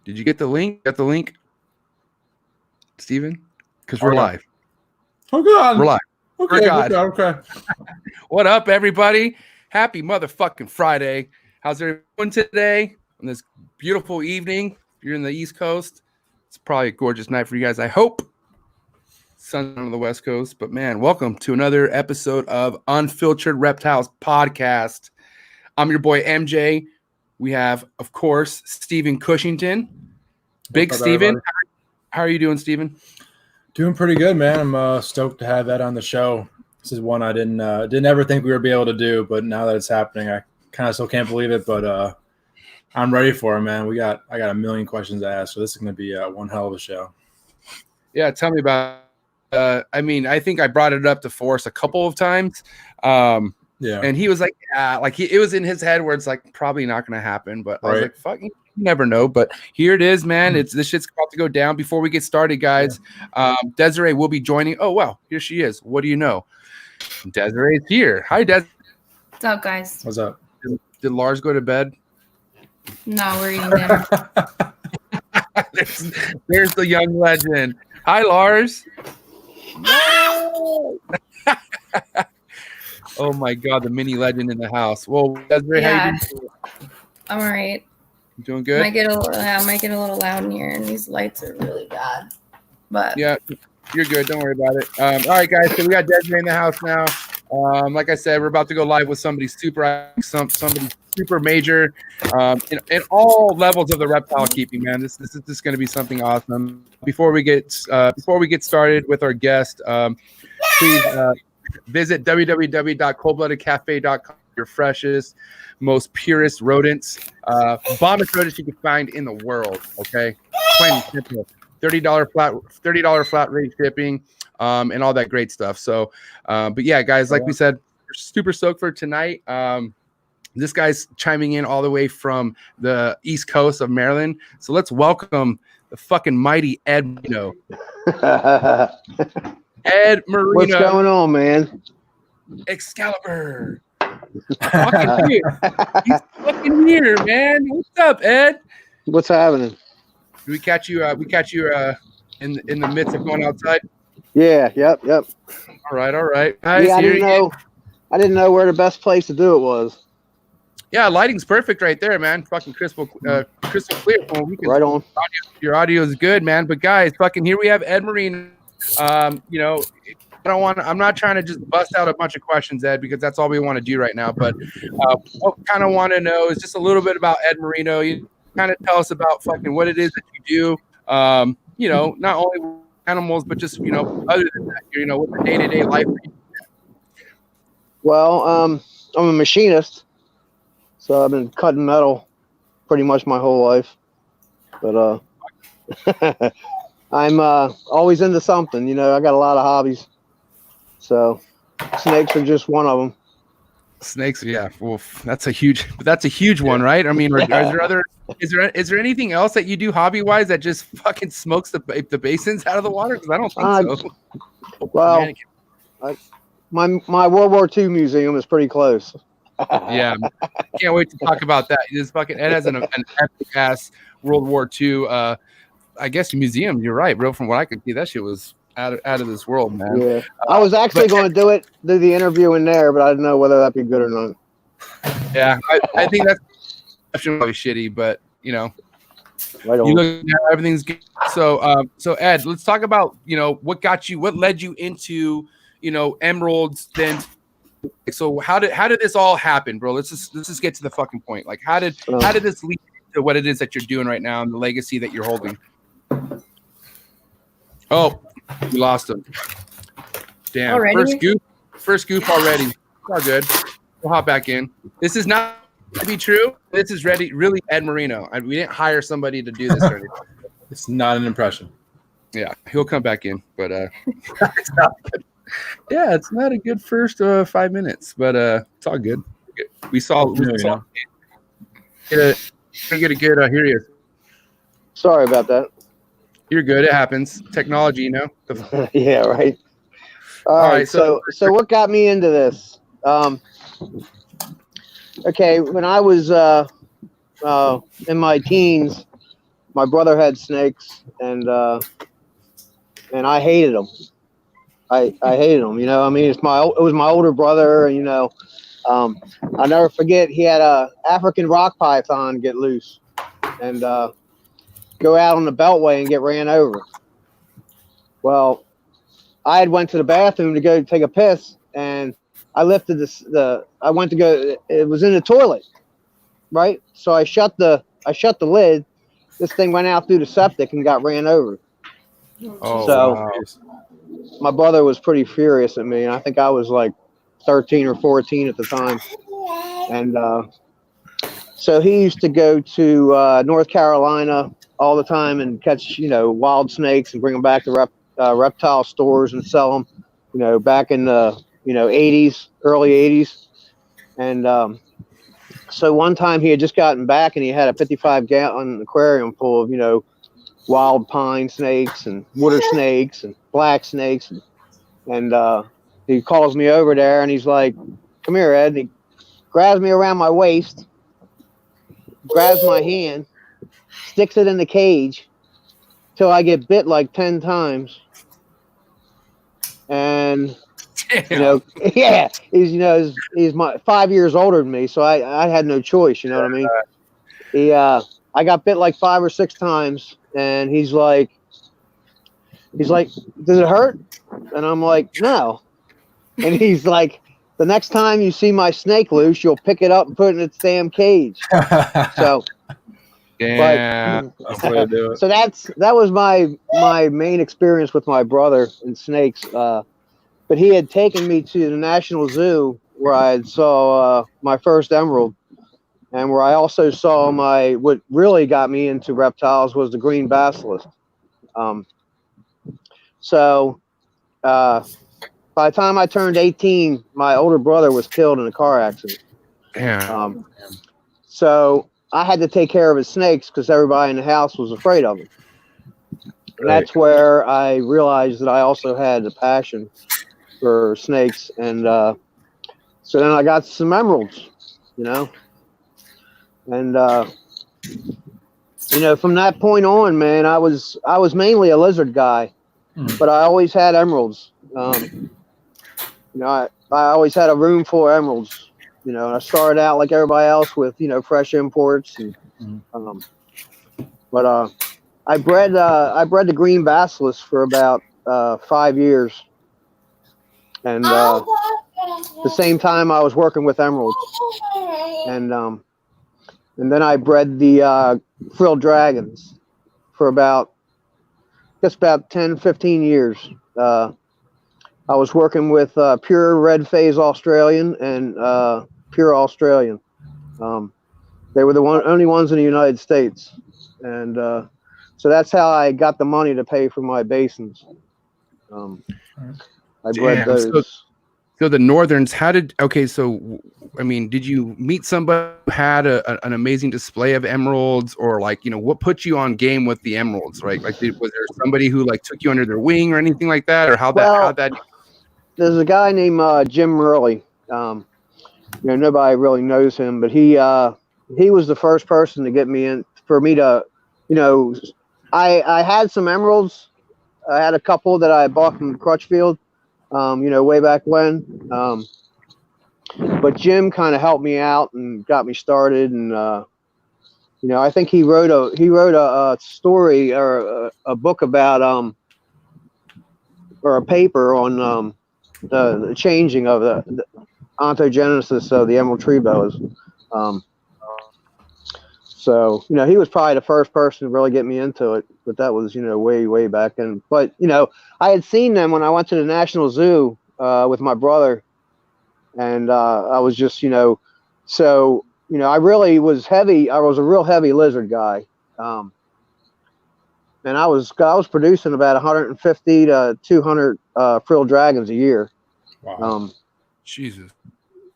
Did you get the link? Got the link, Steven? Because we're live. Oh, God. We're live. Okay, okay. What up, everybody? Happy motherfucking Friday. How's everyone doing today on this beautiful evening? If you're in the East Coast, it's probably a gorgeous night for you guys, I hope. Sun on the West Coast. But, man, welcome to another episode of Unfiltered Reptiles Podcast. I'm your boy, MJ. We have, of course, Steven Cushington. Big Steven. How are you doing, Steven? Doing pretty good, man. I'm stoked to have that on the show. This is one I didn't ever think we would be able to do, but now that it's happening, I kind of still can't believe it. But I'm ready for it, man. I got a million questions to ask, so this is going to be one hell of a show. Yeah, tell me about. I think I brought it up to Forrest a couple of times. Yeah, and he was like, "Yeah," it was in his head where it's like probably not going to happen. But I was like, "Fuck, you never know." But here it is, man. This shit's about to go down. Before we get started, guys, Desiree will be joining. Oh wow, here she is. What do you know? Desiree's here. Hi, Des. What's up, guys? What's up? Did Lars go to bed? No, we're eating dinner. there's the young legend. Hi, Lars. No. Oh my God, the mini legend in the house. Well, Desiree, how you doing? I'm all right. You doing good? Might get a little loud in here, and these lights are really bad. But yeah, you're good. Don't worry about it. All right, guys. So we got Desiree in the house now. Like I said, we're about to go live with somebody super major in all levels of the reptile keeping. Man, this is just going to be something awesome. Before we get started with our guest, please visit www.coldbloodedcafe.com. Your freshest, most purest rodents, bombest rodents you can find in the world. Okay, plain and simple. $30 flat rate shipping, and all that great stuff. So, but yeah, guys, like we said, we're super stoked for tonight. This guy's chiming in all the way from the East Coast of Maryland. So let's welcome the fucking mighty Ed Marino. Ed Marino. What's going on, man? Excalibur. Fucking here. He's fucking here, man. What's up, Ed? What's happening? We catch you in the midst of going outside. Yeah, yep. All right. Guys, yeah, I didn't know where the best place to do it was. Yeah, lighting's perfect right there, man. Fucking crystal clear. Right on. Your audio is good, man. But guys, fucking here we have Ed Marino. I'm not trying to just bust out a bunch of questions, Ed, because that's all we want to do right now. But what I kind of want to know is just a little bit about Ed Marino. You kind of tell us about fucking what it is that you do. Not only animals, but just other than that, what the day-to-day life. Well, I'm a machinist, so I've been cutting metal pretty much my whole life. But I'm always into something. I got a lot of hobbies. So snakes are just one of them. Snakes, yeah. Well, that's a huge one, right? I mean, is there anything else that you do hobby wise that just fucking smokes the basins out of the water? Because I don't think so. Well, my World War II museum is pretty close. Yeah, can't wait to talk about that. This fucking Ed has an epic ass World War II. I guess museum. You're right, bro. From what I could see, that shit was out of this world, man. Yeah, I was actually going to do the interview in there, but I didn't know whether that'd be good or not. Yeah, I think that's probably shitty, but right you look at everything's good. So Ed, let's talk about what led you into emeralds. Then, so how did this all happen, bro? Let's just get to the fucking point. Like, how did this lead to what it is that you're doing right now and the legacy that you're holding? Oh, we lost him. Damn. Already? First scoop already. It's all good. We'll hop back in. This is not to be true. This is really Ed Marino. We didn't hire somebody to do this or anything. It's not an impression. Yeah, he'll come back in, but it's not good. Yeah, it's not a good first 5 minutes, but it's all good. We saw. Get a good. Here he is. Sorry about that. You're good. It happens. Technology, Yeah, right. All right. So what got me into this? Okay, when I was in my teens, my brother had snakes, and I hated them. I hated them. You know, I mean, it was my older brother, and I'll never forget. He had a African rock python get loose, and go out on the beltway and get ran over. Well, I had went to the bathroom to go take a piss, and I lifted I went to go. It was in the toilet, right? So I shut the lid. This thing went out through the septic and got ran over. Oh, So wow. my brother was pretty furious at me, and I think I was like 13 or 14 at the time. And so he used to go to North Carolina all the time and catch, wild snakes and bring them back to reptile stores and sell them, back in the, 80s, early 80s. And so one time he had just gotten back and he had a 55-gallon aquarium full of, wild pine snakes and water snakes and black snakes. And he calls me over there and he's like, "Come here, Ed." And he grabs me around my waist, grabs my hand, sticks it in the cage till I get bit like 10 times. And Damn. yeah, he's my 5 years older than me, so I had no choice. You know what I mean? I got bit like 5 or 6 times, and he's like, "Does it hurt?" And I'm like, "No." And he's like, "The next time you see my snake loose, you'll pick it up and put it in its damn cage." So, Damn. That's the way to do it. so that was my main experience with my brother and snakes. But he had taken me to the National Zoo where I saw my first emerald, and where I also saw what really got me into reptiles was the green basilisk. So by the time I turned 18, my older brother was killed in a car accident. Damn. So I had to take care of his snakes because everybody in the house was afraid of him. And that's where I realized that I also had a passion for snakes. And so then I got some emeralds, and from that point on, man, I was mainly a lizard guy, but I always had emeralds. I always had a room full of emeralds. I started out like everybody else with fresh imports, and but I bred the green basilisk for about 5 years, and the same time I was working with emeralds, and then I bred the frilled dragons for about 10, 15 years. I was working with pure red phase Australian and pure Australian. They were the only ones in the United States. And so that's how I got the money to pay for my basins. I bred those. So the Northerns, did you meet somebody who had an amazing display of emeralds, or what put you on game with the emeralds, right? Was there somebody who took you under their wing or anything like that, or how'd that? There's a guy named Jim Murley. Nobody really knows him, but he was the first person to get me in, for me to, I had some emeralds. I had a couple that I bought from Crutchfield, way back when. But Jim kind of helped me out and got me started. And, I think he wrote a story or a book about, or a paper on the changing of the ontogenesis of the emerald tree boas. So, he was probably the first person to really get me into it, but that was, way, way back then. But, I had seen them when I went to the National Zoo with my brother, and I was just, I really was heavy. I was a real heavy lizard guy. And I was producing about 150 to 200 frilled dragons a year. Wow. Jesus.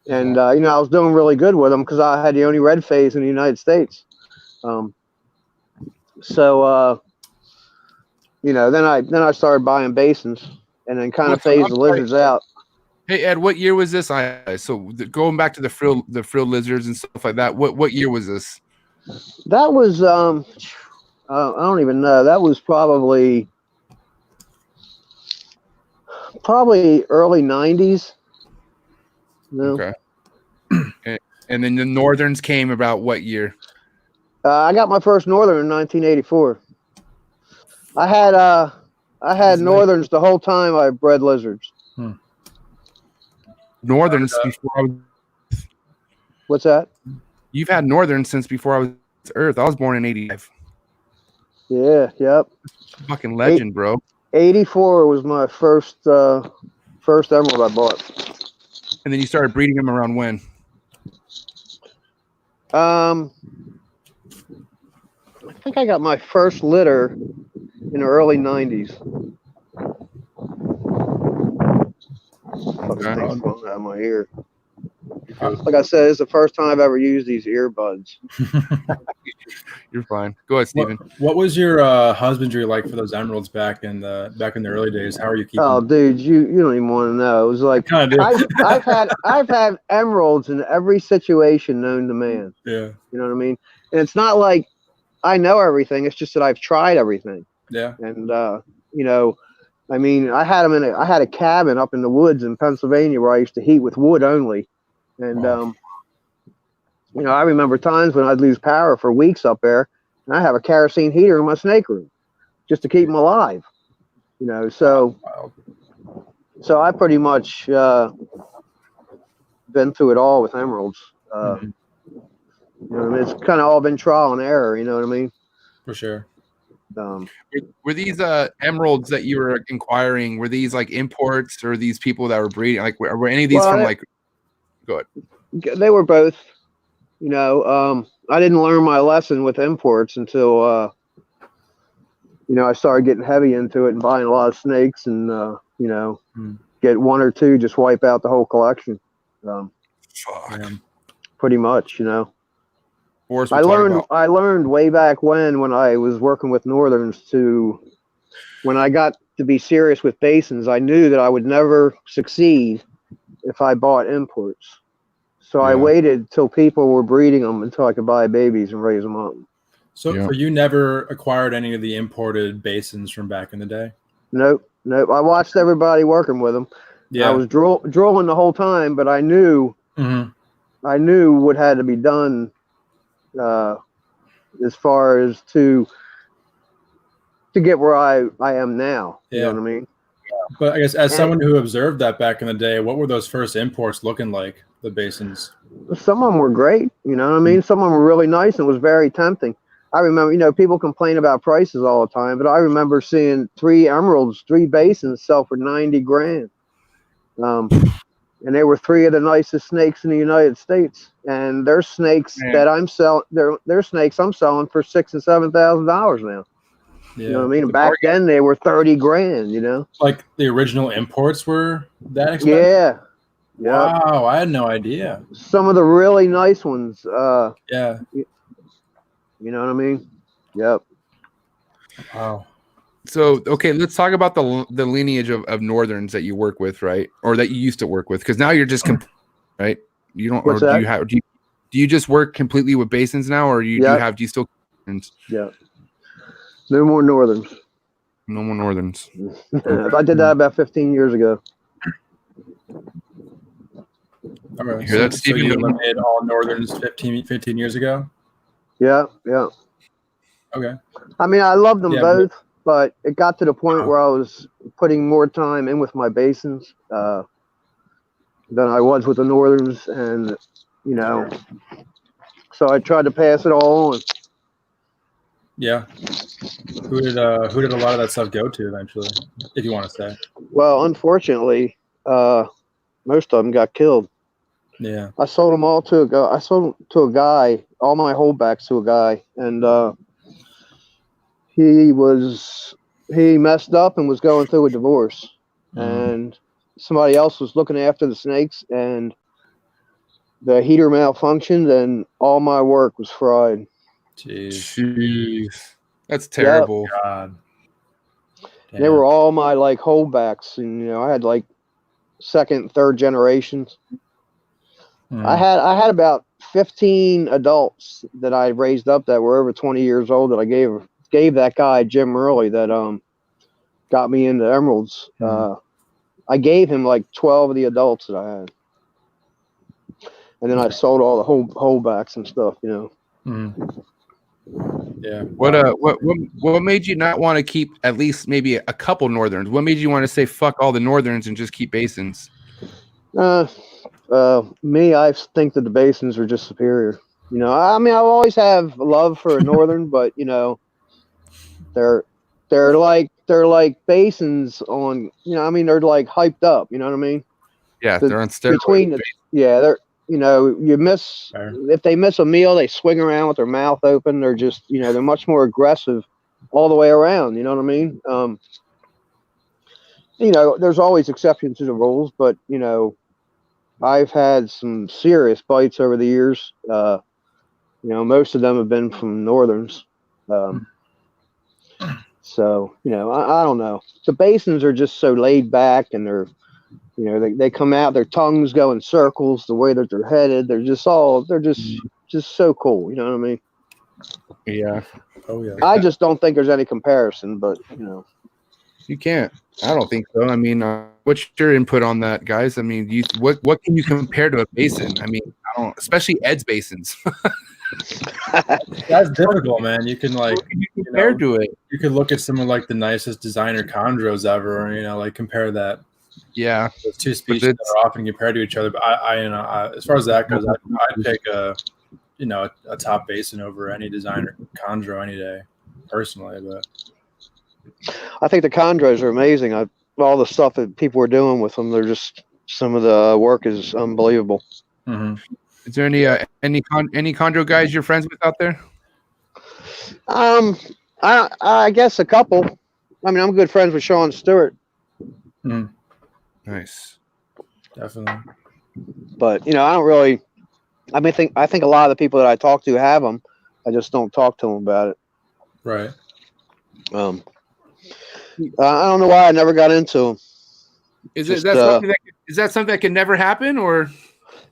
And, I was doing really good with them because I had the only red phase in the United States. Then I started buying basins and then kind of phased the lizards out. Hey, Ed, what year was this? Going back to the frill lizards and stuff like that. What year was this? That was I don't even know. That was probably early 90s. No. Okay. And then the Northerns came about what year? I got my first Northern in 1984. I had Northerns the whole time I bred lizards. Northerns before I was. What's that? You've had Northerns since before I was Earth. I was born in 85. Yeah, yep. Fucking legend, bro. 84 was my first emerald I bought. And then you started breeding them around when? I think I got my first litter in the early 90s. Fucking thing's falling out of my ear. Like I said, it's the first time I've ever used these earbuds. You're fine. Go ahead, Steven. What was your husbandry like for those emeralds back in the early days? How are you keeping? Oh, dude, you don't even want to know. It was like I've had emeralds in every situation known to man. Yeah. You know what I mean? And it's not like I know everything. It's just that I've tried everything. Yeah. And you know, I mean, I had a cabin up in the woods in Pennsylvania where I used to heat with wood only. And you know, I remember times when I'd lose power for weeks up there, and I have a kerosene heater in my snake room just to keep them alive. You know, so I pretty much been through it all with emeralds. You know, I mean, it's kind of all been trial and error. You know what I mean? For sure. Were these emeralds that you were inquiring? Were these like imports or these people that were breeding? Like, were any of these from like? Go ahead. They were both. You know, I didn't learn my lesson with imports until you know, I started getting heavy into it and buying a lot of snakes, and you know, get one or two, just wipe out the whole collection. Pretty much, you know. I learned way back when I was working with Northerns when I got to be serious with Basins, I knew that I would never succeed if I bought imports. So I waited till people were breeding them until I could buy babies and raise them up. So you never acquired any of the imported Basins from back in the day? Nope. I watched everybody working with them. Yeah. I was drooling the whole time, but I knew what had to be done as far as to get where I am now. You know what I mean? But I guess as someone who observed that back in the day, what were those first imports looking like, the Basins? Some of them were great. You know what I mean? Some of them were really nice and was very tempting. I remember, you know, people complain about prices all the time, but I remember seeing 3 Basins sell for 90 grand. And they were 3 of the nicest snakes in the United States. And they're snakes that I'm selling. They're snakes I'm selling for $6,000 and $7,000 now. Yeah. You know what I mean? Back then they were 30 grand, you know? Like the original imports were that expensive? Yeah. Wow, I had no idea. Some of the really nice ones. Yeah. You know what I mean? Yep. Wow. So, okay, let's talk about the lineage of Northerns that you work with, right? Or that you used to work with, because now you're just right. You don't. What's or that? do you just work completely with Basins now, or do you still? Yeah. No more Northerns. No more Northerns. I did that about 15 years ago. All right. You hear that, Steven? So you eliminated all Northerns 15 years ago? Yeah. Okay. I mean, I loved them both, but it got to the point where I was putting more time in with my Basins than I was with the Northerns, and you know, so I tried to pass it all on. Yeah. Who did a lot of that stuff go to eventually, if you want to say? Well, unfortunately, most of them got killed. Yeah. I sold them all to a guy. I sold them to a guy, all my holdbacks to a guy, and he messed up and was going through a divorce, and somebody else was looking after the snakes, and the heater malfunctioned, and all my work was fried. Jeez. That's terrible. Yep. God. They were all my like holdbacks, and you know, I had like 2nd, 3rd generations. I had about 15 adults that I raised up that were over 20 years old that I gave gave that guy Jim Early that got me into emeralds. I gave him like 12 of the adults that I had, and then I sold all the holdbacks and stuff. Yeah. What made you not want to keep at least maybe a couple northerns? What made you want to say fuck all the northerns and just keep basins? Me, I think that the basins are just superior. I mean, I always have love for a northern, but they're like basins on. I mean, they're like hyped up. You know what I mean? Yeah, they're on steroids. They're. You miss if they miss a meal, they swing around with their mouth open. They're just, they're much more aggressive all the way around. You know what I mean? There's always exceptions to the rules, but I've had some serious bites over the years. Most of them have been from northerns. So I don't know. The basins are just so laid back, and they're. They come out, their tongues go in circles, the way that they're headed. They're just so cool. You know what I mean? Yeah. Oh yeah. I just don't think there's any comparison, but you can't. I don't think so. I mean, what's your input on that, guys? I mean, what can you compare to a basin? I mean, especially Ed's basins. That's difficult, man. You can compare to it. You could look at some of like the nicest designer chondros ever, compare that. Yeah, those two species that are often compared to each other. But I as far as that goes, I'd pick a top basin over any designer chondro any day, personally. But I think the chondros are amazing. All the stuff that people are doing with them, they're just some of the work is unbelievable. Mm-hmm. Is there any chondro guys you're friends with out there? I guess a couple. I mean, I'm good friends with Sean Stewart. Mm-hmm. Nice. Definitely. But I don't really. I think a lot of the people that I talk to have them. I just don't talk to them about it. Right. I don't know why I never got into them. Is that something that can never happen, or?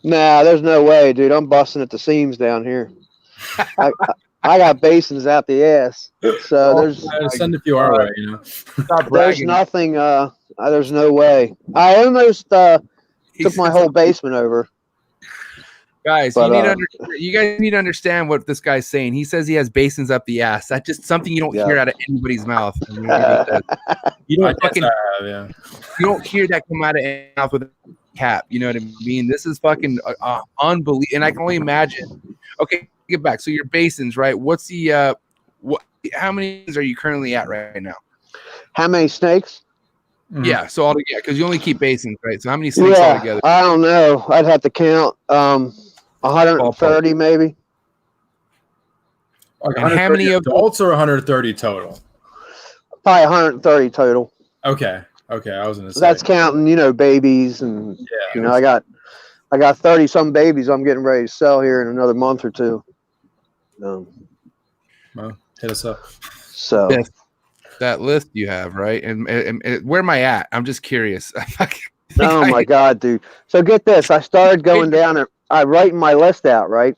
Nah, there's no way, dude. I'm busting at the seams down here. I got basins out the ass. So there's send a few our way, There's nothing. There's no way. I almost took my whole basement over. Guys, you guys need to understand what this guy's saying. He says he has basins up the ass. That's just something you don't hear out of anybody's mouth. You don't hear that come out of any mouth with a cap. You know what I mean? This is fucking unbelievable. And I can only imagine. Okay, get back. So your basins, right? What's the how many are you currently at right now? How many snakes? Mm-hmm. Yeah, so altogether, because you only keep basins, right? So how many snakes altogether? I don't know. I'd have to count 130 maybe. And how many adults or 130 total? Probably 130 total. Okay. I was gonna say that's counting, babies and I got 30 some babies I'm getting ready to sell here in another month or two. Well, hit us up. So that list you have, right? And where am I at? I'm just curious. Oh my God, dude. So get this. I started going down and I writing my list out, right?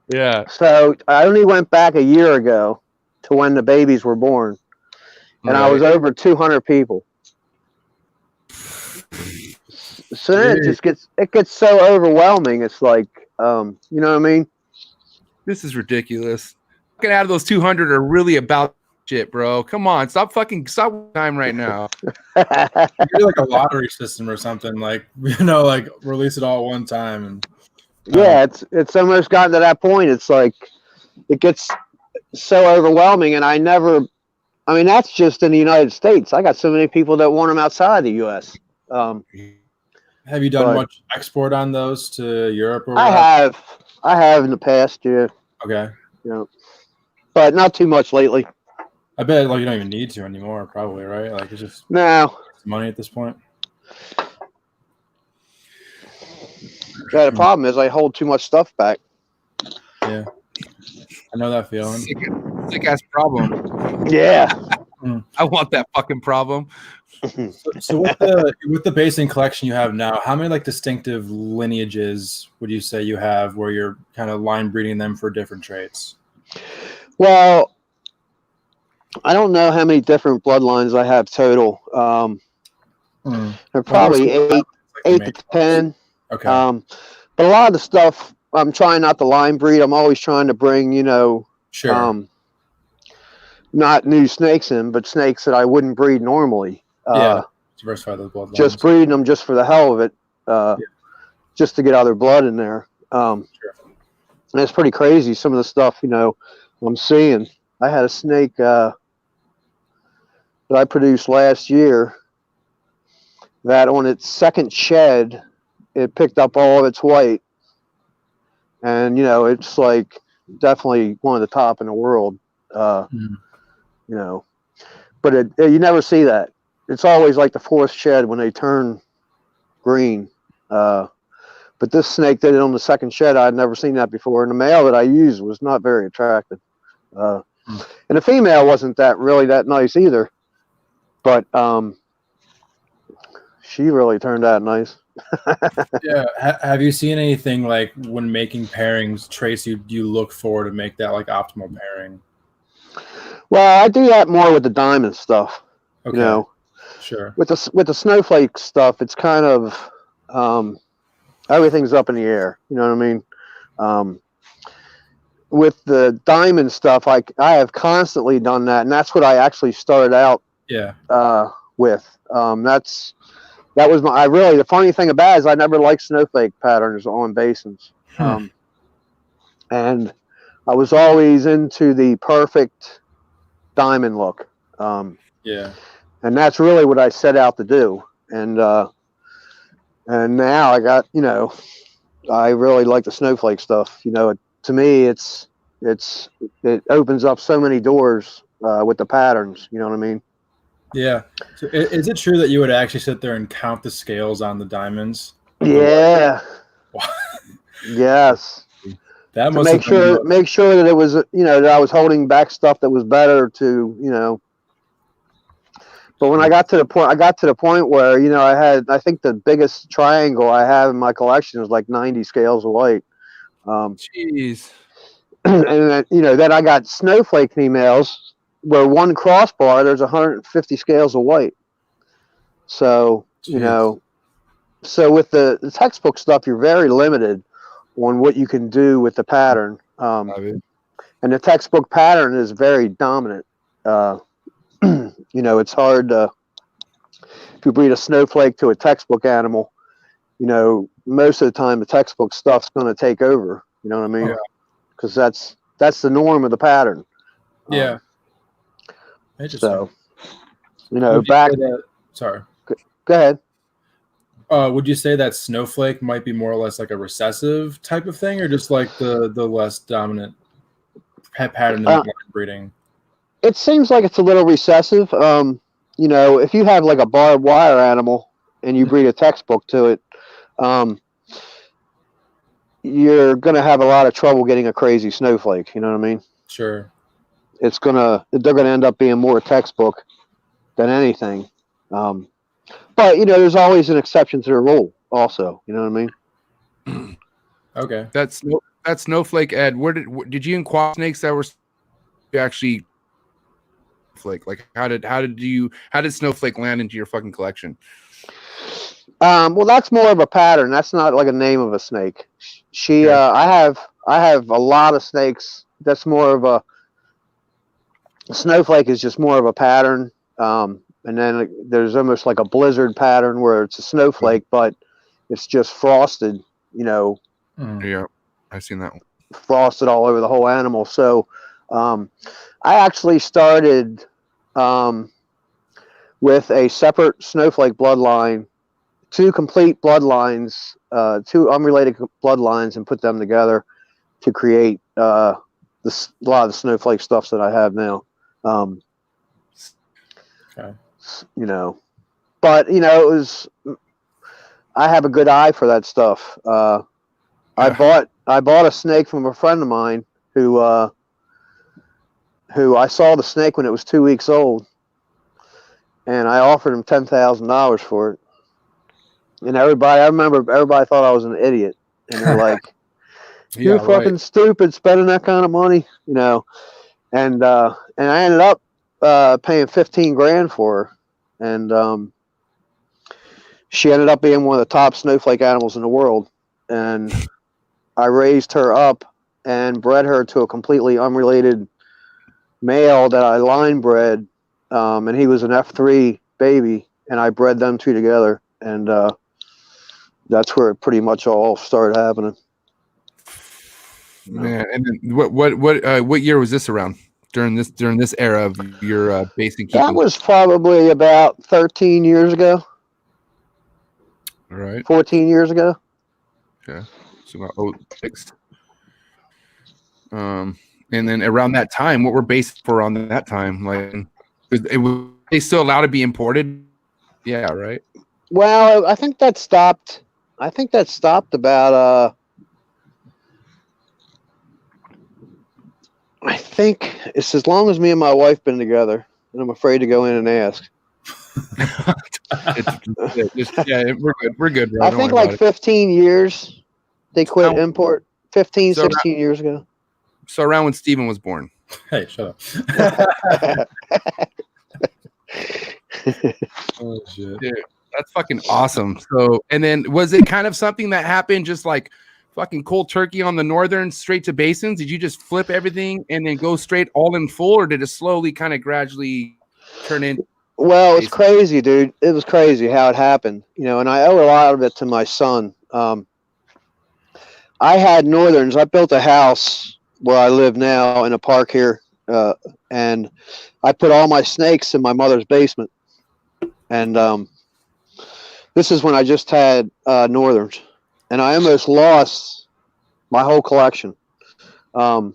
Yeah. So I only went back a year ago to when the babies were born. And I was over 200 people. So then it gets so overwhelming. It's like, you know what I mean? This is ridiculous. Fucking out of those 200 are really about shit, bro. Come on, stop time right now. You're like a lottery system or something, like release it all at one time. And it's almost gotten to that point. It's like it gets so overwhelming, and that's just in the United States. I got so many people that want them outside the U.S. Have you done much export on those to Europe? Or I have in the past, yeah. Okay. But not too much lately. I bet you don't even need to anymore, probably, right? Like it's just money at this point. Yeah, the problem is I hold too much stuff back. Yeah, I know that feeling. Sick ass problem. Yeah, I want that fucking problem. So with the basin collection you have now, how many distinctive lineages would you say you have where you're kind of line breeding them for different traits? Well, I don't know how many different bloodlines I have total. There are probably eight to 10. Okay. But a lot of the stuff I'm trying not to line breed. I'm always trying to bring, Sure. not new snakes in, but snakes that I wouldn't breed normally. Diversify those bloodlines. Just breeding them just for the hell of it, just to get other blood in there. Sure. And it's pretty crazy. Some of the stuff, I'm seeing. I had a snake that I produced last year that on its second shed, it picked up all of its white. And, it's like definitely one of the top in the world, but you never see that. It's always like the fourth shed when they turn green. But this snake did it on the second shed. I'd never seen that before. And the male that I used was not very attractive. And the female wasn't really that nice either. But she really turned out nice. Yeah. Have you seen anything like when making pairings, traits you look for to make that like optimal pairing? Well, I do that more with the diamond stuff. Okay. Sure. With the snowflake stuff, it's kind of everything's up in the air. You know what I mean? With the diamond stuff, I have constantly done that, and that's what I actually started out with. That was the funny thing about it is I never liked snowflake patterns on basins. And I was always into the perfect diamond look. And that's really what I set out to do. And now I got, I really like the snowflake stuff. To me, it opens up so many doors with the patterns. You know what I mean? Yeah. So is it true that you would actually sit there and count the scales on the diamonds? Yeah. Yes. That to must make sure that it was, that I was holding back stuff that was better to, But when I got to the point where, I think the biggest triangle I have in my collection is like 90 scales of white. Jeez. And then I got snowflake females where one crossbar, there's 150 scales of white. So, so with the textbook stuff, you're very limited on what you can do with the pattern. And the textbook pattern is very dominant. It's hard to, if you breed a snowflake to a textbook animal, most of the time the textbook stuff's going to take over. You know what I mean? Because that's the norm of the pattern. Yeah. So, sorry. Go ahead. Would you say that snowflake might be more or less like a recessive type of thing, or just like the less dominant pattern in breeding? It seems like it's a little recessive. If you have like a barbed wire animal and you breed a textbook to it, you're going to have a lot of trouble getting a crazy snowflake. You know what I mean? Sure. They're going to end up being more textbook than anything. But, there's always an exception to the rule also. You know what I mean? Okay. That's snowflake, Ed. Where did you inquire snakes that were actually flake? Like how did snowflake land into your fucking collection? Well, that's more of a pattern. That's not like a name of a snake. I have a lot of snakes. That's more of a snowflake is just more of a pattern. And then there's almost like a blizzard pattern where it's a snowflake, but it's just frosted, Yeah, I've seen that one. Frosted all over the whole animal. So I actually started with a separate snowflake bloodline, two complete bloodlines, two unrelated bloodlines, and put them together to create a lot of the snowflake stuffs that I have now. Okay. But it was. I have a good eye for that stuff. I bought a snake from a friend of mine who I saw the snake when it was 2 weeks old, and I offered him $10,000 for it. And I remember everybody thought I was an idiot, and they're like, "You're fucking stupid spending that kind of money," And I ended up paying 15 grand for her, and she ended up being one of the top snowflake animals in the world. And I raised her up and bred her to a completely unrelated male that I line bred, and he was an F3 baby, and I bred them two together, and that's where it pretty much all started happening. Man, and then what year was this around? During this era of your basic keeping? That was probably about 13 years ago. All right. 14 years ago. Okay. So about 06. And then around that time, what were bases for on that time? Like, was they still allowed to be imported? Yeah, right. Well, I think that stopped. About I think it's as long as me and my wife been together, and I'm afraid to go in and ask. We're good. Bro. I think like 15 years they quit import. 15, 16 years ago. So around when Steven was born. Hey, shut up. Oh shit. Dude, that's fucking awesome. So, and then was it kind of something that happened just like fucking cold turkey on the northern straight to basins? Did you just flip everything and then go straight all in full, or did it slowly kind of gradually turn in? Well, it's crazy, dude. It was crazy how it happened, you know, and I owe a lot of it to my son. I had northerns. I built a house where I live now in a park here, and I put all my snakes in my mother's basement. And this is when I just had northerns, and I almost lost my whole collection. My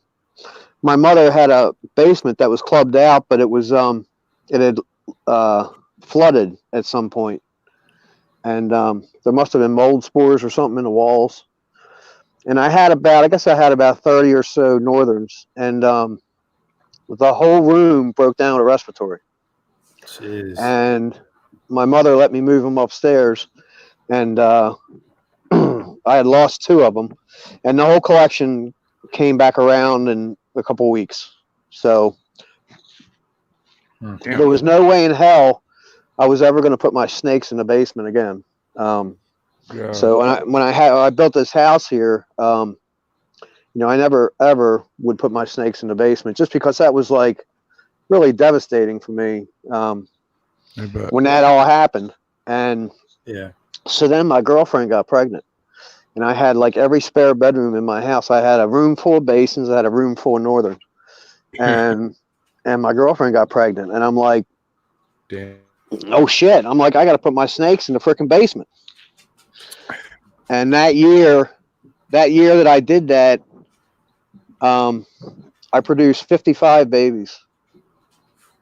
mother had a basement that was clubbed out, but it was it had flooded at some point, and there must have been mold spores or something in the walls. And I guess I had about 30 or so northerns, and the whole room broke down with a respiratory. Jeez. And my mother let me move them upstairs, and I had lost 2 of them, and the whole collection came back around in a couple of weeks. So there was no way in hell I was ever going to put my snakes in the basement again. So when I built this house here, you know, I never ever would put my snakes in the basement, just because that was like really devastating for me when that all happened. And yeah, so then my girlfriend got pregnant, and I had like every spare bedroom in my house. I had a room full of basins. I had a room full of northerns, and my girlfriend got pregnant, and I'm like, damn. Oh shit. I'm like, I got to put my snakes in the freaking basement. And that year that I did that, I produced 55 babies.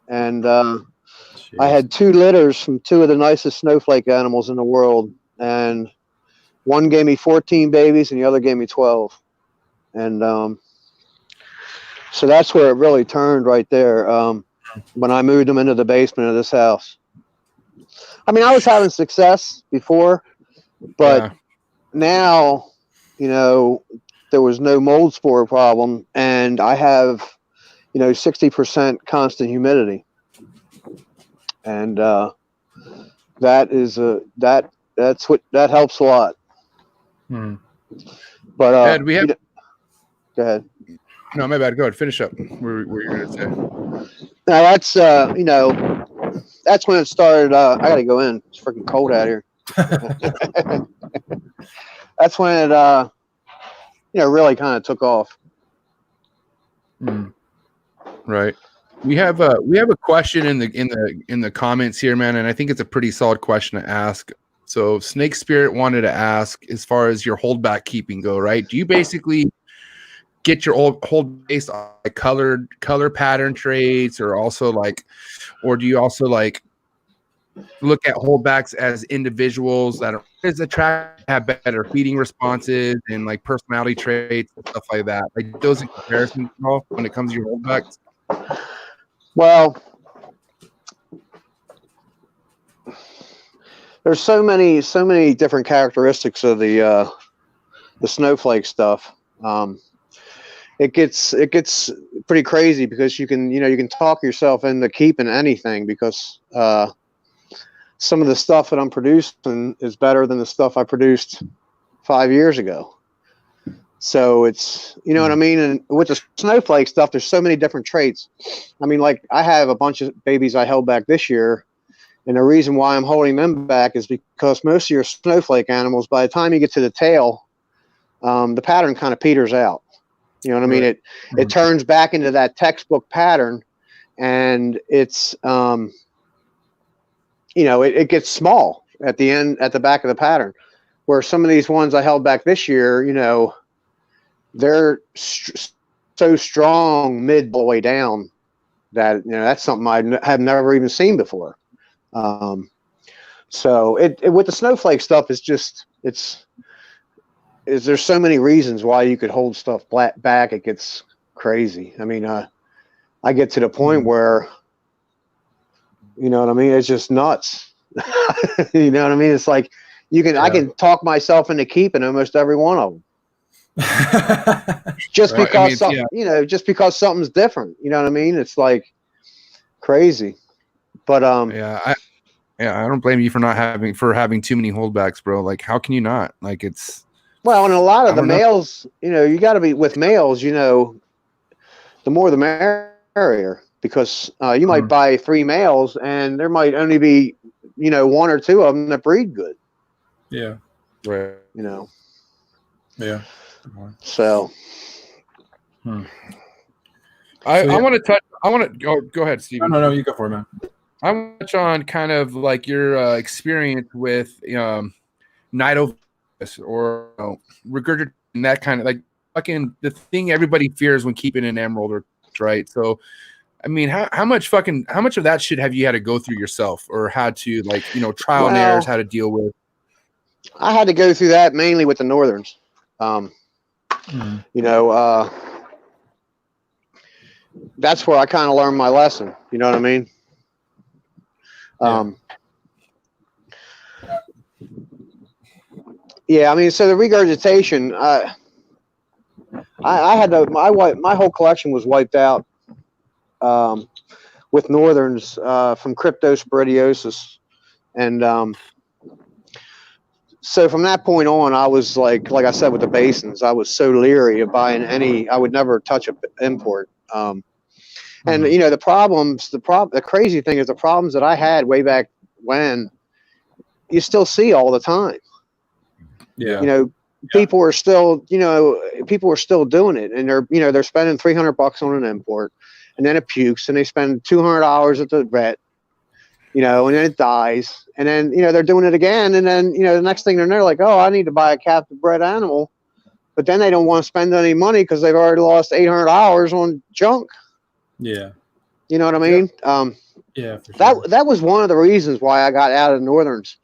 And I had 2 litters from 2 of the nicest snowflake animals in the world. And one gave me 14 babies and the other gave me 12. And so that's where it really turned right there, when I moved them into the basement of this house. I mean, I was having success before, but now, you know, there was no mold spore problem, and I have, you know, 60% constant humidity, and that helps a lot. But Ed, we have. Go ahead. No, my bad. Go ahead. Finish up. What you're gonna say? Now that's you know, that's when it started. I gotta go in. It's freaking cold out here. That's when it you know, really kind of took off. Right. We have a question in the comments here, man, and I think it's a pretty solid question to ask. So Snake Spirit wanted to ask, as far as your holdback keeping go, right? Do you basically get your hold based on like color pattern traits, or do you also like look at holdbacks as individuals that are attractive, have better feeding responses and like personality traits and stuff like that? Like those in comparison when it comes to your holdbacks? Well, there's so many different characteristics of the snowflake stuff. it gets pretty crazy because you can talk yourself into keeping anything because some of the stuff that I'm producing is better than the stuff I produced 5 years ago. So it's, you know what I mean? And with the Snowflake stuff, there's so many different traits. I mean, like I have a bunch of babies I held back this year. And the reason why I'm holding them back is because most of your Snowflake animals, by the time you get to the tail, the pattern kind of peters out. You know what I mean? It turns back into that textbook pattern, and it's, it gets small at the end, at the back of the pattern. Where some of these ones I held back this year, they're so strong mid all the way down that, that's something I have never even seen before. So it with the Snowflake stuff, there's so many reasons why you could hold stuff back. It gets crazy. I mean, I get to the point where, you know what I mean? It's just nuts. You know what I mean? It's like I can talk myself into keeping almost every one of them. Just right. because just because something's different. You know what I mean? It's like crazy. But I don't blame you for having too many holdbacks, bro. Like, how can you not? Like, it's and a lot of the males, you got to be with males. The more the merrier, because you might buy 3 males, and there might only be 1 or 2 of them that breed good. Yeah. Right. Yeah. So. I want to touch. Go ahead, Steven. No, you go for it, man. I want to touch on kind of like your experience with nidovirus or regurgitation, that kind of like fucking the thing everybody fears when keeping an emerald, right? So, I mean, how much of that shit have you had to go through yourself, or had to trial and errors, how to deal with? I had to go through that mainly with the northerns. That's where I kind of learned my lesson. You know what I mean? I mean, so the regurgitation, I had to, my whole collection was wiped out with northerns from cryptosporidiosis. And so from that point on, I was like I said, with the basins, I was so leery of buying I would never touch an import. And the crazy thing is the problems that I had way back when, you still see all the time. Yeah. People are still doing it, and they're spending $300 on an import, and then it pukes, and they spend $200 at the vet, and then it dies, and then they're doing it again, and then the next thing they're like, oh, I need to buy a captive bred animal, but then they don't want to spend any money because they've already lost $800 on junk. Yeah. You know what I mean? Yeah. For sure. That was one of the reasons why I got out of northerns,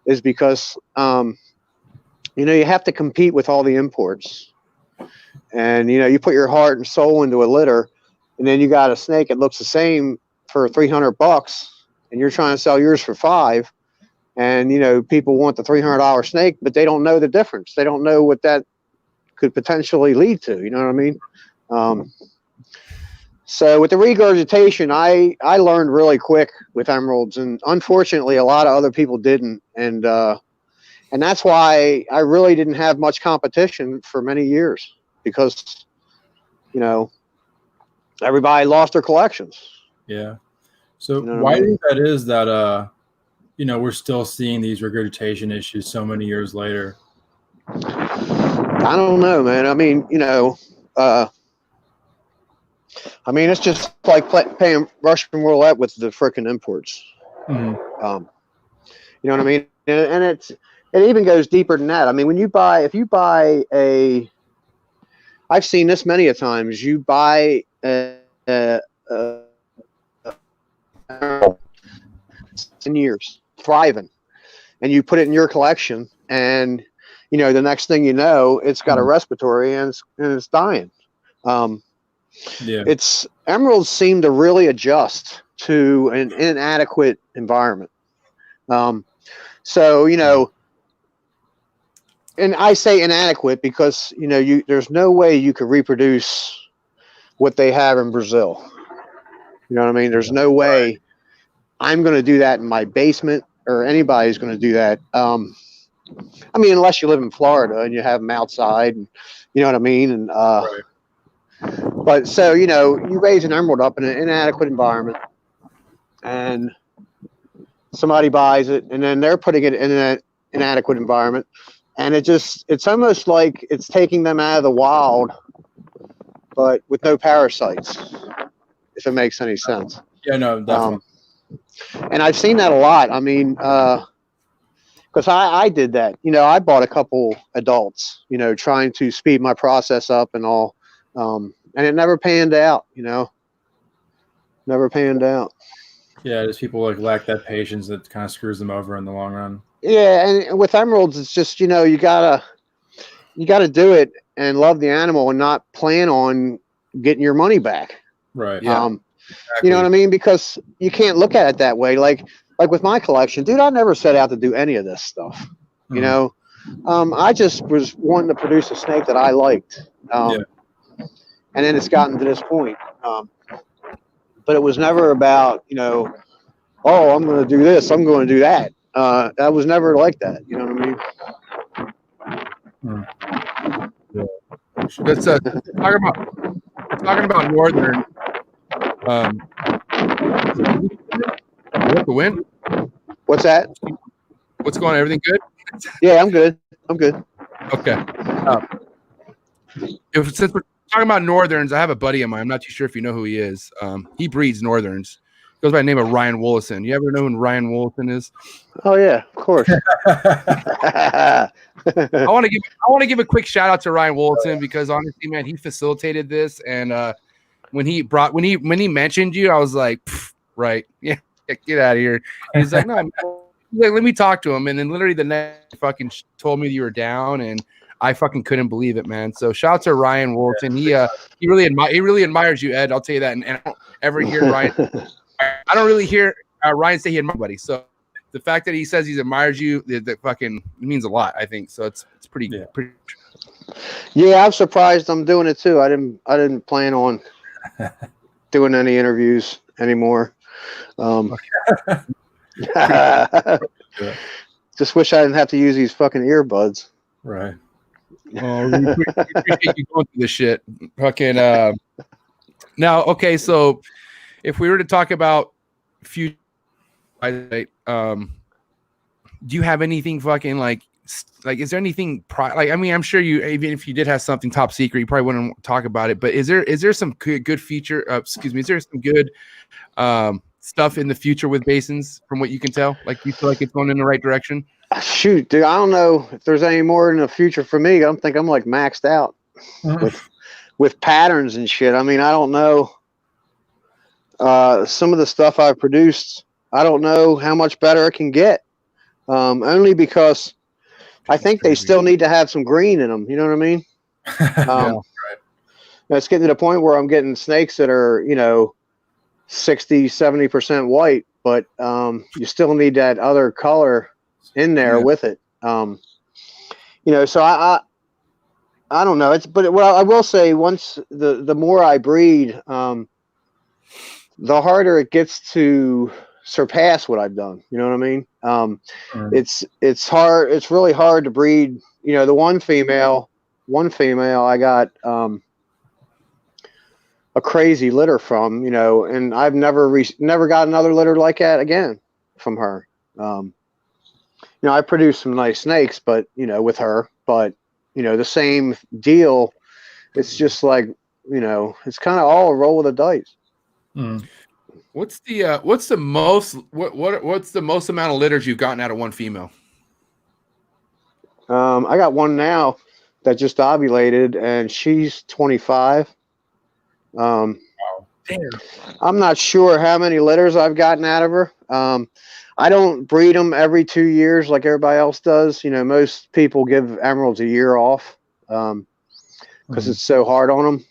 is because you have to compete with all the imports, and you put your heart and soul into a litter, and then you got a snake that looks the same for $300, and you're trying to sell yours for $5, and people want the $300 snake, but they don't know the difference. They don't know what that could potentially lead to. You know what I mean? So with the regurgitation, I learned really quick with emeralds, and unfortunately, a lot of other people didn't, and that's why I really didn't have much competition for many years, because everybody lost their collections. Yeah. So why do you think that is that we're still seeing these regurgitation issues so many years later? I don't know, man. I mean, it's just like paying Russian roulette with the frickin' imports. Mm-hmm. You know what I mean? And it even goes deeper than that. I mean, if you buy I've seen this many a times. You buy 10 years thriving, and you put it in your collection, and the next thing you know, it's got a respiratory and it's dying. Emeralds seem to really adjust to an inadequate environment. So and I say inadequate because there's no way you could reproduce what they have in Brazil. You know what I mean? There's no way I'm going to do that in my basement, or anybody's going to do that. I mean, unless you live in Florida and you have them outside, and you know what I mean. And but so you raise an emerald up in an inadequate environment, and somebody buys it, and then they're putting it in an inadequate environment, and it's almost like it's taking them out of the wild, but with no parasites, if it makes any sense. Yeah, no, definitely. And I've seen that a lot. I mean, because I did that. I bought a couple adults, trying to speed my process up and all, and it never panned out. Never panned out. Yeah, there's people like lack that patience that kind of screws them over in the long run. Yeah, and with emeralds, it's just you gotta do it and love the animal and not plan on getting your money back. Right. Yeah. You know what I mean? Because you can't look at it that way. Like with my collection, dude, I never set out to do any of this stuff. I just was wanting to produce a snake that I liked. And then it's gotten to this point. But it was never about, oh, I'm going to do this, I'm going to do that. I was never like that. You know what I mean? Let's talking about northern. The wind. What's that? What's going on? Everything good? Yeah, I'm good. Okay. Since we're talking about northerns, I have a buddy of mine. I'm not too sure if you know who he is. He breeds northerns. Goes by the name of Ryan WOLLESON. You ever know who Ryan WOLLESON is? Oh yeah, of course. I want to give a quick shout out to Ryan WOLLESON because honestly, man, he facilitated this, and when he mentioned you, I was like, right, yeah, get out of here. He's like, no, he's like, let me talk to him, and then literally the next fucking told me that you were down, and I fucking couldn't believe it, man. So shout out to Ryan WOLLESON. He really admires you, Ed. I'll tell you that, and I don't ever hear Ryan. I don't really hear Ryan say he admires anybody. So the fact that he says he admires you, that fucking means a lot, I think. So it's pretty. Yeah, I'm surprised I'm doing it too. I didn't plan on doing any interviews anymore. Just wish I didn't have to use these fucking earbuds. Right. Oh, we appreciate you going through this shit. Fucking now, okay, so if we were to talk about future, do you have anything fucking like is there anything like, I mean, I'm sure you, even if you did have something top secret, you probably wouldn't talk about it, but is there some good feature, is there some good stuff in the future with basins from what you can tell? Like, you feel like it's going in the right direction? Shoot, dude, I don't know if there's any more in the future for me. I think I'm like maxed out with patterns and shit. I mean, I don't know. Some of the stuff I've produced, I don't know how much better it can get. Only because I think they still need to have some green in them. You know what I mean? Right. It's getting to the point where I'm getting snakes that are, 60, 70% white, but you still need that other color in there with it. So I don't know. Well, I will say, once the more I breed, the harder it gets to surpass what I've done. You know what I mean? It's hard. It's really hard to breed. The one female I got a crazy litter from, and I've never got another litter like that again from her. I produced some nice snakes, but with her, but the same deal. It's just like, it's kind of all a roll of the dice. What's the most amount of litters you've gotten out of one female? I got one now that just ovulated, and she's 25. Damn. I'm not sure how many litters I've gotten out of her. I don't breed them every 2 years like everybody else does. Most people give emeralds a year off because it's so hard on them.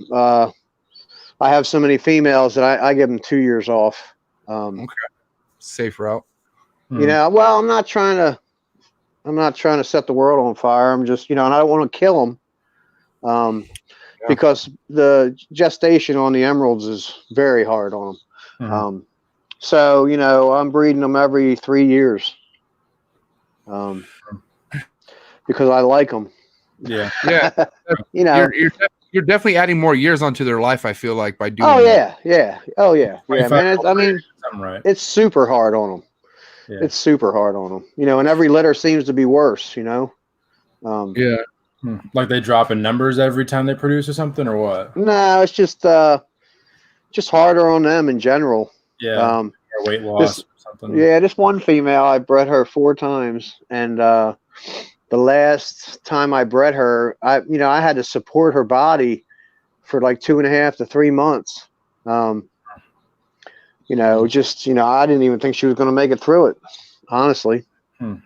I have so many females that I give them 2 years off. Okay. Safe route. Well, I'm not trying to I'm not trying to set the world on fire. I'm just, and I don't want to kill them. Because the gestation on the emeralds is very hard on them. Mm-hmm. So, I'm breeding them every 3 years. Because I like them. Yeah. Yeah. You're definitely adding more years onto their life, I feel like, by doing that. Yeah. Oh, yeah. Yeah, man. It's super hard on them. Yeah. It's super hard on them. And every litter seems to be worse, Yeah. Like they drop in numbers every time they produce or something, or what? No, it's just harder on them in general. Yeah. Or weight loss or something. Yeah, this one female, I bred her 4 times, and the last time I bred her, I had to support her body for like 2.5 to 3 months. I didn't even think she was going to make it through it, honestly. Wow.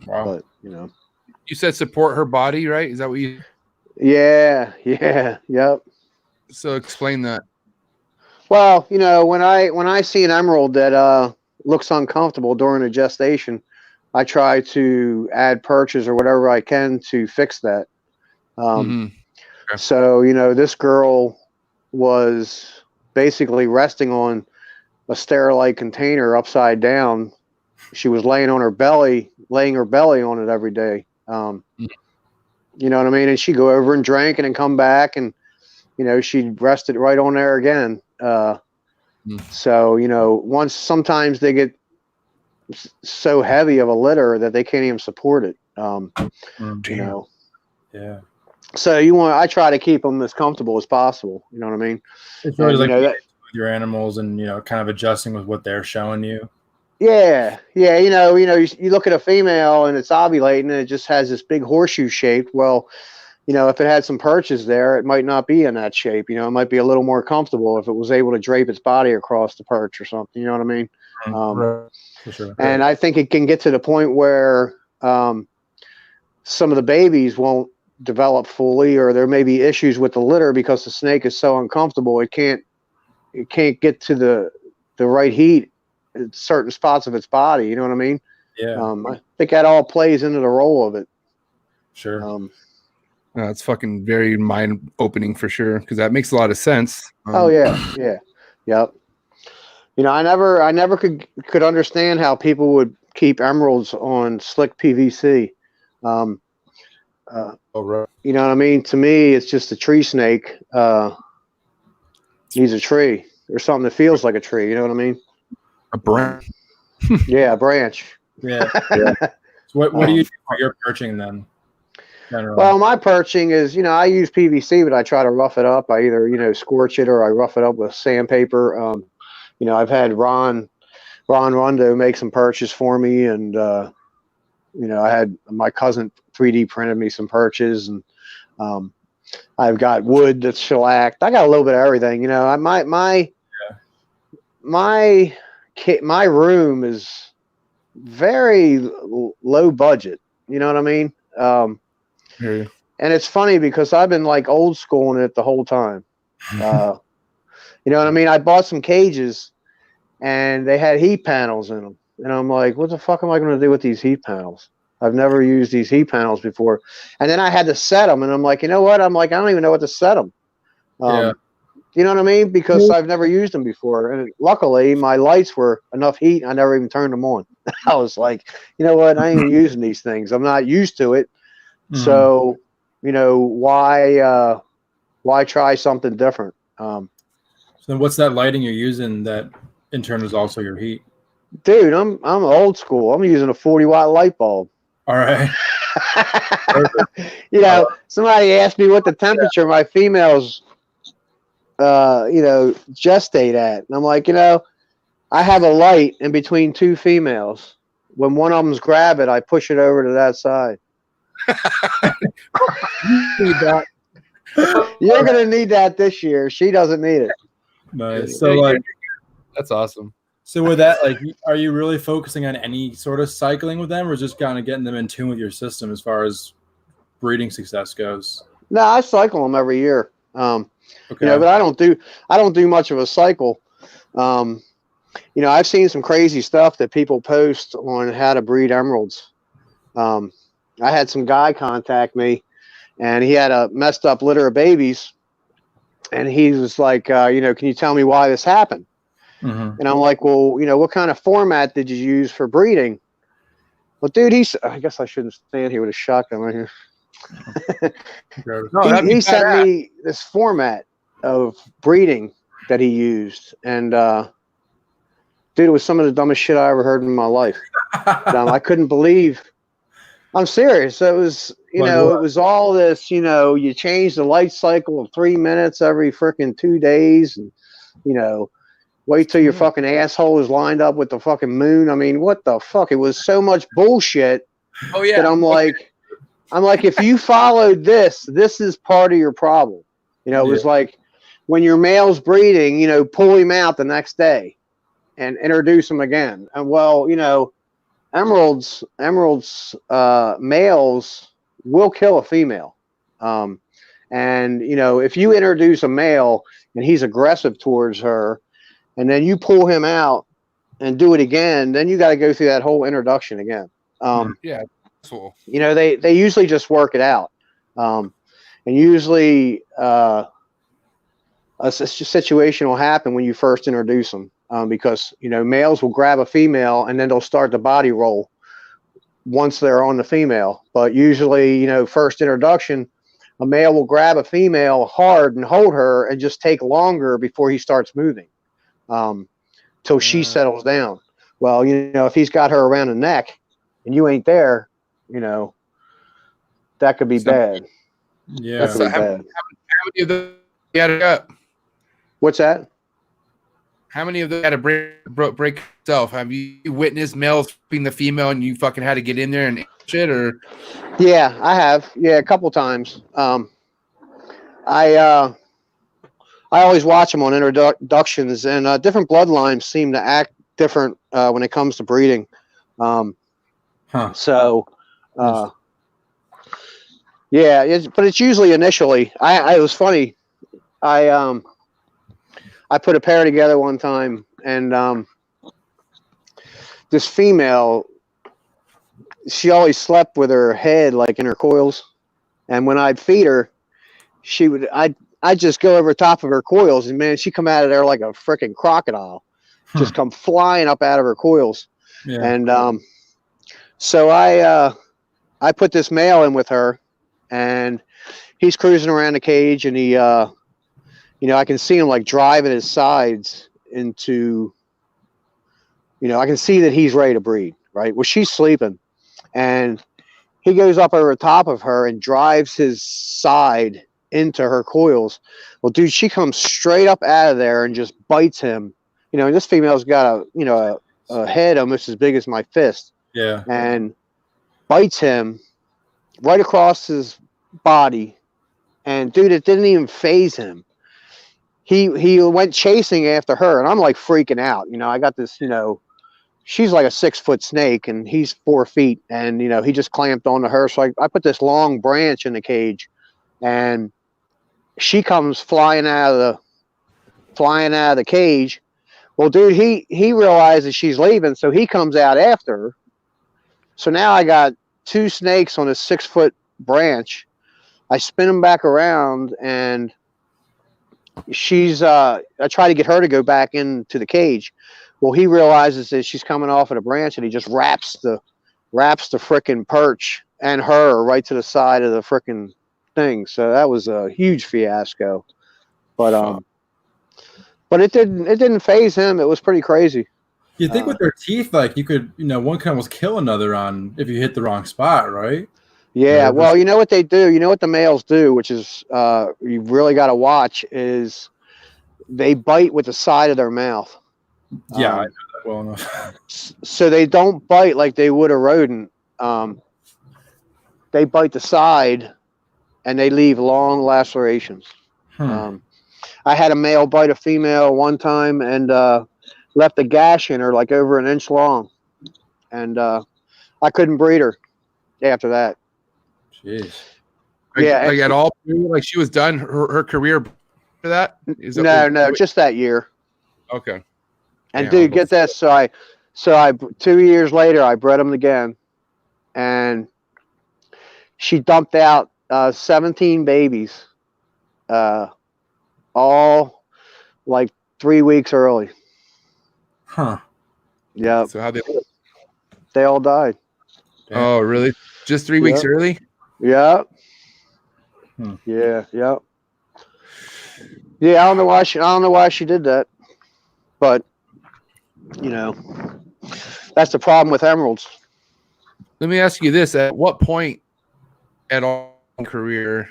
But You said support her body, right? Is that what you? Yeah. Yep. So explain that. Well, when I see an emerald that looks uncomfortable during the gestation, I try to add perches or whatever I can to fix that. Okay. So, this girl was basically resting on a sterilite container upside down. She was laying her belly on it every day. You know what I mean? And she'd go over and drink and then come back, and she'd rest it right on there again. So sometimes they get so heavy of a litter that they can't even support it. Yeah. So I try to keep them as comfortable as possible. You know what I mean? It's always with your animals and kind of adjusting with what they're showing you. Yeah. You look at a female and it's ovulating and it just has this big horseshoe shape. Well, if it had some perches there, it might not be in that shape. It might be a little more comfortable if it was able to drape its body across the perch or something. You know what I mean? Right. For sure. And I think it can get to the point where some of the babies won't develop fully, or there may be issues with the litter because the snake is so uncomfortable it can't get to the right heat at certain spots of its body. You know what I mean? Yeah. I think that all plays into the role of it. Sure. It's fucking very mind opening for sure, because that makes a lot of sense. Yep. I never could understand how people would keep emeralds on slick PVC. Right. You know what I mean? To me, it's just a tree snake needs a tree or something that feels like a tree. You know what I mean? A branch. Yeah, a branch. Yeah. So what do you do for your perching then? Generally? Well, my perching is, I use PVC, but I try to rough it up. I either, scorch it or I rough it up with sandpaper. I've had Ron Rondo make some perches for me, and I had my cousin 3D printed me some perches, and I've got wood that's shellacked. I got a little bit of everything. My room is very low budget. You know what I mean? Yeah. And it's funny because I've been like old schooling it the whole time. You know what I mean? I bought some cages and they had heat panels in them. And I'm like, what the fuck am I going to do with these heat panels? I've never used these heat panels before. And then I had to set them. And I'm like, you know what? I'm like, I don't even know what to set them. You know what I mean? Because I've never used them before. And luckily, my lights were enough heat. I never even turned them on. I was like, you know what? I ain't even using these things. I'm not used to it. So, why try something different? So then what's that lighting you're using that in turn is also your heat? Dude, I'm old school. I'm using a 40-watt light bulb. All right. Somebody asked me what the temperature my females gestate at. And I'm like, I have a light in between 2 females. When one of them's grab it, I push it over to that side. You're gonna need that this year. She doesn't need it. Nice. So that's awesome. So with that, are you really focusing on any sort of cycling with them, or just kind of getting them in tune with your system as far as breeding success goes? No, I cycle them every year. Okay. But I don't do much of a cycle. I've seen some crazy stuff that people post on how to breed emeralds. I had some guy contact me, and he had a messed up litter of babies, and he was like, can you tell me why this happened? Mm-hmm. And I'm like, well, what kind of format did you use for breeding? Well, dude, I guess I shouldn't stand here with a shotgun right here. No, he sent me this format of breeding that he used, and dude, it was some of the dumbest shit I ever heard in my life. I couldn't believe. I'm serious. It was, it was all this, you change the light cycle of 3 minutes every freaking 2 days, and wait till your fucking asshole is lined up with the fucking moon. I mean, what the fuck? It was so much bullshit. Oh yeah. That I'm like, if you followed this is part of your problem. It was like when your male's breeding, pull him out the next day and introduce him again. And emeralds males will kill a female. And if you introduce a male and he's aggressive towards her, and then you pull him out and do it again, then you got to go through that whole introduction again. Yeah, cool. They usually just work it out. And usually a situation will happen when you first introduce them, because, males will grab a female and then they'll start the body roll once they're on the female. But usually, first introduction, a male will grab a female hard and hold her and just take longer before he starts moving. Till she settles down. Well, if he's got her around the neck and you ain't there, that could be bad. Yeah. So how many of them you had to up? What's that? How many of them had to break yourself? Have you witnessed males being the female and you fucking had to get in there and shit, or? Yeah, I have. Yeah, a couple times. I always watch them on introductions, and different bloodlines seem to act different when it comes to breeding. So, yeah, but it's usually initially. It was funny. I put a pair together one time, and this female, she always slept with her head like in her coils, and when I'd feed her, I'd just go over top of her coils, and man, she come out of there like a freaking crocodile, just come flying up out of her coils. Yeah. And so I put this male in with her, and he's cruising around the cage, and he, I can see him like driving his sides into, I can see that he's ready to breed, right? Well, she's sleeping, and he goes up over the top of her and drives his side into her coils. Well, dude, she comes straight up out of there and just bites him. This female's got a head almost as big as my fist. Yeah. And bites him right across his body. And dude, it didn't even faze him. He went chasing after her, and I'm like freaking out. I got this, she's like a 6-foot snake and he's 4 feet, and he just clamped onto her. So I put this long branch in the cage, and she comes flying out of the cage. Well, dude, he realizes she's leaving, so he comes out after her. So now I got 2 snakes on a 6-foot branch. I spin them back around, and she's I try to get her to go back into the cage. Well, he realizes that she's coming off of the branch, and he just wraps the frickin' perch and her right to the side of the frickin' thing. So that was a huge fiasco, but it didn't faze him. It was pretty crazy. You think with their teeth, like you could, one can almost kill another if you hit the wrong spot, right? Yeah. Well, you know what they do. You know what the males do, which is you really got to watch, is they bite with the side of their mouth. Yeah, I know that well enough. So they don't bite like they would a rodent. They bite the side, and they leave long lacerations. I had a male bite a female one time, and left a gash in her like over an inch long, and I couldn't breed her after that. Jeez. Yeah, like at all, like she was done her career for that? No, just that year. Okay. And dude, get this. So I 2 years later, I bred them again, and she dumped out 17 babies, all like 3 weeks early. Huh. Yeah, So how they all died. Oh, really? Just 3 weeks early? Yeah. Hmm. Yeah. Yeah. Yeah. I don't know why she did that, but that's the problem with emeralds. Let me ask you this: at what point at all in your career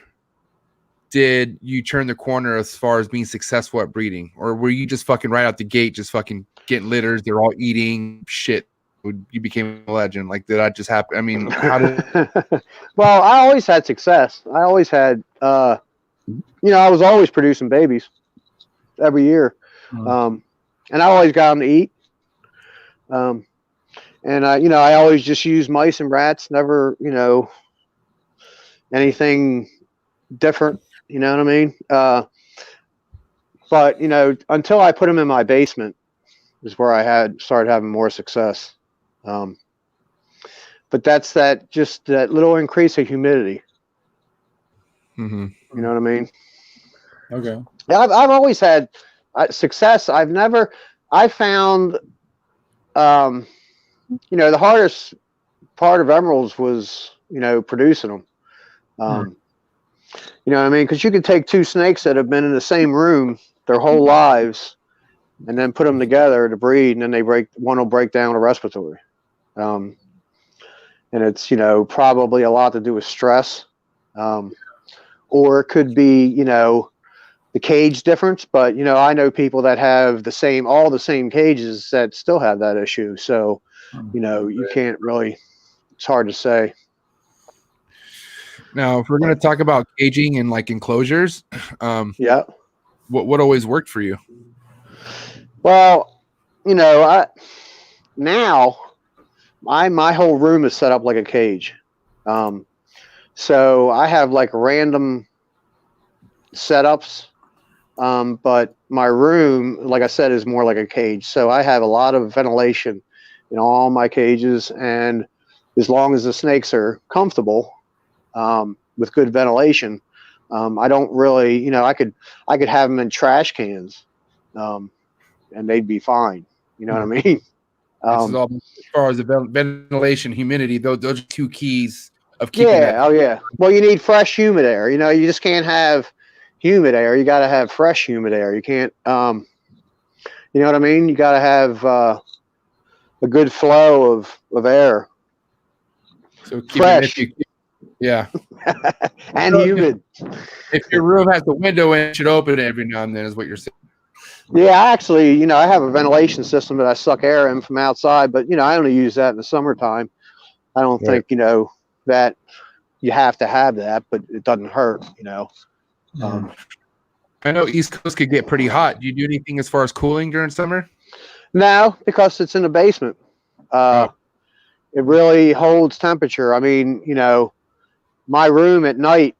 did you turn the corner as far as being successful at breeding, or were you just fucking right out the gate, just fucking getting litters? They're all eating shit. You became a legend. Like, did that just happen? I mean, how did? Well, I always had success. I always had, I was always producing babies every year. And I always got them to eat. And I always just used mice and rats, never, anything different, you know what I mean? But, until I put them in my basement is where I started having more success. But that's that little increase of humidity. Mm-hmm. You know what I mean? Okay. I've always had success. I found, the hardest part of emeralds was, producing them. You know what I mean? Because you could take two snakes that have been in the same room their whole lives and then put them together to breed, and then one will break down a respiratory. And it's, probably a lot to do with stress. Or it could be, the cage difference. But, I know people that have all the same cages that still have that issue. So, you can't really, it's hard to say. Now, if we're going to talk about caging and like enclosures, Yeah. What always worked for you? Well, my whole room is set up like a cage. So I have like random setups. But my room, like I said, is more like a cage. So I have a lot of ventilation in all my cages. And as long as the snakes are comfortable, with good ventilation, I don't really, I could have them in trash cans, and they'd be fine. You know what I mean? This is all as far as the ventilation, humidity. Those are two keys of keeping that. Oh yeah. Well, you need fresh humid air. You just can't have humid air. You got to have fresh humid air. You can't, you know what I mean? You got to have a good flow of air. So fresh. Yeah. And humid. If your room has the window in, it should open it every now and then, is what you're saying. Yeah, actually, I have a ventilation system that I suck air in from outside, but, I only use that in the summertime. I don't think, that you have to have that, but it doesn't hurt, I know East Coast could get pretty hot. Do you do anything as far as cooling during summer? No, because it's in the basement. It really holds temperature. I mean, my room at night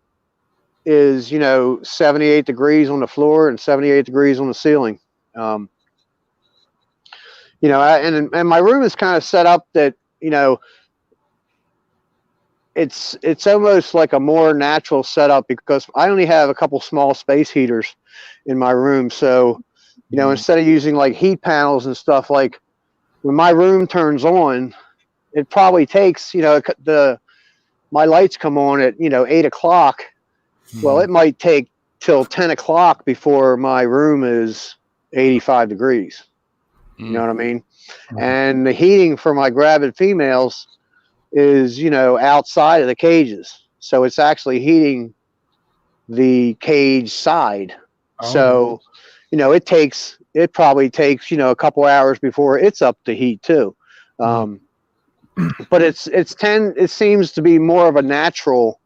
is, 78 degrees on the floor and 78 degrees on the ceiling. And my room is kind of set up that, it's almost like a more natural setup because I only have a couple small space heaters in my room. So, instead of using like heat panels and stuff, like when my room turns on, it probably takes, my lights come on at, 8 o'clock. Well, it might take till 10 o'clock before my room is 85 degrees. You know what I mean? And the heating for my gravid females is, outside of the cages. So it's actually heating the cage side. So, it probably takes, a couple hours before it's up to heat too. But it seems to be more of a natural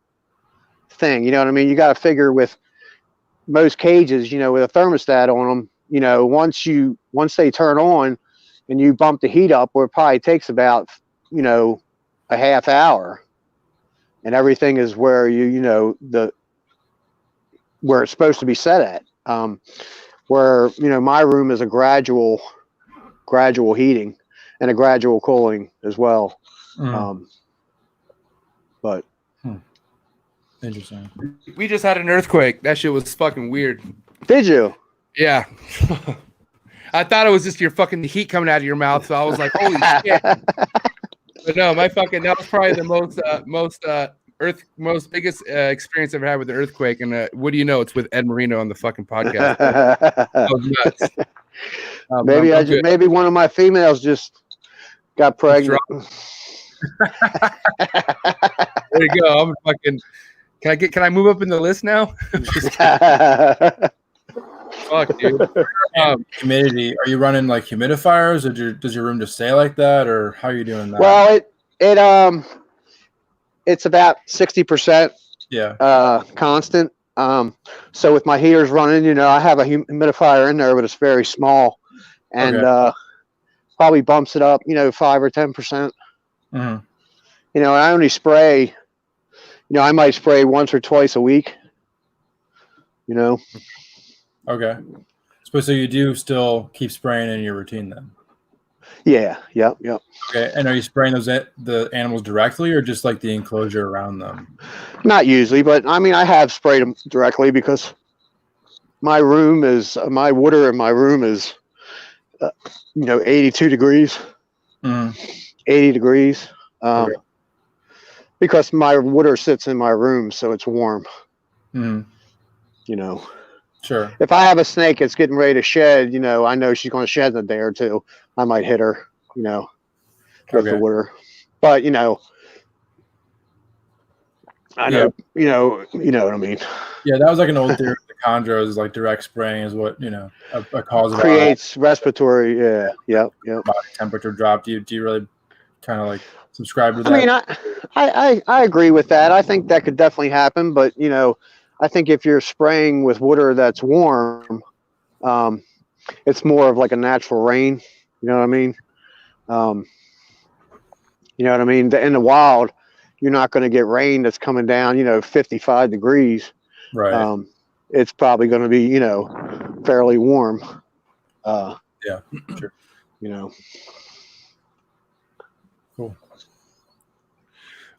thing. You know what I mean? You got to figure with most cages, with a thermostat on them, once they turn on and you bump the heat up, where it probably takes about, a half hour, and everything is where where it's supposed to be set at. Where, my room is a gradual heating and a gradual cooling as well. But Interesting. We just had an earthquake. That shit was fucking weird. Did you? Yeah. I thought it was just your fucking heat coming out of your mouth, so I was like, holy shit. But no, that was probably the most biggest experience I've ever had with the earthquake. And what do you know? It's with Ed Marino on the fucking podcast. That was nuts. Maybe one of my females just got pregnant. There you go. I'm fucking. Can I move up in the list now? Fuck, dude. Humidity. Are you running like humidifiers, or does your room just stay like that, or how are you doing that? Well, it's about 60%. Yeah. Constant. So with my heaters running, I have a humidifier in there, but it's very small, and probably bumps it up, 5 or 10%. Mm-hmm. And I only spray. I might spray once or twice a week. Okay. So you do still keep spraying in your routine then? Yeah. Yep. Okay. And are you spraying the animals directly, or just like the enclosure around them? Not usually, but I have sprayed them directly because my water in my room is, 82 degrees, 80 degrees. Okay. Because my water sits in my room, so it's warm. Sure. If I have a snake that's getting ready to shed, I know she's going to shed in a day or two. I might hit her, with the water. But I know, you know what I mean. Yeah, that was like an old theory. The chondros is like direct spraying is what a cause of creates respiratory. Yep. Body temperature drop. Do you really kind of like subscribe to that? I agree with that. I think that could definitely happen, but I think if you're spraying with water that's warm, it's more of like a natural rain. You know what I mean? In the wild, you're not going to get rain that's coming down, 55 degrees. Right. It's probably going to be, fairly warm. Yeah, sure. Cool.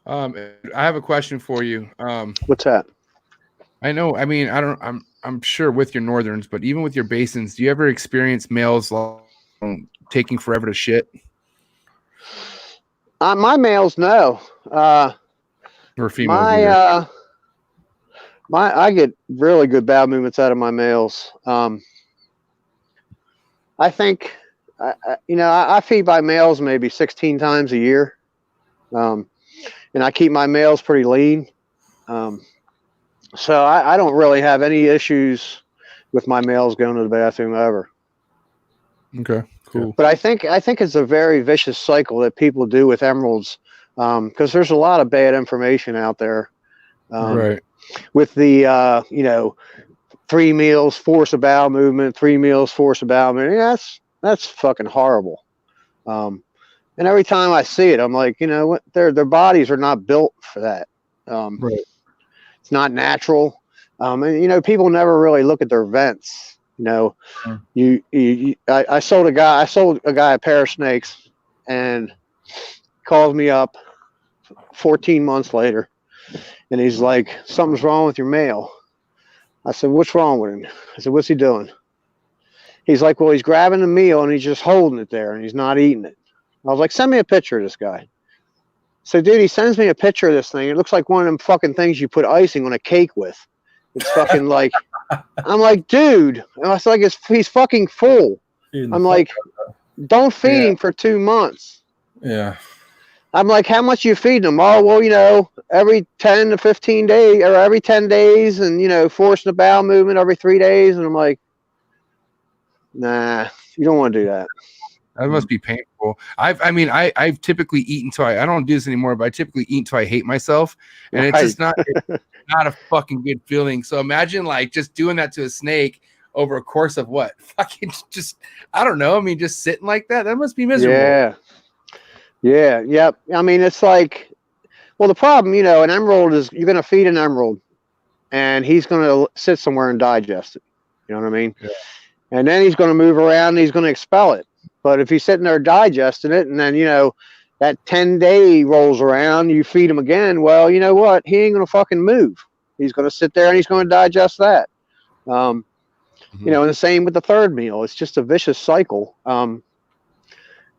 I have a question for you. What's that? I know. I'm sure with your northerns, but even with your basins, do you ever experience males taking forever to shit? My males, no. Or females? I get really good bowel movements out of my males. I think, I feed my males maybe 16 times a year. And I keep my males pretty lean. So I don't really have any issues with my males going to the bathroom ever. Okay, cool. But I think it's a very vicious cycle that people do with emeralds, because there's a lot of bad information out there. Right. With the 3 meals force a bowel movement, 3 meals force a bowel movement. Yeah, that's fucking horrible. And every time I see it, I'm like, what? Their bodies are not built for that. Right. It's not natural. And people never really look at their vents. I sold a guy a pair of snakes, and calls me up 14 months later, and he's like, something's wrong with your male. I said, what's wrong with him? I said, what's he doing? He's like, well, he's grabbing the meal and he's just holding it there and he's not eating it. I was like, send me a picture of this guy. So, dude, he sends me a picture of this thing. It looks like one of them fucking things you put icing on a cake with. It's fucking like, I'm like, dude. And I was like, he's fucking full. I'm like, don't feed him for 2 months. Yeah. I'm like, how much are you feeding him? Oh, well, every 10 to 15 days or every 10 days and, forcing a bowel movement every 3 days. And I'm like, nah, you don't want to do that. That must be painful. I've typically eaten until I don't do this anymore, but I typically eat until I hate myself, and it's just not a fucking good feeling. So imagine like just doing that to a snake over a course of what? Fucking just, I don't know. Just sitting like that. That must be miserable. Yeah. Yep. It's like, well, the problem, an emerald is you're going to feed an emerald, and he's going to sit somewhere and digest it. You know what I mean? Yeah. And then he's going to move around and he's going to expel it. But if he's sitting there digesting it, and then, that 10-day rolls around, you feed him again, well, you know what? He ain't going to fucking move. He's going to sit there and he's going to digest that. You know, and the same with the third meal. It's just a vicious cycle. You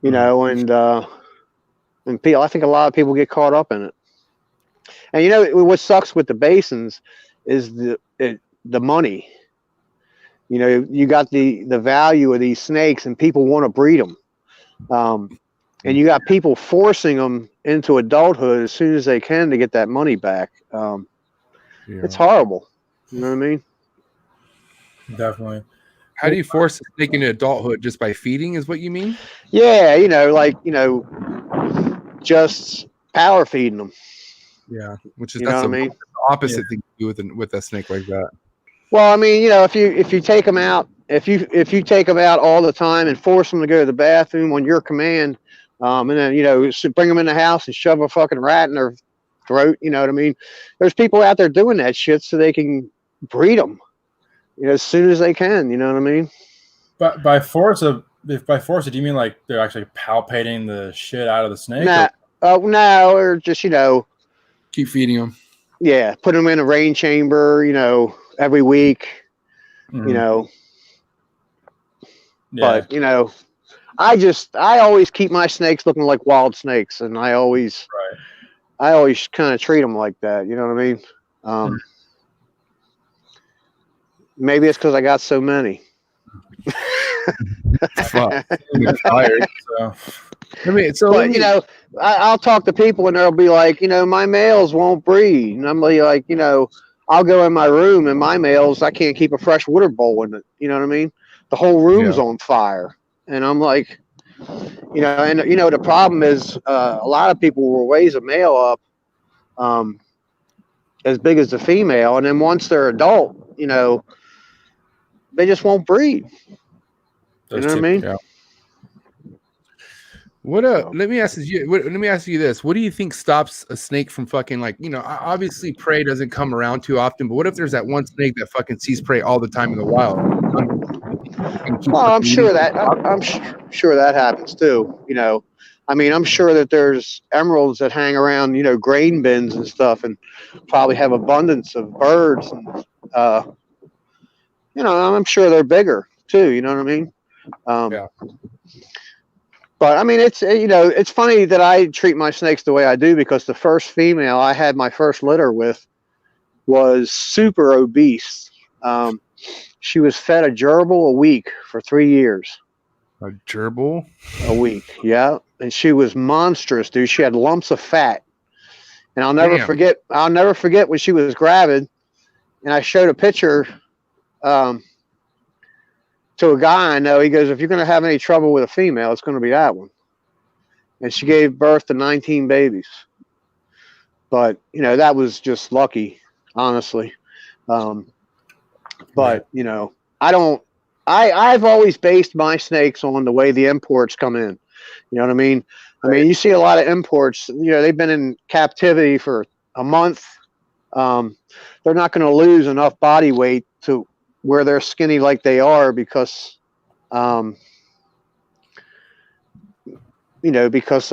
know, and people, I think a lot of people get caught up in it. And you know what sucks with the basins is the money. You know, you got the value of these snakes, and people want to breed them. And you got people forcing them into adulthood as soon as they can to get that money back. It's horrible. You know what I mean? Definitely. How do you force a snake into adulthood? Just by feeding is what you mean? Yeah, you know, like, you know, just power feeding them. Yeah, which is You know what I mean? the opposite thing to do with a snake like that. Well, I mean, you know, if you take them out, if you take them out all the time and force them to go to the bathroom on your command, and then, you know, bring them in the house and shove a fucking rat in their throat, you know what I mean? There's people out there doing that shit so they can breed them, you know, as soon as they can. You know what I mean? But by force, do you mean like they're actually palpating the shit out of the snake? No, or just, you know, Keep feeding them. yeah, put them in a rain chamber, you know, every week, you know. Yeah. But, you know, I always keep my snakes looking like wild snakes, and I always kind of treat them like that. You know what I mean? Maybe it's because I got so many. Fuck. I'm tired. But, you know, I'll talk to people and they'll be like, you know, my males won't breed. And I'm like, you know, I'll go in my room and my males, I can't keep a fresh water bowl in it. You know what I mean? The whole room's on fire. And I'm like, you know, and, you know, the problem is a lot of people will raise a male up as big as the female. And then once they're adult, you know, they just won't breed. You know what I mean? Yeah. Let me ask you this. What do you think stops a snake from fucking, like, you know, obviously prey doesn't come around too often, but what if there's that one snake that fucking sees prey all the time in the wild? Well, I'm sure that happens too. You know, I mean, I'm sure that there's emeralds that hang around, you know, grain bins and stuff, and probably have abundance of birds. And, you know, I'm sure they're bigger too. You know what I mean? Yeah. But I mean, it's, you know, it's funny that I treat my snakes the way I do, because the first female I had my first litter with was super obese. She was fed a gerbil a week for 3 years. A gerbil? A week, yeah. And she was monstrous, dude. She had lumps of fat. And I'll never forget when she was gravid, and I showed a picture to a guy I know. He goes, if you're going to have any trouble with a female, it's going to be that one. And she gave birth to 19 babies. But, you know, that was just lucky, honestly. But, you know, I've always based my snakes on the way the imports come in. You know what I mean? I mean, you see a lot of imports, you know, they've been in captivity for a month. They're not going to lose enough body weight to where they're skinny like they are, because, you know, because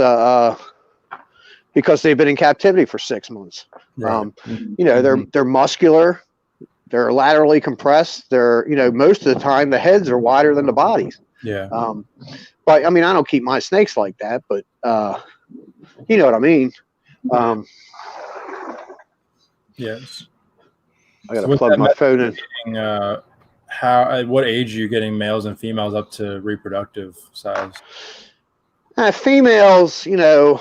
they've been in captivity for 6 months. Right. You know, they're muscular, they're laterally compressed. They're, you know, most of the time the heads are wider than the bodies. Yeah. But I mean, I don't keep my snakes like that, but you know what I mean. Yes. I gotta plug my phone in. At what age are you getting males and females up to reproductive size? Females, you know,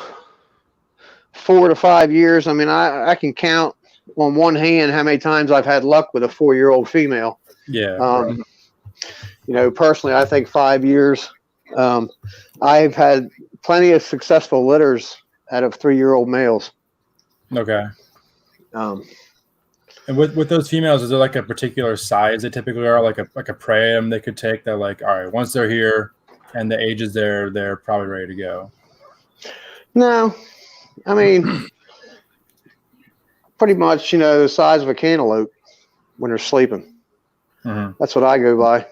4 to 5 years. I mean, I can count on one hand how many times I've had luck with a 4-year-old female. Yeah. You know, personally, I think 5 years. I've had plenty of successful litters out of 3-year-old males. Okay. And with those females, is there like a particular size they typically are, like a prey they could take that, like, all right, once they're here and the age is there, they're probably ready to go? No, I mean, pretty much, you know, the size of a cantaloupe when they're sleeping. Mm-hmm. That's what I go by.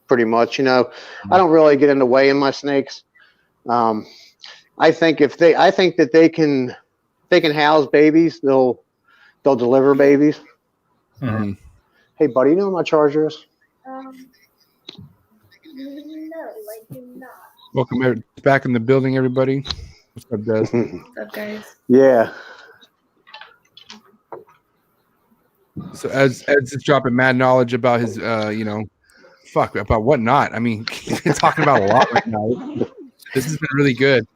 Pretty much, you know, I don't really get into weighing my snakes. I think that they can house babies. they'll deliver babies. Mhm. Hey, buddy, you know what my charger is? No, I do not. Welcome back in the building, everybody. What's up, Des? What's up, guys? Yeah. So Ed's just dropping mad knowledge about his, about whatnot. I mean, he's been talking about a lot right now. This has been really good.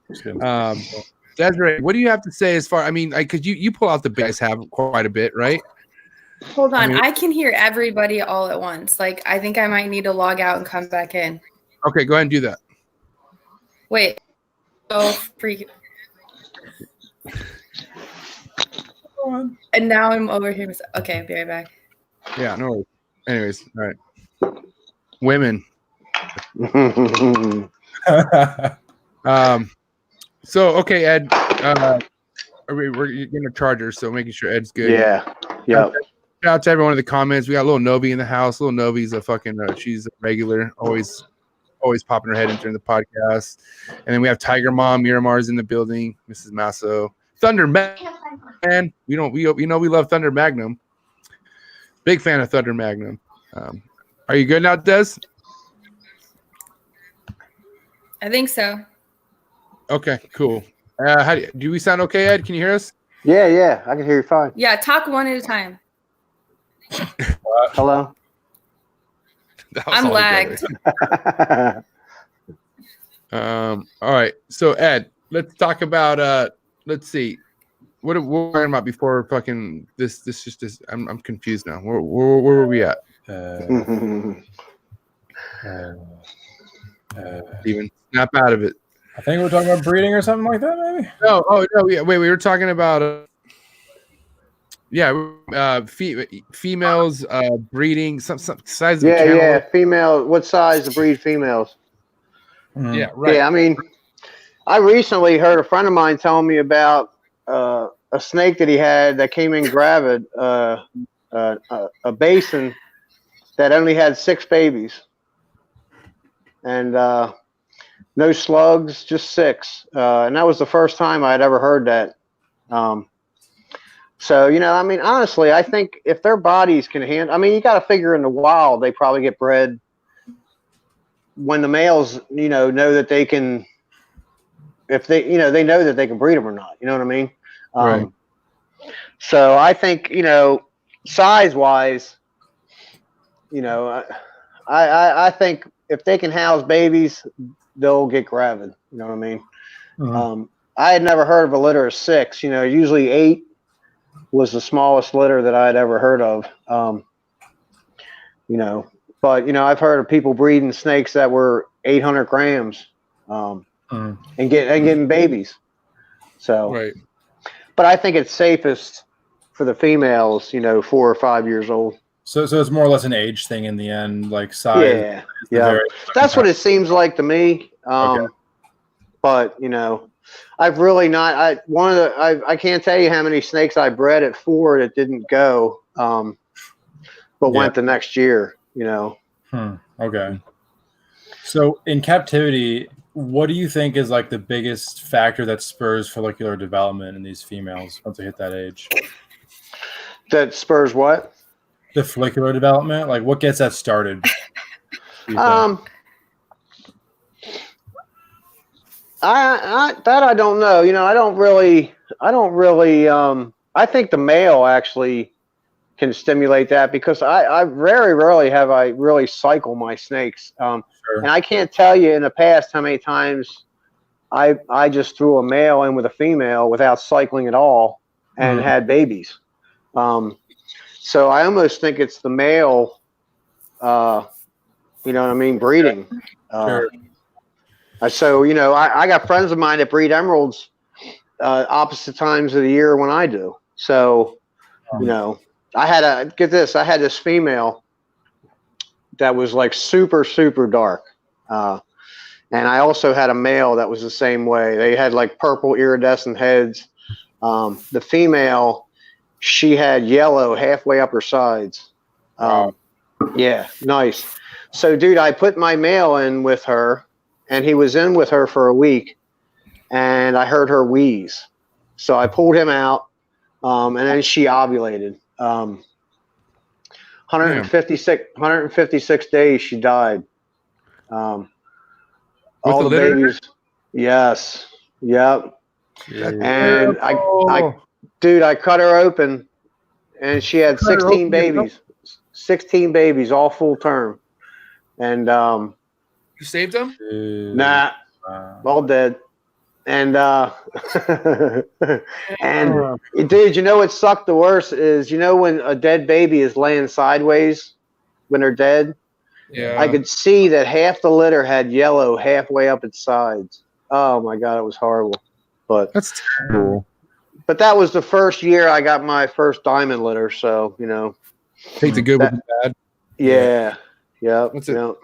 Desiree, what do you have to say as far? I mean, because you pull out the guys have quite a bit, right? Hold on, I mean- I can hear everybody all at once. Like, I think I might need to log out and come back in. Okay, go ahead and do that. Wait. Oh, freak. And now I'm over here. Okay, I'll be right back. Yeah, no worries. Anyways, all right. Women. So okay, Ed. We're getting a charger, so making sure Ed's good. Yeah. Yeah. Shout out to everyone in the comments. We got little Novi in the house. Little Novi's a fucking she's a regular, always popping her head in during the podcast. And then we have Tiger Mom, Miramar's in the building, Mrs. Masso, Thunder Man. We love Thunder Magnum. Big fan of Thunder Magnum. Are you good now, Des? I think so. Okay, cool. Do we sound okay, Ed? Can you hear us? Yeah, yeah. I can hear you fine. Yeah, talk one at a time. Hello? That was I'm all lagged. together. All right. So Ed, let's talk about let's see. What we're talking about before fucking this I'm confused now. Where were we at? Steven, snap out of it. I think we're talking about breeding or something like that, maybe. No, yeah. Wait, we were talking about females breeding some size of Yeah, camel. yeah. Female. What size to breed females? Yeah, right. Yeah, I mean, I recently heard a friend of mine telling me about a snake that he had that came in gravid, a basin that only had 6 babies, and no slugs, just 6. And that was the first time I had ever heard that. So, I mean, honestly, I think if their bodies can handle, I mean, you got to figure in the wild, they probably get bred when the males, know that they can, if they, they know that they can breed them or not, you know what I mean? Right. So I think, size wise, I think if they can house babies, they'll get gravid. You know what I mean? Mm-hmm. I had never heard of a litter of 6. Usually 8 was the smallest litter that I had ever heard of. But I've heard of people breeding snakes that were 800 grams, and getting babies. So, Right. But I think it's safest for the females, 4 or 5 years old. So it's more or less an age thing in the end, like size. Yeah. That's what it seems like to me. Okay. But I've really not. I can't tell you how many snakes I bred at 4 that didn't go, but went the next year. Okay. So in captivity, what do you think is like the biggest factor that spurs follicular development in these females once they hit that age? That spurs what? The follicular development, like what gets that started? I don't know. I don't really. I think the male actually can stimulate that because I very rarely have I really cycle my snakes. Sure. And I can't tell you in the past how many times I just threw a male in with a female without cycling at all and had babies. So I almost think it's the male, breeding. Sure. So, I got friends of mine that breed emeralds opposite times of the year when I do. So, I had this female that was like super, super dark. And I also had a male that was the same way. They had like purple iridescent heads. The female, she had yellow halfway up her sides. Yeah, nice. So, dude, I put my male in with her, and he was in with her for a week, and I heard her wheeze. So I pulled him out, and then she ovulated. 156 days she died. All the litter? babies. Yes. Yep. Jeez. And dude, I cut her open, and she had 16 babies. 16 babies, all full term. And you saved them? nah, all dead. And and dude, you know what sucked the worst is, you know, when a dead baby is laying sideways when they're dead. Yeah. I could see that half the litter had yellow halfway up its sides. Oh my God, it was horrible. But that's terrible. But that was the first year I got my first diamond litter, so you know. Take the good with the bad. Yeah. Yeah. That's a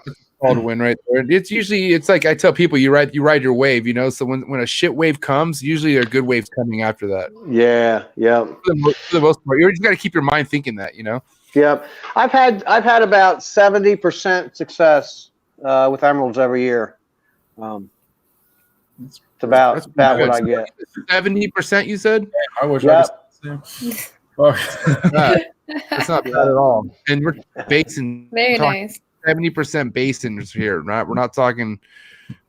called win right there. It's like I tell people, you ride your wave, you know. So when a shit wave comes, usually a good wave's coming after that. Yeah. Yeah. For the most part, you just got to keep your mind thinking that, you know. Yep. I've had about 70% success with emeralds every year. It's about what I get. 70%, you said? I wish I could say the same. That's not bad at all. And we're Basin. Very nice. 70% Basin is here, right? We're not talking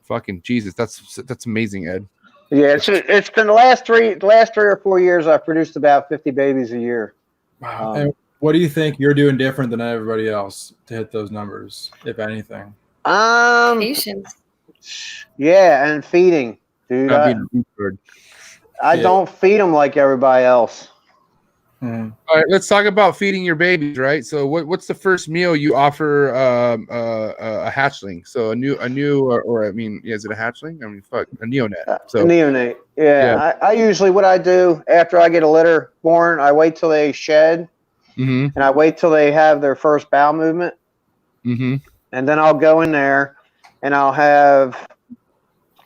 fucking Jesus. That's amazing, Ed. Yeah, it's been the last 3 or 4 years I've produced about 50 babies a year. Wow. And what do you think you're doing different than everybody else to hit those numbers, if anything? Patience. Yeah, and feeding, dude. I don't feed them like everybody else. All right, let's talk about feeding your babies, right? So what's the first meal you offer a hatchling? So a new or I mean, is it a hatchling? I mean, a neonate. So a neonate. Yeah. I usually, what I do after I get a litter born, I wait till they shed, and I wait till they have their first bowel movement, and then I'll go in there and I'll have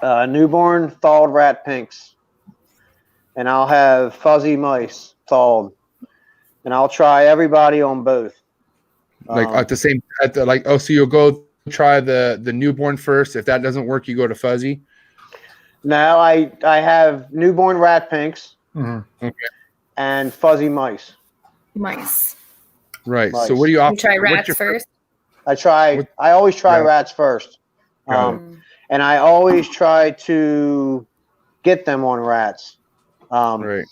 newborn thawed rat pinks, and I'll have fuzzy mice thawed. And I'll try everybody on both. Like so you'll go try the newborn first. If that doesn't work, you go to fuzzy. Now I have newborn rat pinks and fuzzy mice. Mice. Right. Mice. So what do you offer? You try rats first? I always try rats first. And I always try to get them on rats. Right.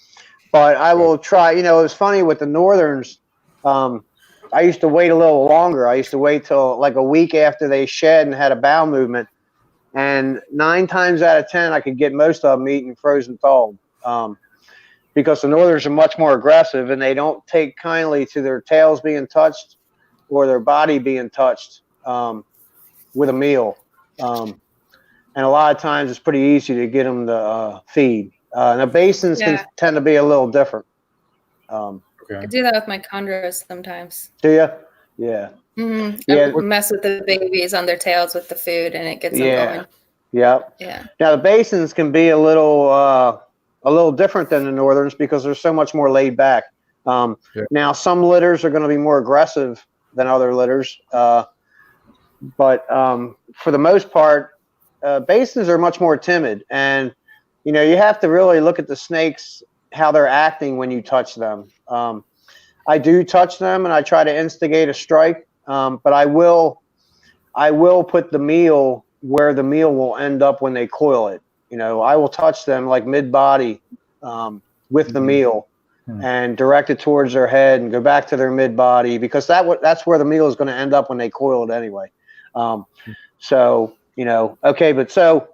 But I will try, you know, it was funny with the Northerns. I used to wait a little longer. I used to wait till like a week after they shed and had a bowel movement. And 9 times out of 10, I could get most of them eating frozen thawed. Because the Northerns are much more aggressive and they don't take kindly to their tails being touched or their body being touched with a meal. And a lot of times it's pretty easy to get them to feed. The Basins can tend to be a little different. I do that with my chondros sometimes. Do you? Yeah. I mess with the babies on their tails with the food, and it gets them going. Yeah. Now the Basins can be a little different than the Northerns because they're so much more laid back. Now some litters are going to be more aggressive than other litters, but for the most part, Basins are much more timid. And you know, you have to really look at the snakes, how they're acting when you touch them. I do touch them and I try to instigate a strike, but I will put the meal where the meal will end up when they coil it. You know, I will touch them like mid-body with the meal and direct it towards their head and go back to their mid-body because that's where the meal is going to end up when they coil it anyway. So, you know, okay, but so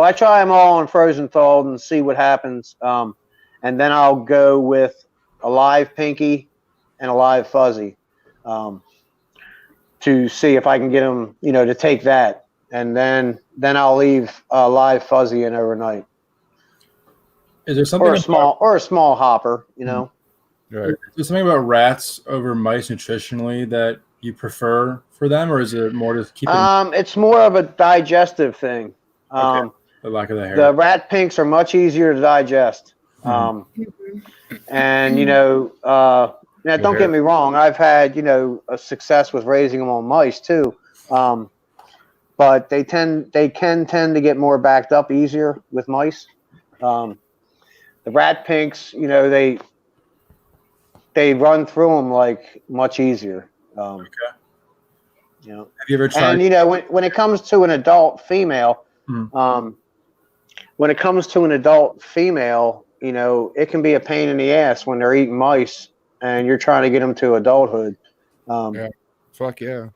I try them all on frozen thawed and see what happens. And then I'll go with a live pinky and a live fuzzy to see if I can get them, you know, to take that. And then I'll leave a live fuzzy in overnight. Is there something or a small hopper, you know? Right. Is there something about rats over mice nutritionally that you prefer for them, or is it more just keeping? It's more of a digestive thing. The lack of the hair. The rat pinks are much easier to digest. And you know, now don't get me wrong, I've had, you know, a success with raising them on mice too. But they can tend to get more backed up easier with mice. The rat pinks, you know, they run through them like much easier. Okay. You know, Have you ever tried? and you know when it comes to an adult female, when it comes to an adult female, you know, it can be a pain in the ass when they're eating mice and you're trying to get them to adulthood. Yeah. Fuck yeah.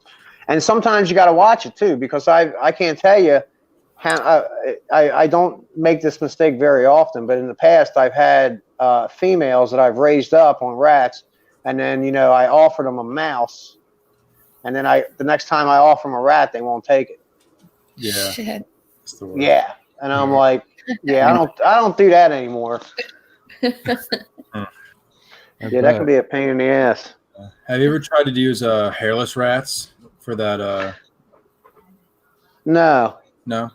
And sometimes you got to watch it too, because I can't tell you how I don't make this mistake very often, but in the past I've had females that I've raised up on rats, and then you know I offered them a mouse, and then the next time I offer them a rat, they won't take it. Yeah. Shit. Yeah, and I'm like, yeah, I don't do that anymore. Yeah, that can be a pain in the ass. Have you ever tried to use hairless rats for that? No. No.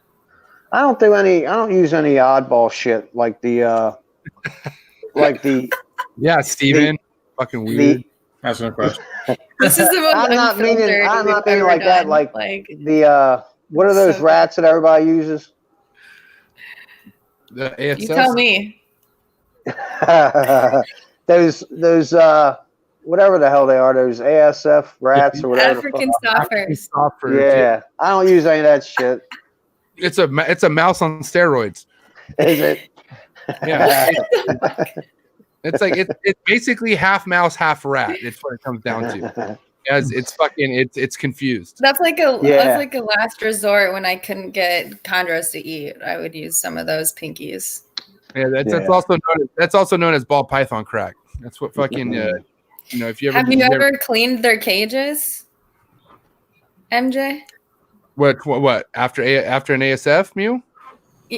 I don't use any oddball shit like the Yeah, Steven. Fucking weird. That's no question. This is the most I'm not meaning unfiltered like that. done. Like the what are those rats that everybody uses? The ASS? You tell me. those whatever the hell they are, those ASF rats or whatever. African stoppers. Yeah, I don't use any of that shit. It's a mouse on steroids. Is it? Yeah. It's like it's basically half mouse, half rat. It's what it comes down to. As it's confused. That's like a last resort when I couldn't get chondros to eat. I would use some of those pinkies. Yeah, that's also known as ball python crack. That's what fucking you know. If you ever have you ever cleaned their cages, MJ? What after an ASF meal?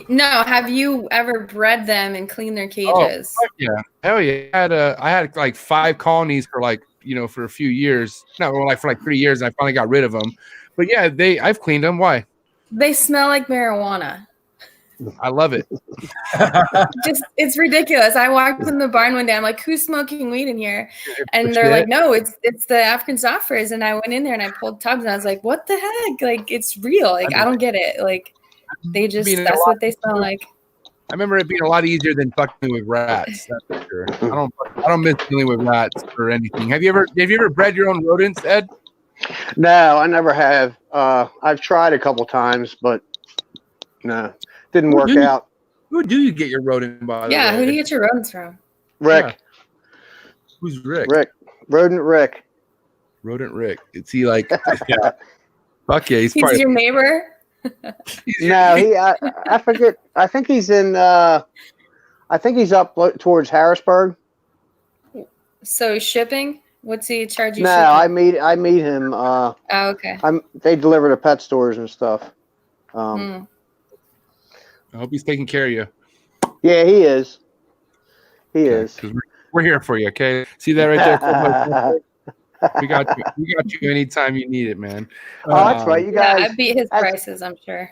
No, have you ever bred them and cleaned their cages? Oh, yeah, hell yeah! I had like 5 colonies for for a few years. No, for 3 years. And I finally got rid of them. But yeah, I've cleaned them. Why? They smell like marijuana. I love it. It's ridiculous. I walked in the barn one day. I'm like, who's smoking weed in here? And they're like, no, it's the African stoppers. And I went in there and I pulled tubs and I was like, what the heck? Like, it's real. Like, I don't get it. Like, that's what they smell like. I remember it being a lot easier than fucking with rats. That's for sure. I don't miss dealing with rats or anything. Have you ever bred your own rodents, Ed? No, I never have. I've tried a couple times, but no, didn't work out. Who do you get your rodent by? Yeah, who do you get your rodents from? Rick. Yeah. Who's Rick? Rodent Rick. Rodent Rick. Is he like? Yeah. Fuck yeah, he's your neighbor. No, I forget. I think he's in. I think he's up towards Harrisburg. So shipping? What's he charge you? No, shipping? I meet him. Oh, okay. They deliver to pet stores and stuff. I hope he's taking care of you. Yeah, he is. He is. We're here for you. Okay, see that right there. We got you anytime you need it, man. Oh, that's right. You guys. Yeah, I beat his prices, I'm sure.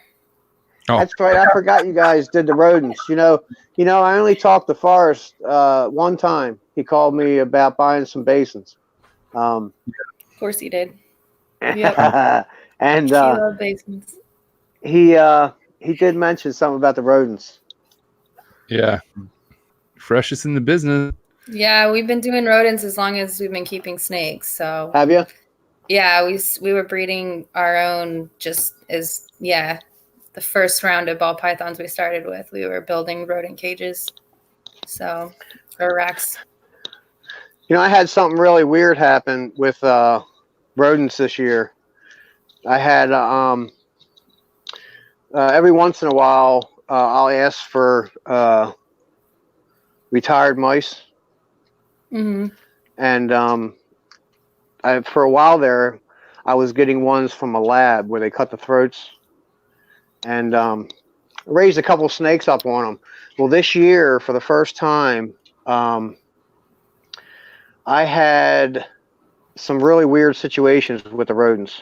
Oh. That's right. I forgot you guys did the rodents. You know. I only talked to Forrest one time. He called me about buying some basins. Of course he did. Yep. And he loved basins. He did mention something about the rodents. Yeah. Freshest in the business. Yeah, we've been doing rodents as long as we've been keeping snakes. So have you? Yeah, we were breeding our own just as the first round of ball pythons we started with. We were building rodent cages. So or racks. I had something really weird happen with rodents this year. I had every once in a while I'll ask for retired mice. Mm-hmm. And for a while there, I was getting ones from a lab where they cut the throats, and raised a couple snakes up on them. Well, this year, for the first time, I had some really weird situations with the rodents.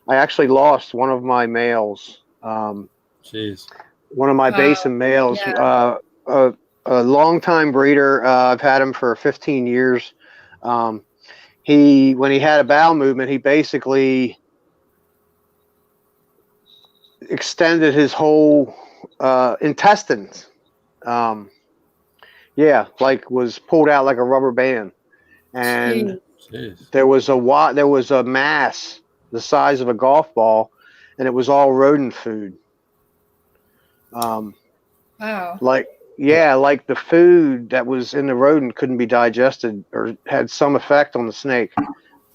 I actually lost one of my males. Jeez. One of my Basin males. Yeah. A long-time breeder. I've had him for 15 years. When he had a bowel movement, he basically extended his whole intestines. Was pulled out like a rubber band. and Jeez. there was a mass the size of a golf ball, and it was all rodent food. Wow. Like the food that was in the rodent couldn't be digested or had some effect on the snake.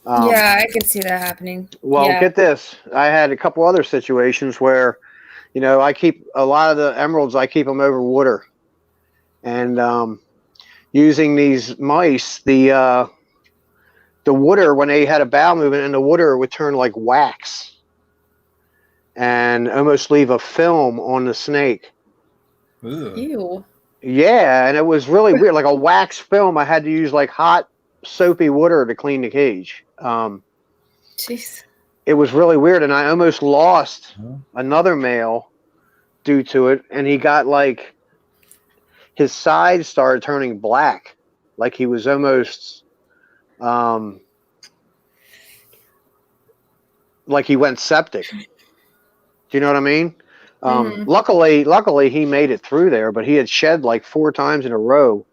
Yeah, I could see that happening. Well, Yeah. get this. I had a couple other situations where, I keep a lot of the emeralds, I keep them over water. And using these mice, the water, when they had a bowel movement, and the water would turn like wax and almost leave a film on the snake. Ugh. Ew. Yeah, and it was really weird, like a wax film. I had to use like hot, soapy water to clean the cage. Jeez. It was really weird, and I almost lost another male due to it, and he got like his sides started turning black, like he was almost like he went septic. Do you know what I mean? Luckily he made it through there, but he had shed like 4 times in a row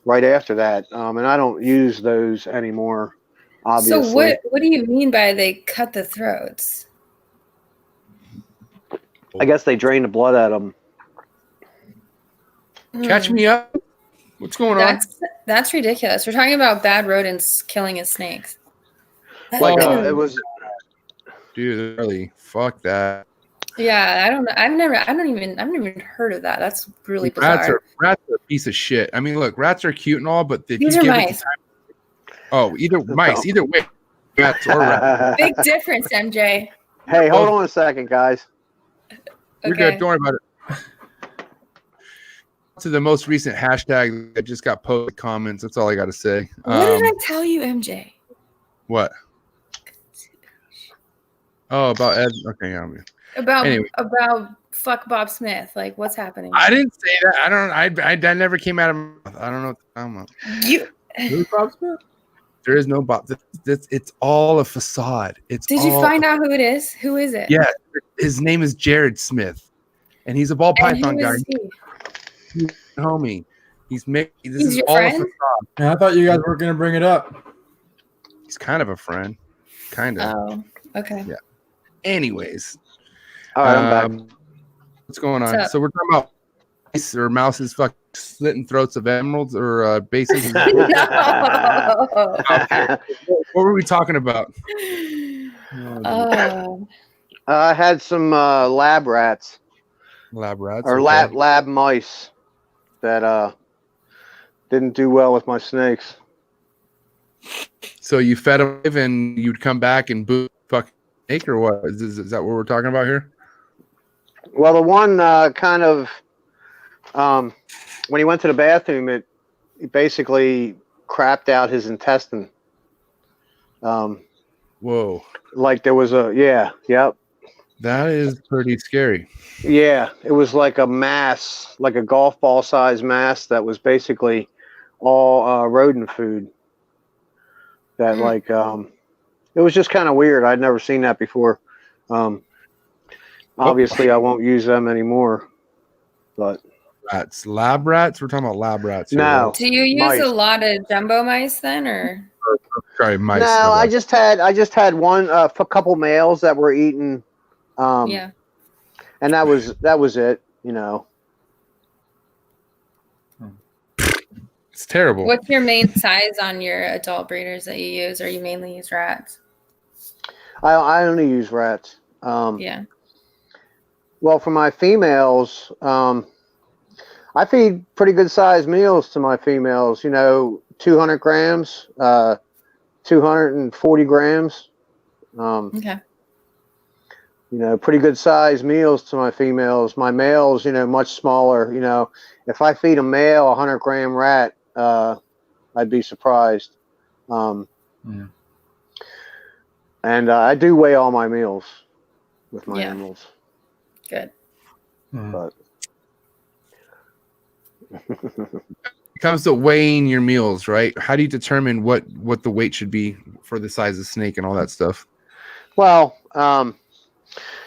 right after that, and I don't use those anymore. Obviously. So what do you mean by they cut the throats? I guess they drain the blood out of them. Catch me up. What's going on? That's ridiculous. We're talking about bad rodents killing his snakes. Like it was. Dude, really, fuck that. Yeah, I don't know. I've never even heard of that. That's really bizarre. Rats are a piece of shit. I mean, look, rats are cute and all, but These are mice. Either way, rats or rats. Big difference, MJ. Hey, hold on a second, guys. You're good. Don't worry about it. To the most recent hashtag that just got posted comments. That's all I got to say. What did I tell you, MJ? What? Oh, about Ed. Okay, yeah. About fuck Bob Smith. Like, what's happening? I didn't say that. I don't. I never came out of my mouth. I don't know what the time about. Who's Bob Smith? There is no Bob. It's all a facade. Did you find out who it is? Who is it? Yeah, his name is Jared Smith, and he's a ball python guy. He's a homie. He's your all friend? a facade. Yeah, I thought you guys were gonna bring it up. He's kind of a friend, kind of. Oh, okay. Yeah. Anyways, all right, I'm back. What's going on? So we're talking about mice or mouses fucking slitting throats of emeralds or basins. No. Okay. What were we talking about? I had some lab rats. Lab rats or lab mice that didn't do well with my snakes. So you fed them and you'd come back and boot fucking snake, or what? Is that what we're talking about here? Well, the one kind of when he went to the bathroom, it basically crapped out his intestine. Whoa! Like there was yep. That is pretty scary. Yeah, it was like a mass, like a golf ball size mass that was basically all rodent food. That it was just kind of weird. I'd never seen that before. Obviously, I won't use them anymore. But lab rats. We're talking about lab rats. Here, no. Right? Do you use mice. a lot of jumbo mice then, or? Sorry, mice. No, I just had one, a couple males that were eating. Yeah. And that was it. It's terrible. What's your main size on your adult breeders that you use, or you mainly use rats? I only use rats. Yeah. Well, for my females, I feed pretty good sized meals to my females. 200 grams, 240 grams. Okay. Pretty good sized meals to my females. My males, much smaller. If I feed a male 100-gram rat, I'd be surprised. And I do weigh all my meals with my animals. Good. But it comes to weighing your meals, right? How do you determine what the weight should be for the size of snake and all that stuff? Well,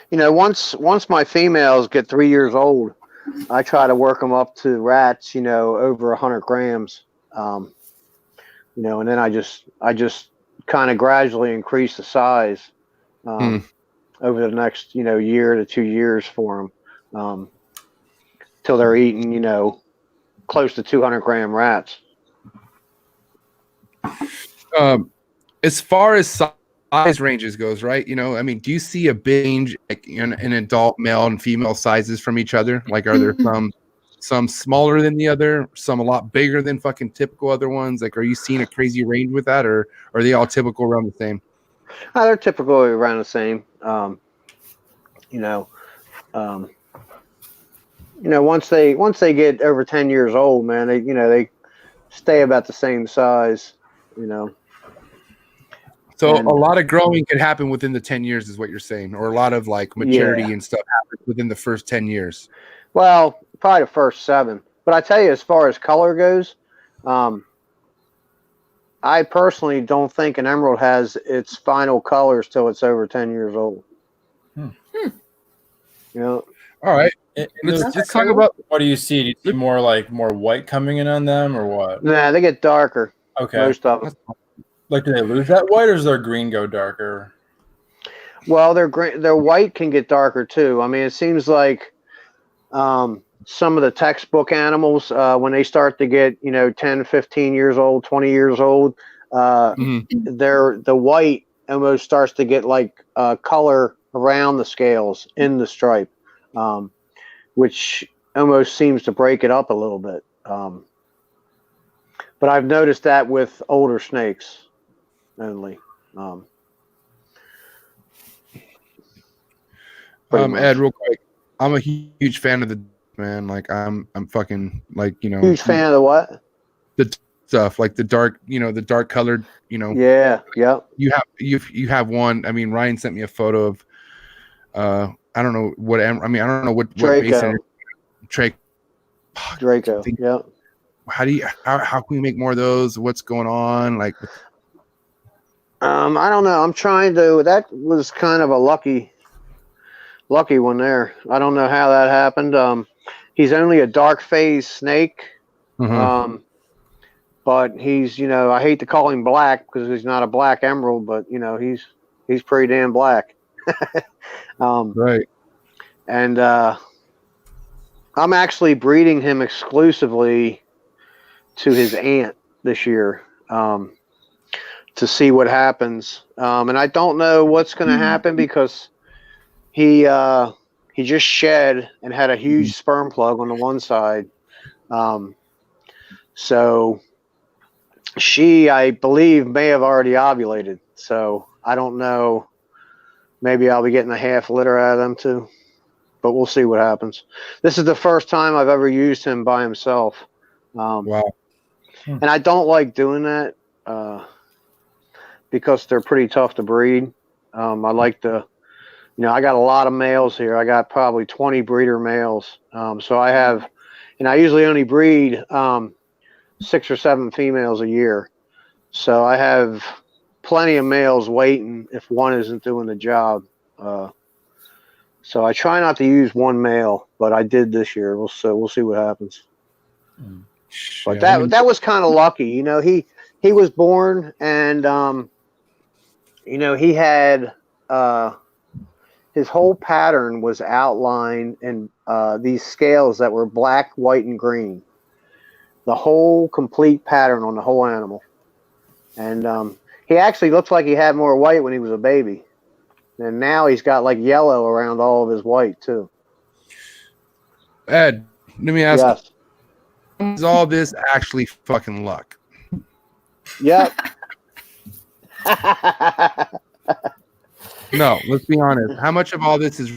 once my females get 3 years old, I try to work them up to rats, over 100 grams. you know, and then I just kind of gradually increase the size over the next, you know, year to 2 years for them, till they're eating, you know, close to 200-gram rats. As far as size ranges goes, right? You know, I mean, do you see a big range like in adult male and female sizes from each other? Like, are there some smaller than the other, some a lot bigger than fucking typical other ones? Like, are you seeing a crazy range with that, or are they all typical around the same? They're typically around the same. You know, once they get over 10 years old, man, they stay about the same size, you know. So a lot of growing could happen within the 10 years is what you're saying, or a lot of like maturity and stuff happens within the first 10 years. Well, probably the first 7. But I tell you, as far as color goes, I personally don't think an emerald has its final colors till it's over 10 years old. You know. All right. Let's talk about, what do you see? Do you see more white coming in on them, or what? Nah, they get darker. Okay. Most of them. Like, do they lose that white, or does their green go darker? Well, their white can get darker too. I mean, it seems like some of the textbook animals, when they start to get, you know, 10, 15 years old, 20 years old, the white almost starts to get like color around the scales in the stripe, which almost seems to break it up a little bit. But I've noticed that with older snakes only. Ed, real quick, I'm a huge fan of the man. Like, I'm fucking, like, you know, huge fan of the what? The stuff, like the dark, you know, the dark colored, you know. Yeah. You have one. I mean, Ryan sent me a photo of I don't know what Basin, Draco. Yeah. How can we make more of those? What's going on? Like, I don't know. I'm trying to. That was kind of a lucky one there. I don't know how that happened. He's only a dark phase snake. But he's, you know, I hate to call him black because he's not a black emerald, but, you know, he's pretty damn black. Right. And I'm actually breeding him exclusively to his aunt this year, to see what happens. And I don't know what's going to happen because he just shed and had a huge sperm plug on the one side. So she, I believe, may have already ovulated. So I don't know. Maybe I'll be getting a half litter out of them too. But we'll see what happens. This is the first time I've ever used him by himself. Wow. And I don't like doing that because they're pretty tough to breed. I like to, you know, I got a lot of males here. I got probably 20 breeder males. So I have, and I usually only breed 6 or 7 females a year. So I have plenty of males waiting if one isn't doing the job. So I try not to use one male, but I did this year. We'll see what happens. But that was kind of lucky. You know, he was born and, you know, he had his whole pattern was outlined in these scales that were black, white, and green. The whole complete pattern on the whole animal. And he actually looks like he had more white when he was a baby. And now he's got like yellow around all of his white too. Ed, let me ask Yes. you, is all this actually fucking luck? Yep. No, let's be honest. How much of all this is,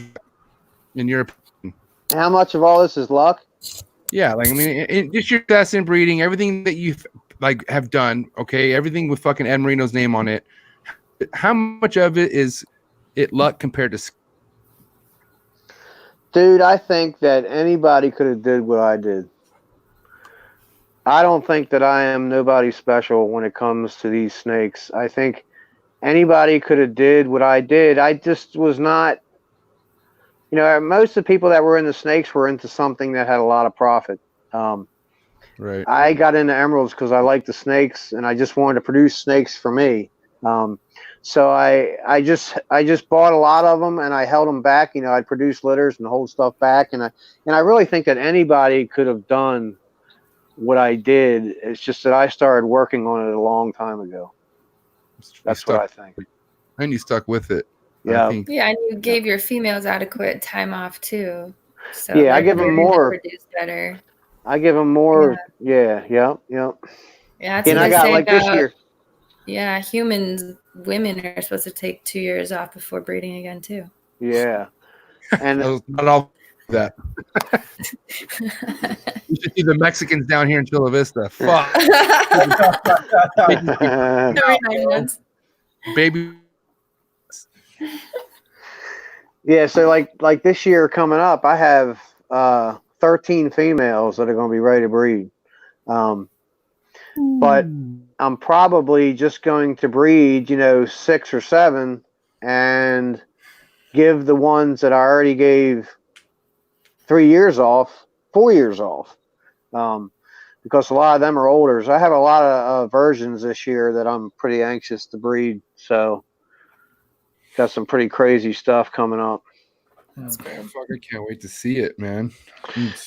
in your opinion? How much of all this is luck? Yeah, like, I mean, just your success in breeding, everything that you like have done, okay, everything with fucking Ed Marino's name on it. How much of it is it luck compared to? Dude, I think that anybody could have did what I did. I don't think that I am nobody special when it comes to these snakes. I think anybody could have did what I did. I just was not, you know, most of the people that were in the snakes were into something that had a lot of profit. Right. I got into emeralds because I like the snakes, and I just wanted to produce snakes for me. So I just bought a lot of them, and I held them back. I'd produce litters and hold stuff back, and I really think that anybody could have done what I did. It's just that I started working on it a long time ago. That's what I think. And you stuck with it. Yeah. And you gave your females adequate time off too. So I give them more. Produce better. I give them more. Yeah. Yeah, that's and what I got like this year. Yeah, women are supposed to take 2 years off before breeding again too. Yeah. And not all that. You should see the Mexicans down here in Chula Vista. Fuck. Every 9 months. Baby. Yeah, so like this year coming up, I have 13 females that are going to be ready to breed. But I'm probably just going to breed, 6 or 7 and give the ones that I already gave 3 years off, 4 years off. Because a lot of them are older. So I have a lot of versions this year that I'm pretty anxious to breed. So got some pretty crazy stuff coming up. Fuck, I can't wait to see it, man.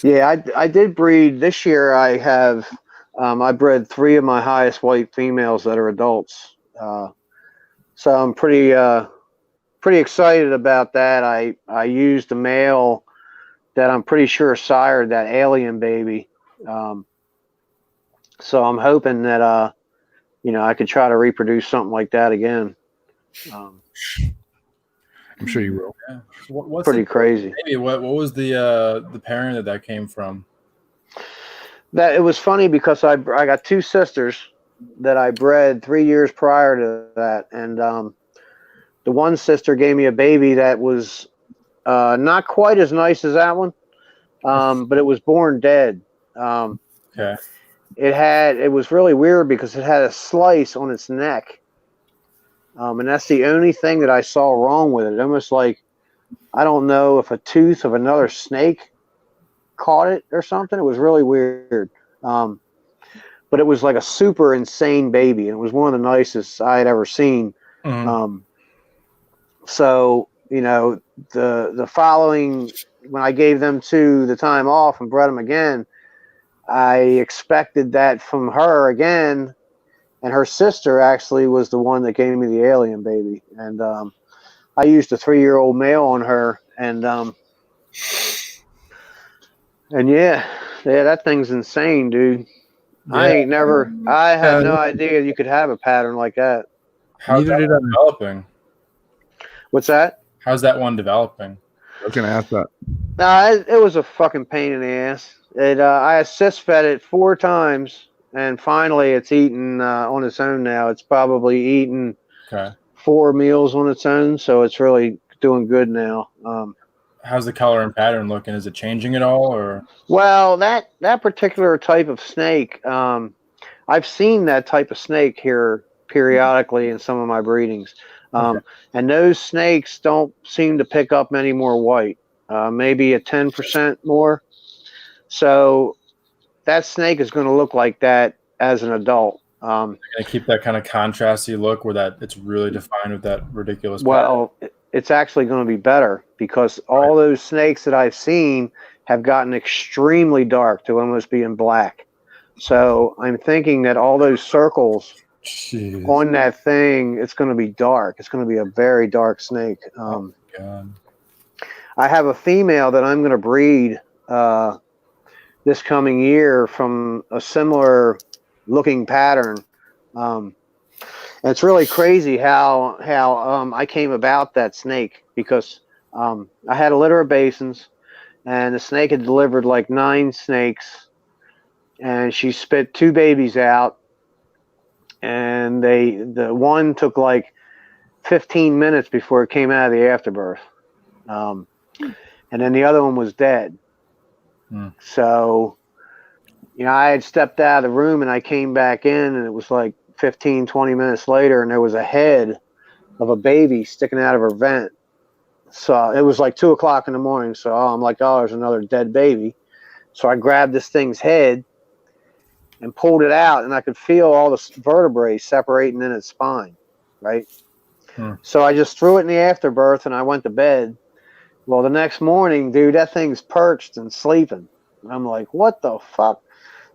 Yeah, I did breed this year. I have I bred 3 of my highest white females that are adults. So I'm pretty excited about that. I used a male that I'm pretty sure sired that alien baby. So I'm hoping that I could try to reproduce something like that again. I'm sure you will. Yeah. What's pretty crazy. Maybe what was the parent that came from? That it was funny because I got 2 sisters that I bred 3 years prior to that, and the one sister gave me a baby that was not quite as nice as that one, but it was born dead. Okay. It was really weird because it had a slice on its neck. And that's the only thing that I saw wrong with it. Almost like, I don't know if a tooth of another snake caught it or something. It was really weird. But it was like a super insane baby. And it was one of the nicest I had ever seen. Mm-hmm. So, the following, when I gave them 2 the time off and bred them again, I expected that from her again. And her sister actually was the one that gave me the alien baby. And I used a 3-year-old male on her. And yeah, that thing's insane, dude. Yeah. I had no idea you could have a pattern like that. How's that developing? What's that? How's that one developing? I was going to ask that. It was a fucking pain in the ass. I assist fed it 4 times. And finally, it's eaten on its own now. It's probably eaten 4 meals on its own, so it's really doing good now. How's the color and pattern looking? Is it changing at all, or? Well, that particular type of snake, I've seen that type of snake here periodically in some of my breedings, and those snakes don't seem to pick up any more white, maybe a 10% more. So that snake is going to look like that as an adult. Going to keep that kind of contrasty look where that it's really defined with that ridiculous pattern. Well, it's actually going to be better because all those snakes that I've seen have gotten extremely dark to almost being black. So I'm thinking that all those circles on that thing, it's going to be dark. It's going to be a very dark snake. Oh God. I have a female that I'm going to breed this coming year from a similar looking pattern. And it's really crazy how I came about that snake because I had a litter of Basins and the snake had delivered like 9 snakes and she spit 2 babies out and the one took like 15 minutes before it came out of the afterbirth. And then the other one was dead. So, I had stepped out of the room and I came back in and it was like 15, 20 minutes later and there was a head of a baby sticking out of her vent. So it was like 2 o'clock in the morning. So I'm like, oh, there's another dead baby. So I grabbed this thing's head and pulled it out, and I could feel all the vertebrae separating in its spine, right? So I just threw it in the afterbirth, and I went to bed. Well, the next morning, dude, that thing's perched and sleeping. And I'm like, what the fuck?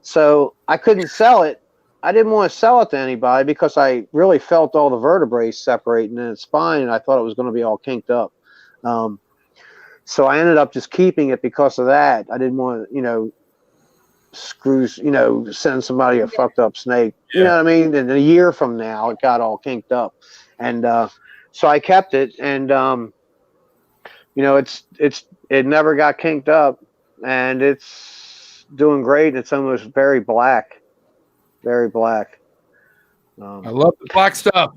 So I couldn't sell it. I didn't want to sell it to anybody because I really felt all the vertebrae separating in its spine, and I thought it was going to be all kinked up. So I ended up just keeping it because of that. I didn't want to, send somebody a fucked up snake. You know what I mean? And a year from now, it got all kinked up. And so I kept it, and it never got kinked up, and it's doing great. It's almost very black. Very black. I love the black stuff.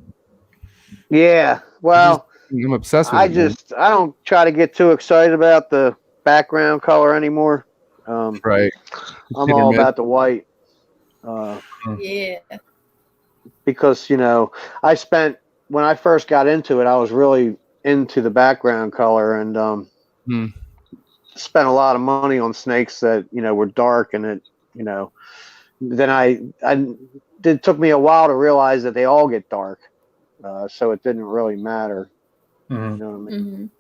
Yeah. Well, I'm obsessed with it. I don't try to get too excited about the background color anymore. Right. I'm all about the white. Yeah. Because, when I first got into it, I was really into the background color, and spent a lot of money on snakes that, were dark, and then it took me a while to realize that they all get dark. So it didn't really matter. You know what I mean?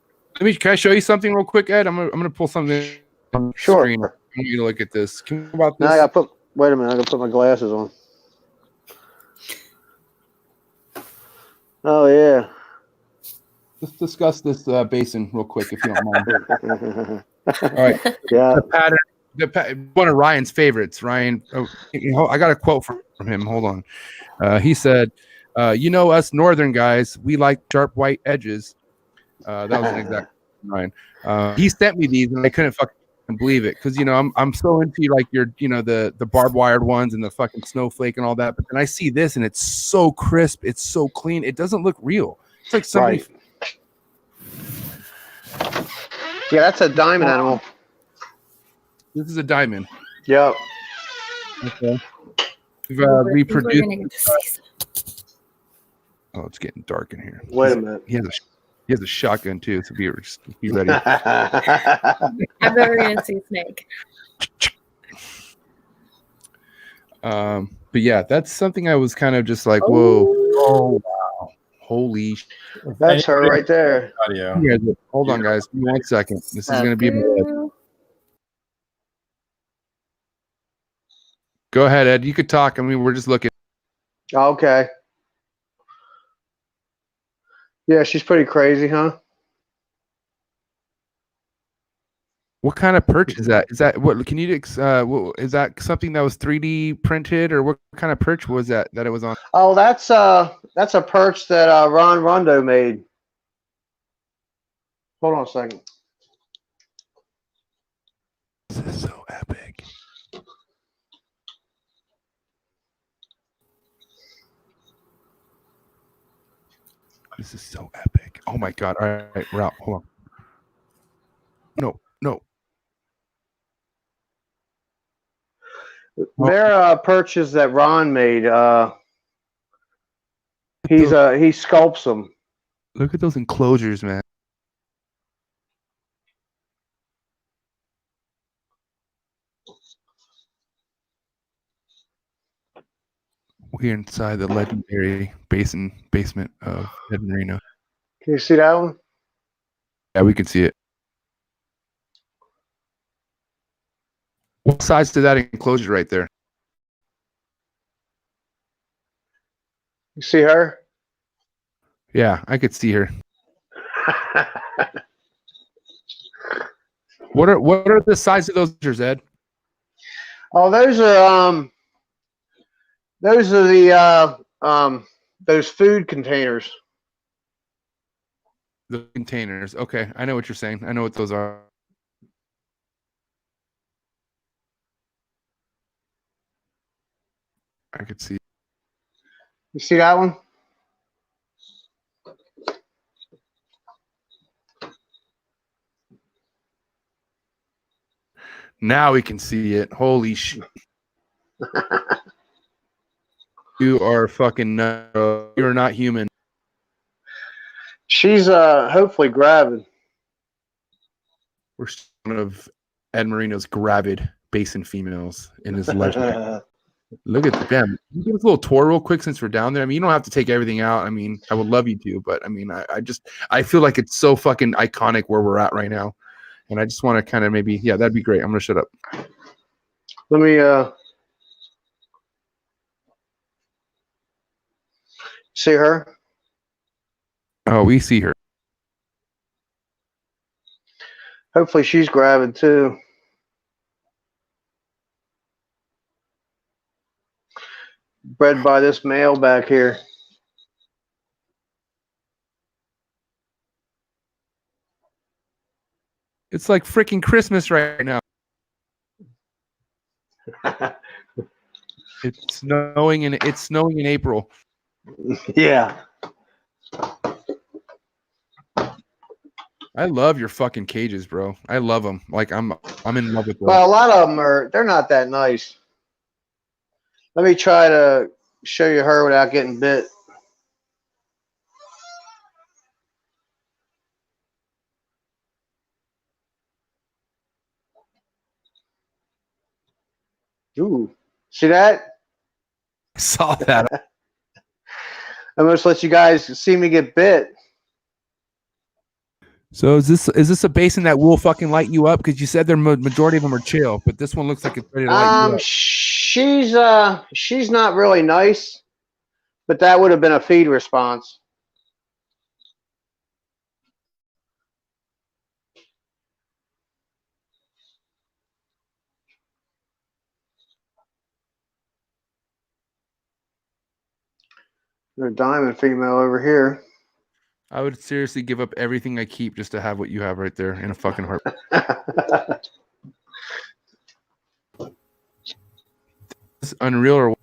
Can I show you something real quick, Ed? I'm gonna pull something on the screen. I want you to look at this. Can you about this? Now wait a minute, I gotta put my glasses on. Oh yeah. Let's discuss this basin real quick, if you don't mind. All right. Yeah. The pattern, one of Ryan's favorites. Ryan, I got a quote from him. Hold on. He said, us northern guys, we like sharp white edges. That was an exact Ryan. He sent me these, and I couldn't fucking believe it because I'm so into like your the barbed wired ones and the fucking snowflake and all that. But then I see this, and it's so crisp, it's so clean. It doesn't look real. It's like somebody. Right. Yeah, that's a diamond animal. This is a diamond. Yep. Okay. We've reproduced. Oh, it's getting dark in here. Wait a minute. He has a shotgun too, so be ready. I'm never gonna see a snake. But yeah, that's something I was kind of just like, whoa, oh wow, holy. That's her right there. Audio. Hold on, guys. Give me 1 second. This is gonna be. Go ahead, Ed. You could talk. I mean, we're just looking. Okay. Yeah, she's pretty crazy, huh? What kind of perch is that? Is that what? Can you? Is that something that was 3D printed, or what kind of perch was that it was on? Oh, that's a perch that Ron Rondo made. Hold on a second. This is so epic. This is so epic. Oh my god. All right, we're out. Hold on. No. They're perches that Ron made. He sculpts them. Look at those enclosures, man. We're inside the legendary basement of Ed Marino. Can you see that one? Yeah, we can see it. What size to that enclosure right there? You see her? Yeah, I could see her. What are the size of those pictures, Ed? Oh, those are the those food containers. The containers. Okay, I know what you're saying. I know what those are. I could see. You see that one? Now we can see it. Holy shit. You are fucking nuts. You're not human. She's hopefully gravid. We're one of Ed Marino's gravid basin females in his legend. Look at them. Can you give us a little tour real quick since we're down there? I mean, you don't have to take everything out. I mean, I would love you to, but I mean, I feel like it's so fucking iconic where we're at right now. And I just want to kind of maybe, yeah, that'd be great. I'm going to shut up. Let me see her. Oh, we see her. Hopefully she's grabbing too. Bred by this male back here. It's like freaking Christmas right now. It's snowing in April. Yeah. I love your fucking cages, bro. I love them. Like I'm in love with them. Well, a lot of them they're not that nice. Let me try to show you her without getting bit. Ooh, see that? I saw that. I almost let you guys see me get bit. So is this a basin that will fucking light you up? Because you said the majority of them are chill, but this one looks like it's ready to light you up. She's not really nice, but that would have been a feed response. There's a diamond female over here. I would seriously give up everything I keep just to have what you have right there in a fucking heart. It's unreal or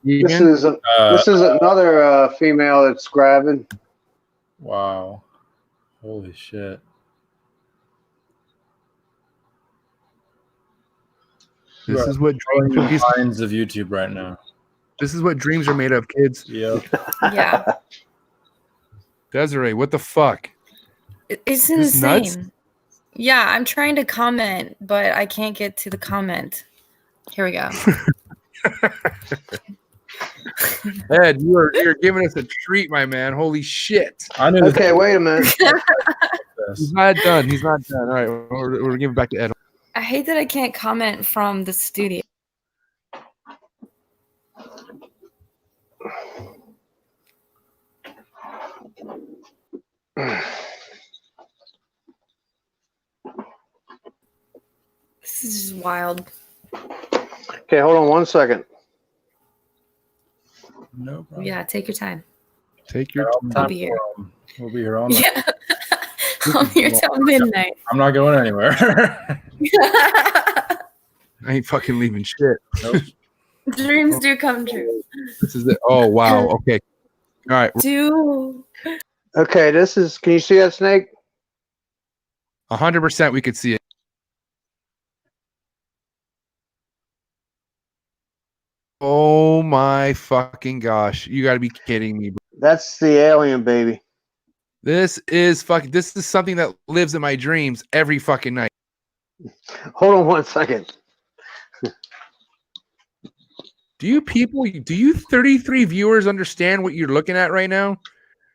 this is another female that's grabbing. Wow. Holy shit. This is what minds of YouTube right now. This is what dreams are made of, kids. Yep. Yeah. Desiree, what the fuck? It's This insane. nuts? Yeah, I'm trying to comment, but I can't get to the comment. Here we go. Ed, you're giving us a treat, my man. Holy shit. I knew. Okay, wait a minute. He's not done. He's not done. All right, we're giving it back to Ed. I hate that I can't comment from the studio. This is just wild. Okay, hold on one second. No problem. Yeah, take your time. Take your I'll be here. We'll be here all night. Yeah. I'm here till midnight. I'm not going anywhere. I ain't fucking leaving shit. Nope. Dreams do come true. This is it. Oh wow. Okay. All right. Do. Okay, this is. Can you see that snake? 100% we could see it. Oh my fucking gosh. You gotta be kidding me, bro. That's the alien baby. This is something that lives in my dreams every fucking night. Hold on one second. Do you 33 viewers understand what you're looking at right now?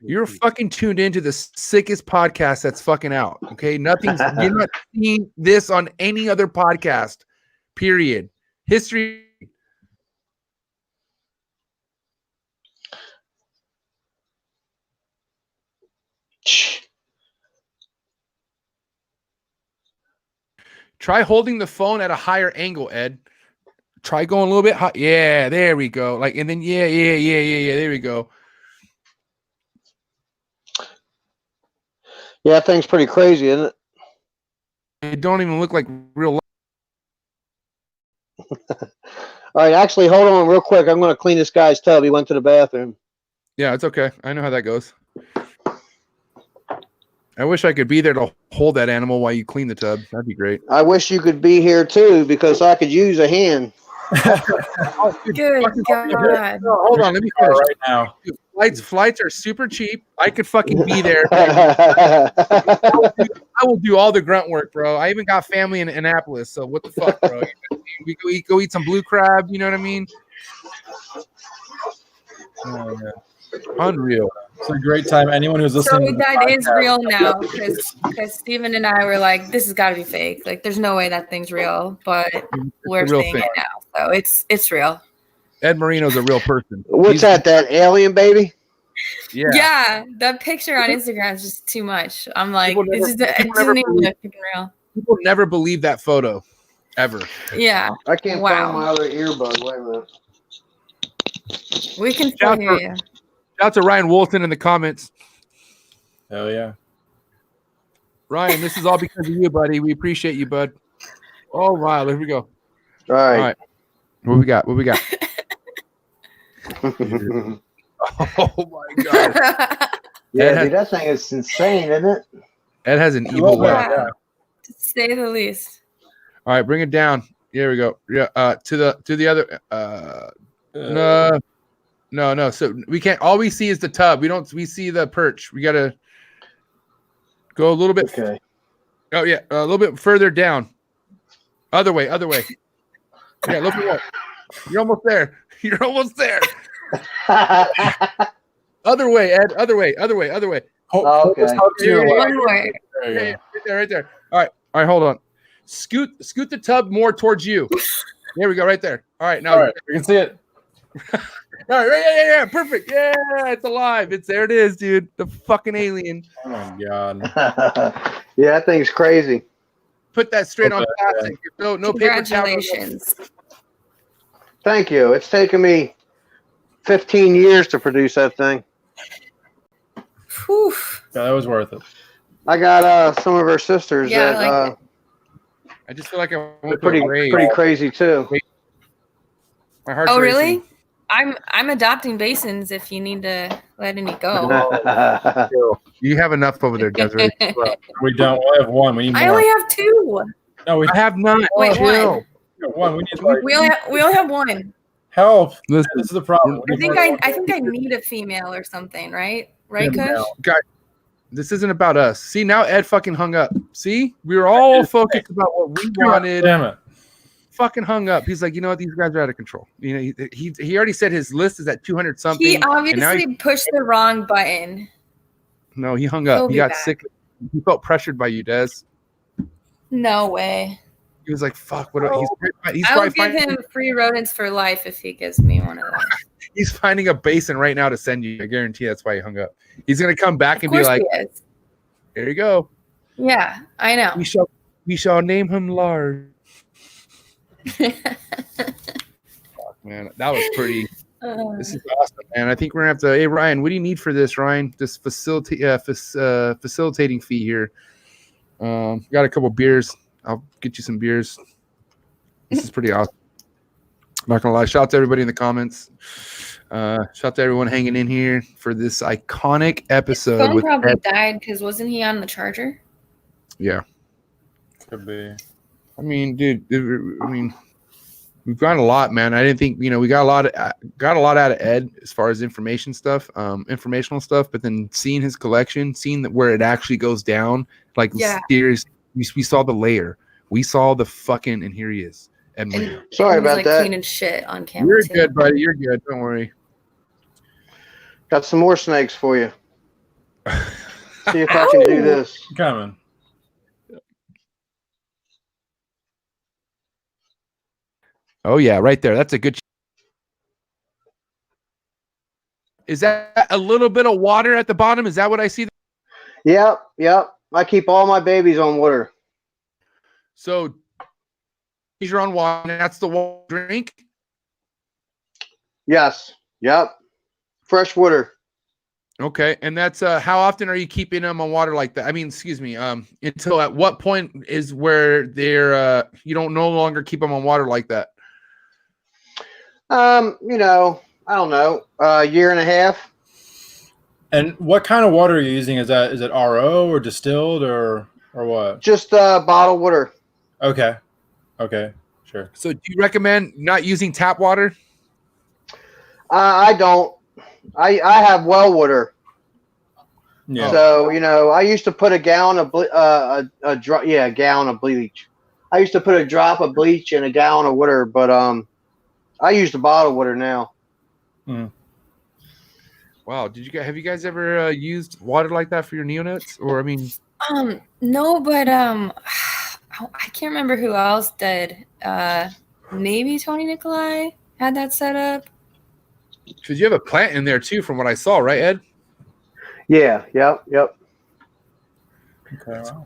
You're fucking tuned into the sickest podcast that's fucking out. Okay. You're not seeing this on any other podcast, period. History. Try holding the phone at a higher angle, Ed. Try going a little bit high. Yeah, there we go. Like, and then yeah. There we go. Yeah, that thing's pretty crazy, isn't it? It don't even look like real life. All right, actually, hold on real quick. I'm going to clean this guy's tub. He went to the bathroom. Yeah, it's okay. I know how that goes. I wish I could be there to hold that animal while you clean the tub. That'd be great. I wish you could be here too because I could use a hand. Good God. No, hold on, let me finish. Right now. Flights are super cheap. I could fucking be there. I will do all the grunt work, bro. I even got family in Annapolis, so what the fuck, bro? We go eat some blue crab. You know what I mean? Oh, yeah. Unreal. It's a great time. Anyone who's So listening, to that is podcast, real now because Steven and I were like, this has got to be fake. Like, there's no way that thing's real, but we're a real seeing thing. it now. So it's real. Ed Marino's a real person. What's that? That alien baby? Yeah. Yeah, that picture on Instagram is just too much. I'm like, People never- it people doesn't never even believe- look freaking real. People never believe that photo, ever. Yeah, I can't Wow. find my other earbud. Wait a minute. we can still Shout hear out- you. Shout out to Ryan Woolton in the comments. hell yeah. Ryan, this is all because of you, buddy. We appreciate you, bud. Oh, wow. Here we go. All right. All right. What we got? What we got? Oh, my God. Yeah, dude, that thing is insane, isn't it? Ed has an evil love way. that. Wow. To say the least. All right, bring it down. Here we go. Yeah, to the other. No. So we can't. All we see is the tub. We see the perch. We gotta go a little bit. Okay. Oh yeah, a little bit further down. Other way. Yeah, look at what. You're almost there. You're almost there. Other way, Ed. Other way. Oh, Okay. One more. There you Yeah, go. right there. All right. Hold on. Scoot the tub more towards you. There we go. Right there. All right. Now. All right, we can see it. All right. Yeah. Perfect. Yeah, it's alive. There it is, dude. The fucking alien. Oh my god. Yeah, that thing's crazy. Put that straight on Okay, plastic. No paper towel. Congratulations. Thank you. It's taken me 15 years to produce that thing. Whew. Yeah, that was worth it. I got some of her sisters Yeah, I that like I just feel like I they're went to pretty a grave. crazy too. My heart's Oh, racing. really? I'm adopting Basins if you need to let any go. You have enough over there, Desiree. We don't. We have one. We need I more. only have two. No, we I have none. Wait, Chill. one. have one. We need like, We only have one. help. Listen, This is the problem. I think I need a female or something, right? Right, Yeah, Kush? guys, this isn't about us. See, now Ed fucking hung up. See, we were all focused about what we wanted. Damn it. Fucking hung up. He's like, you know what? These guys are out of control. You know, he already said his list is at 200 something. He and now obviously pushed the wrong button. no, he hung up. He'll He be got back. sick. He felt pressured by you, Des. No way. He was like, "Fuck! What? He's I'll probably give finding, him free rodents for life if he gives me one of those. he's finding a basin right now to send you. I guarantee that's why he hung up. He's gonna come back Of and be course like, he is. "Here you go. Yeah, I know. We shall name him Lars." Man, that was pretty. This is awesome, man. I think we're gonna have to. Hey, Ryan, what do you need for this, Ryan? This facilitating fee here. Got a couple beers. I'll get you some beers. This is pretty awesome. Not gonna lie. Shout out to everybody in the comments. Shout out to everyone hanging in here for this iconic episode. Phone With probably Ed. died because wasn't he on the charger? Yeah. Could be. I mean, dude. We've got a lot, man. I didn't think, we got a lot out of Ed as far as informational stuff. But then seeing his collection, seeing that where it actually goes down, like Yeah. serious, we saw the layer, we saw the fucking, and here he is. Ed Marino. Sorry He was, about like that. cleaning shit on camera. You're too. good, buddy. You're good. Don't worry. Got some more snakes for you. See if I can do this. Coming. Oh yeah, right there. That's a good. Is that a little bit of water at the bottom? Is that what I see? Yep. I keep all my babies on water. So you're on water, and that's the water drink. Yes. Yep. Fresh water. Okay, and that's how often are you keeping them on water like that? I mean, excuse me. Until at what point is where they're you don't no longer keep them on water like that? I don't know, a year and a half. And what kind of water are you using? Is it RO or distilled or what? Just bottled water. Okay, sure. So do you recommend not using tap water? I don't. I have well water. Yeah. So I used to put a gallon of a gallon of bleach. I used to put a drop of bleach in a gallon of water, but I use the bottled water now. Mm. Wow, have you guys ever used water like that for your neonates? Or No, but I can't remember who else did. Maybe Tony Nikolai had that set up. because you have a plant in there too, from what I saw, right, Ed? Yeah. Yep. Okay, wow.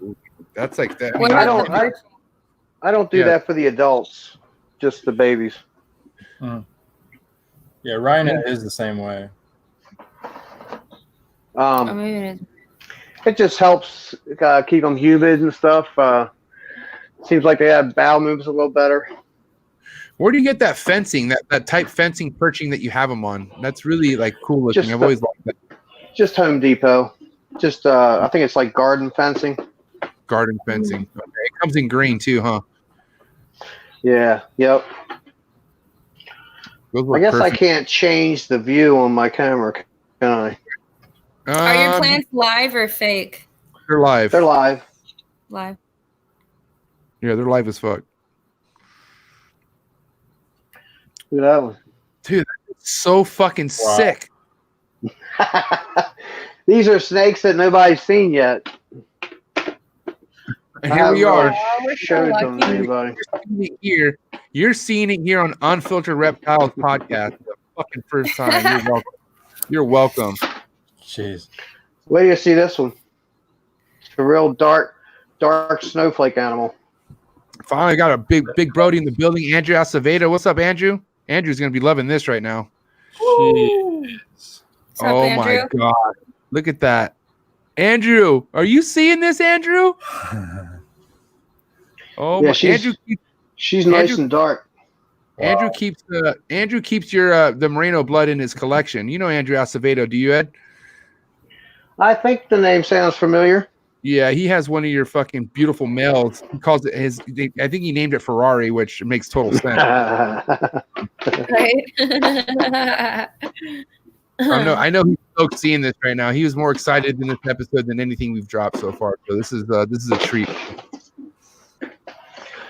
That's like that. What I about don't. I don't do that for the adults, just the babies. Mm. Yeah, Ryan is the same way. maybe it is. It just helps keep them humid and stuff. Seems like they have bowel movements a little better. Where do you get that fencing, that type fencing perching that you have them on? That's really like cool looking. I've always liked that. Just Home Depot. Just I think it's like garden fencing. Garden fencing. Okay. It comes in green too, huh? Yeah. Yep. Those I guess perfect. I can't change the view on my camera, can I? Are your plants live or fake? They're live. They're live. Live. Yeah, they're live as fuck. Look at that one. Dude, that's so fucking sick. These are snakes that nobody's seen yet. And here we are. we're so Showed them to lucky. anybody. You're seeing it here on Unfiltered Reptiles Podcast. The fucking first time. You're welcome. You're welcome. Jeez. Where do you see this one? It's a real dark snowflake animal. Finally got a big Brody in the building. Andrew ACEVEDO. What's up, Andrew? Andrew's gonna be loving this right now. Jeez. What's up, Oh Andrew? my god. Look at that. Andrew, are you seeing this, Andrew? Oh Yeah, my she's nice and dark. Andrew keeps your the Marino blood in his collection. You know Andrew ACEVEDO, do you, Ed? I think the name sounds familiar. Yeah, he has one of your fucking beautiful males. He calls it I think he named it Ferrari, which makes total sense. Right? I know he's stoked seeing this right now. He was more excited in this episode than anything we've dropped so far. So this is a treat.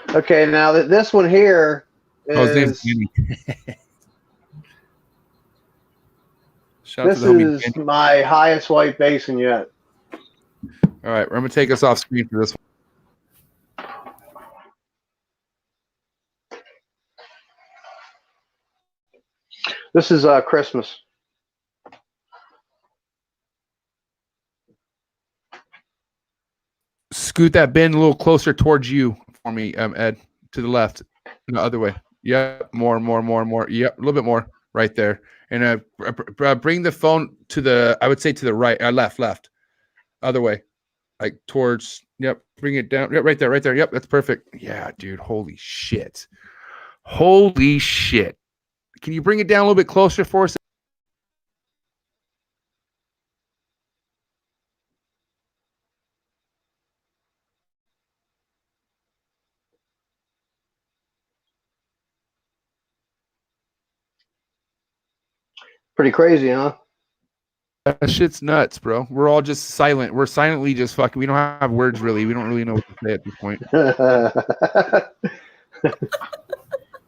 Okay, now this one here His name's is Andy. Shout out this to the homie is Andy. my highest white basin yet. All right, I'm gonna take us off screen for this one. This is Christmas. Scoot that bin a little closer towards you for me, Ed. To the left, the other way. Yep, more. Yep, a little bit more right there. And bring the phone to the, I would say to the right, left, other way, like towards. Yep, bring it down. Yep, right there. Yep, that's perfect. Yeah, dude. Holy shit. Can you bring it down a little bit closer for us? Pretty crazy, huh? That shit's nuts, bro. We're all just silent. We're silently just fucking. We don't have words really. We don't really know what to say at this point.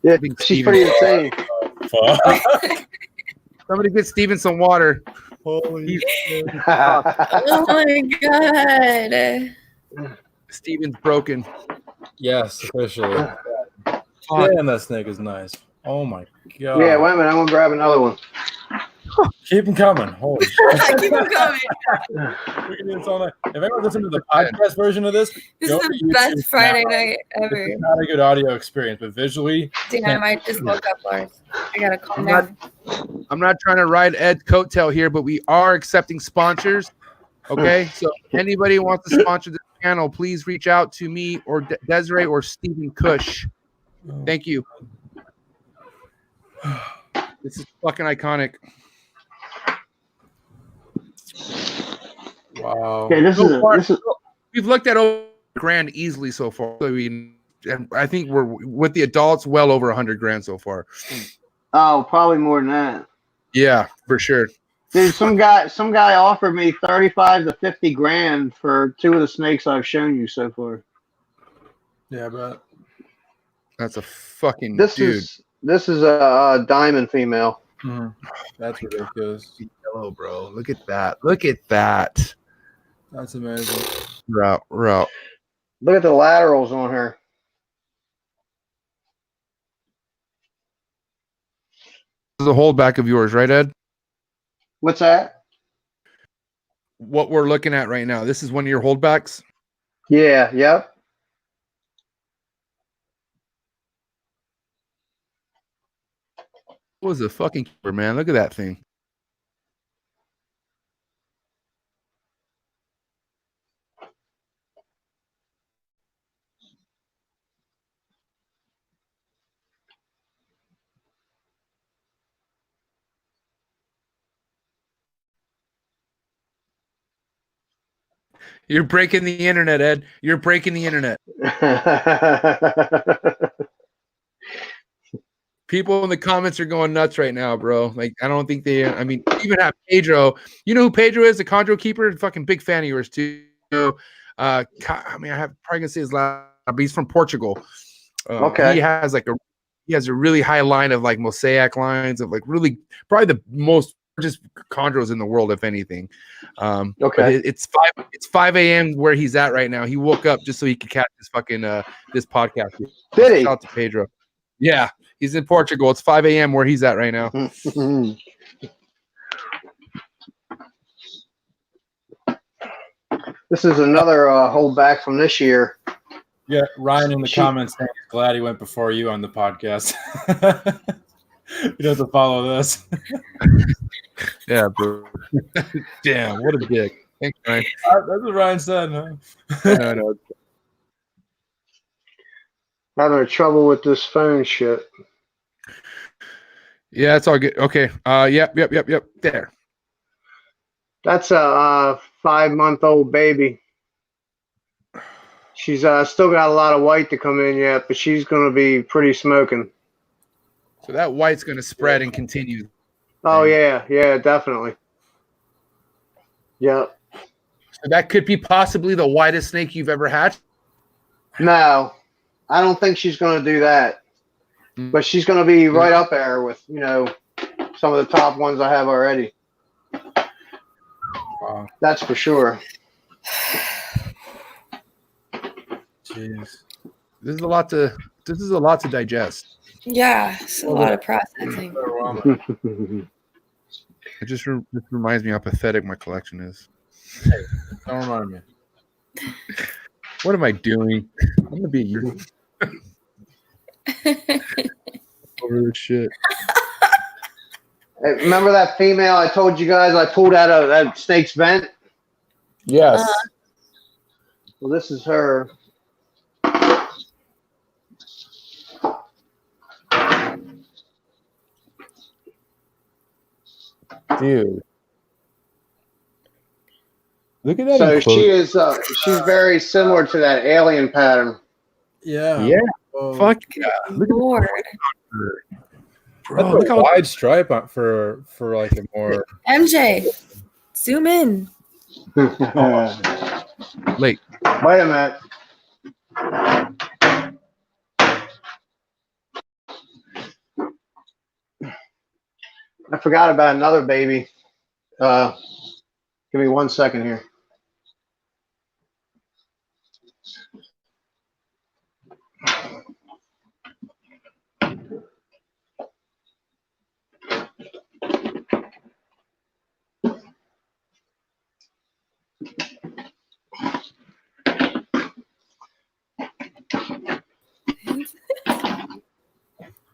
Yeah, she's pretty insane. Fuck. Somebody get Steven some water. Holy shit. Oh my god. Steven's broken. Yes, officially. Damn, that snake is nice. Oh my god. Yeah, wait a minute. I'm going to grab another one. Keep them coming. Holy shit. Keep on coming. We can do this all night. If anyone listens to the podcast version of this, This go is to the YouTube best Friday now. night ever. It's not a good audio experience, but visually, Damn, I might just woke up, Lars. I gotta calm I'm down. I'm not trying to ride Ed's coattail here, but we are accepting sponsors. Okay, so if anybody wants to sponsor this channel, please reach out to me or Desiree or Stephen KUSH. Thank you. This is fucking iconic. wow. Okay, this is We've looked at over $1,000 easily so far. And I think we're with the adults well over $100,000 so far. oh, probably more than that. Yeah, for sure. Dude, some guy offered me 35 to 50 grand for 2 of the snakes I've shown you so far. Yeah, but That's a fucking This dude. is a diamond female. that's ridiculous. Hello, bro. Look at that. Look at that. That's amazing. Route. Look at the laterals on her. This is a holdback of yours, right, Ed? What's that? What we're looking at right now. This is one of your holdbacks. Yeah, yep. What was a fucking keeper, man? Look at that thing. You're breaking the internet, Ed. You're breaking the internet. People in the comments are going nuts right now, bro. Like, I don't think they, I mean, even have Pedro. You know who Pedro is? The Chondro keeper? Fucking big fan of yours, too. I mean, I have probably gonna say his last, but he's from Portugal. Okay. He has a really high line of like mosaic lines of like really probably the most just chondros in the world, if anything. Okay. It's 5 a.m. where he's at right now. He woke up just so he could catch this fucking this podcast. Did he? Shout out to Pedro. Yeah, he's in Portugal. It's 5 a.m. where he's at right now. This is another holdback from this year. Yeah, Ryan in the comments saying he's glad he went before you on the podcast. He doesn't follow this. Yeah, bro. Damn, what a dick. Thanks, Ryan. That's what Ryan said, huh? No. Having trouble with this phone shit. Yeah, it's all good. Okay. Yep. There. That's a 5-month-old baby. She's still got a lot of white to come in yet, but she's going to be pretty smoking. So that white's going to spread and continue. Oh, yeah, definitely. Yep. So that could be possibly the whitest snake you've ever had. No, I don't think she's going to do that. But she's going to be right up there with, some of the top ones I have already. Wow. That's for sure. Jeez. This is a lot to digest. Yeah, it's a lot of processing. It just reminds me how pathetic my collection is. Don't remind me. What am I doing? I'm gonna be a year over this shit. Hey, remember that female I told you guys I pulled out of that snake's vent? Yes. Well, this is her. Dude. Look at that. So she is she's very similar to that alien pattern. Yeah. Yeah. Oh. Fuck yeah. Look at Lord. bro, That's look a how wide stripe for like a more MJ, zoom in. late. Wait a minute. I forgot about another baby. Give me 1 second here.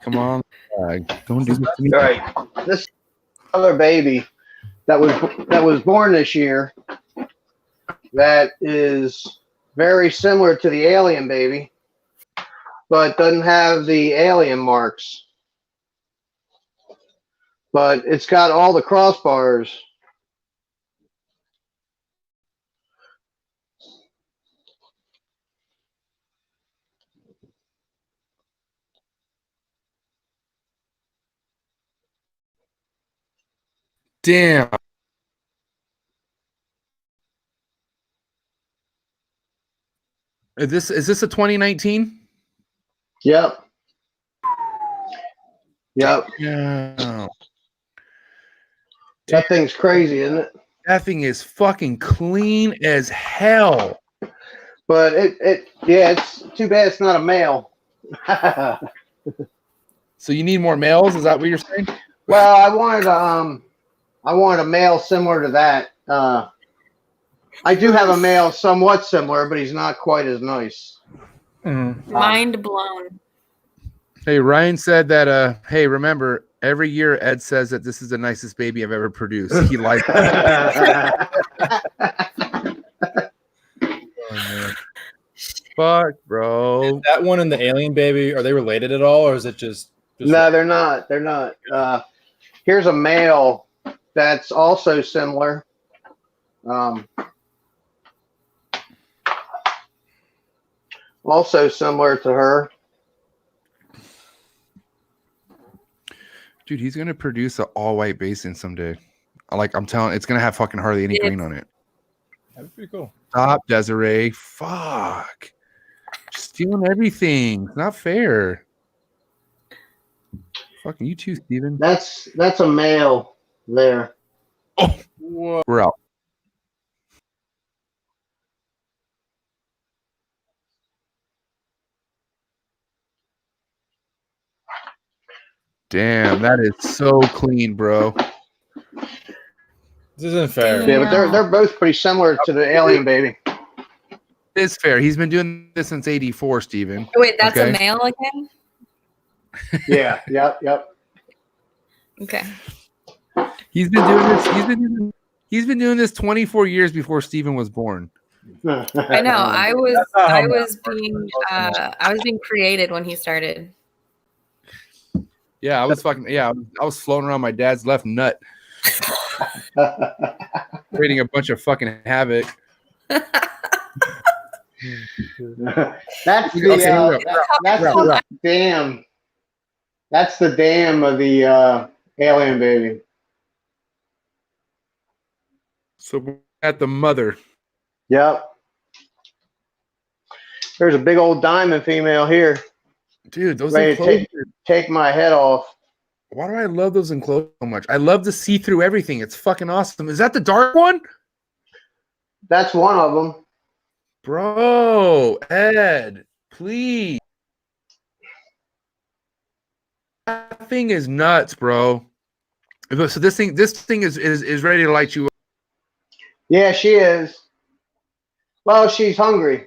Come on. Don't do this to me. All right, this other baby that was born this year that is very similar to the alien baby, but doesn't have the alien marks. But it's got all the crossbars. Damn. Is this a 2019? Yep. Yep. Yeah. That thing's crazy, isn't it? That thing is fucking clean as hell. But it's too bad it's not a male. So you need more males? Is that what you're saying? Well, I wanted a male similar to that. I do have a male somewhat similar, but he's not quite as nice. Mind blown. Hey, Ryan said that, hey, remember, every year Ed says that this is the nicest baby I've ever produced. He likes it. Oh, fuck, bro. That one and the alien baby, are they related at all, or is it just No, they're not. They're not. Here's a male that's also similar. Also similar to her. Dude, he's gonna produce an all-white basin someday. Like I'm telling, it's gonna have fucking hardly any green on it. That'd be pretty cool. Stop, Desiree. Fuck. Just stealing everything. It's not fair. Fucking you too, Steven. That's a male there. Oh, whoa. We're out. Damn, that is so clean, bro. This isn't fair. Yeah, but they're both pretty similar to the alien baby. It's fair. He's been doing this since '84, Steven. Wait, that's a male again? Yeah. Yep. Okay. He's been doing this. He's been doing this 24 years before Steven was born. I know. I was being created when he started. Yeah, I was floating around my dad's left nut, creating a bunch of fucking havoc. That's the dam. That's the dam of the alien baby. So we're at the mother. Yep. There's a big old diamond female here. Dude, those ready enclosures. to take my head off. Why do I love those enclosures so much? I love to see through everything. It's fucking awesome. Is that the dark one? That's one of them. Bro, Ed, please. That thing is nuts, bro. So this thing is ready to light you up. Yeah, she is. Well, she's hungry.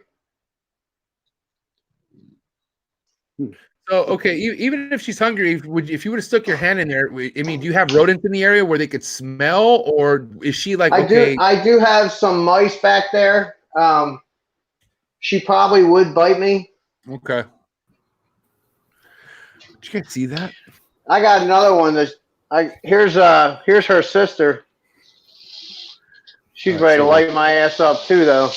So okay, even if she's hungry, if you would have stuck your hand in there, I mean, do you have rodents in the area where they could smell, or is she like okay? I do have some mice back there. She probably would bite me. Okay. Did you guys see that? I got another one. Here's her sister. She's ready to light my ass up too, though.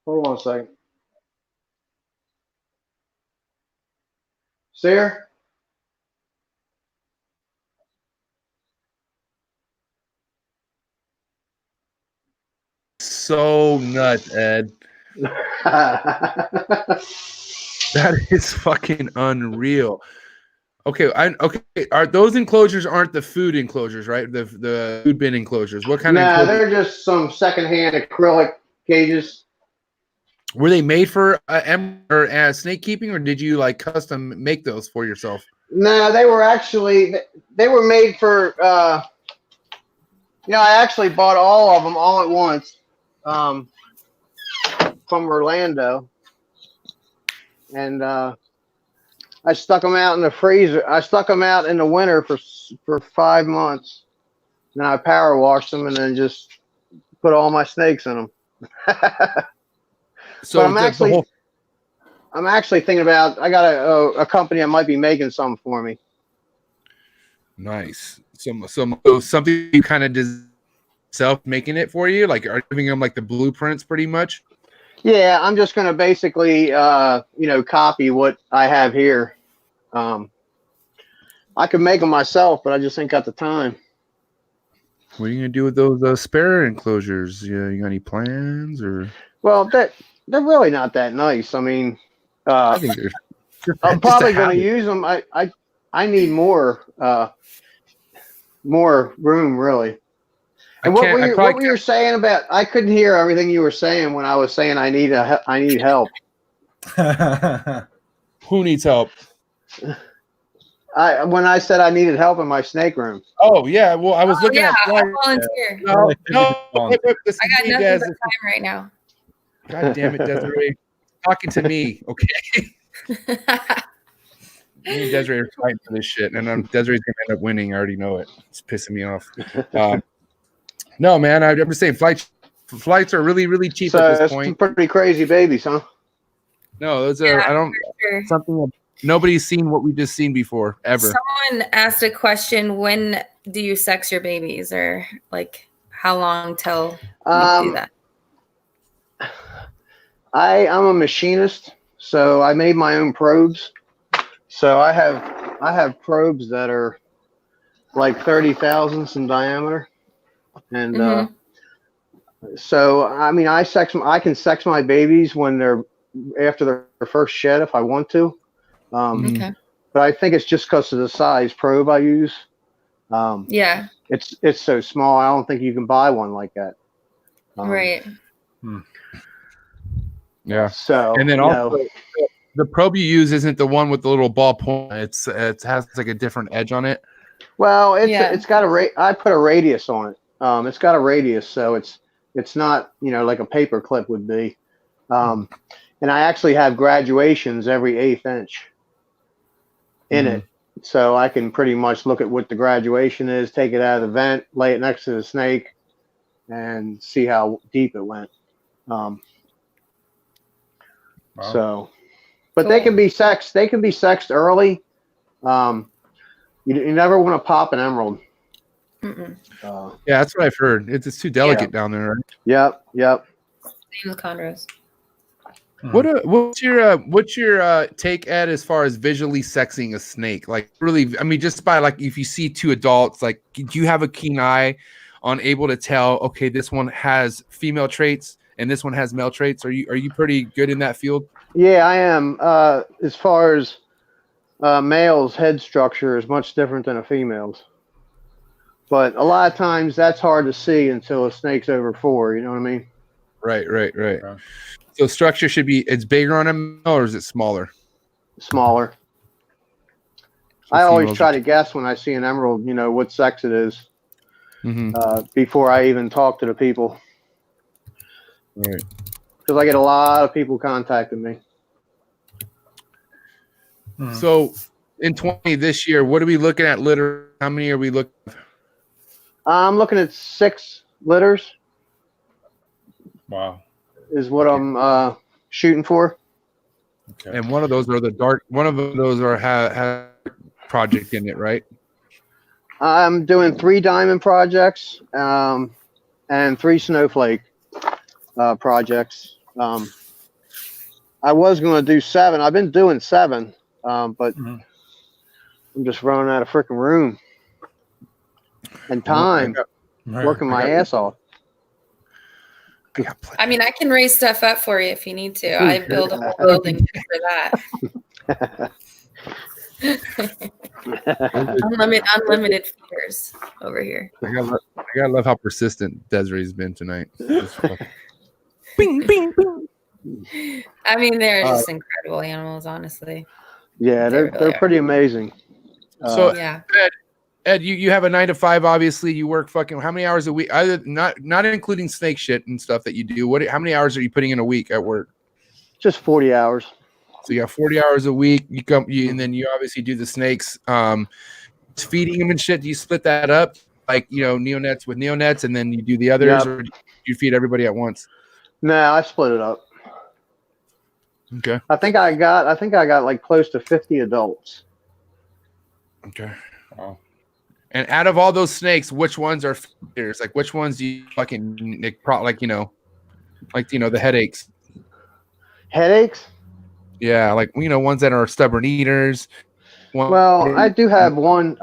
Hold on a second. See her? So nuts, Ed. That is fucking unreal. Okay, are those enclosures aren't the food enclosures, right? The food bin enclosures. What kind of? Nah, they're just some secondhand acrylic cages. Were they made for snake keeping, or did you like custom make those for yourself? No, they were made for. I actually bought all of them all at once, from Orlando, and I stuck them out in the freezer. I stuck them out in the winter for 5 months. Then I power washed them and then just put all my snakes in them. So I'm actually thinking about. I got a company that might be making some for me. Nice. Something you kind of did self making it for you, like are you giving them like the blueprints pretty much? Yeah, I'm just gonna basically copy what I have here. I could make them myself, but I just ain't got the time. What are you gonna do with those spare enclosures? You got any plans or? Well, they're really not that nice. I mean, I think they're. I'm probably going to use them. I need more room, really. And what were you saying about? I couldn't hear everything you were saying when I was saying I need help. Who needs help? When I said I needed help in my snake room. Oh yeah, well I was looking at. I volunteer. No, I got nothing but time right now. God damn it, Desiree, talking to me, okay? Me and Desiree are fighting for this shit, and Desiree's gonna end up winning. I already know it. It's pissing me off. No, man, I'm just saying flights are really, really cheap at this point. Some pretty crazy babies, huh? No, those are. I don't. Sure. Something that nobody's seen what we've just seen before ever. Someone asked a question: when do you sex your babies, or like how long till you do that? I'm a machinist, so I made my own probes. So I have probes that are like 30 thousandths in diameter, and so I mean I can sex my babies when they're after their first shed if I want to. Okay. But I think it's just because of the size probe I use. Yeah. It's so small. I don't think you can buy one like that. Right. Yeah. So and then also the probe you use isn't the one with the little ball point. It has like a different edge on it. Well, it's got I put a radius on it. It's got a radius, so it's not like a paper clip would be. And I actually have graduations every 1/8 inch in it, so I can pretty much look at what the graduation is, take it out of the vent, lay it next to the snake, and see how deep it went. Wow. So, but they can be sexed. They can be sexed early. You never want to pop an emerald. Yeah, that's what I've heard. It's too delicate down there. Right? Yep. Same with chondros. What's your take, Ed, as far as visually sexing a snake? Like, really, I mean, just by like if you see two adults, like, do you have a keen eye on able to tell? Okay, this one has female traits and this one has male traits. Are you pretty good in that field? Yeah, I am. As far as male's head structure is much different than a female's, but a lot of times that's hard to see until a snake's over 4. You know what I mean? Right. So structure should be, it's bigger on a male or is it smaller? Smaller. So I always try to guess when I see an emerald, what sex it is before I even talk to the people. Right. Because I get a lot of people contacting me. So in 20 this year, what are we looking at litter? How many are we looking at? Wow. I'm looking at 6 litters. Wow. Is what I'm shooting for. Okay. And one of those are one of those are have project in it, right? I'm doing 3 diamond projects and 3 snowflake projects. I was going to do 7. I've been doing 7, but I'm just running out of freaking room and time, working my ass off. I mean, I can raise stuff up for you if you need to. I build a whole building for that. Unlimited feeders over here. I gotta love how persistent Desiree's been tonight. Bing, bing, bing. I mean, they're just incredible animals, honestly. Yeah, they're pretty amazing. So yeah, Ed, you have a 9 to 5. Obviously, you work fucking how many hours a week? Either not including snake shit and stuff that you do. How many hours are you putting in a week at work? Just 40 hours. So you got 40 hours a week. And then you obviously do the snakes, feeding them and shit. Do you split that up, like neonates with neonates, and then you do the others, or do you feed everybody at once? No, I split it up. Okay. I think I got like close to 50 adults. Okay. Wow. And out of all those snakes, which ones are feeders? Like, which ones do you fucking the headaches? Headaches? Yeah, like ones that are stubborn eaters. Well, I do have one.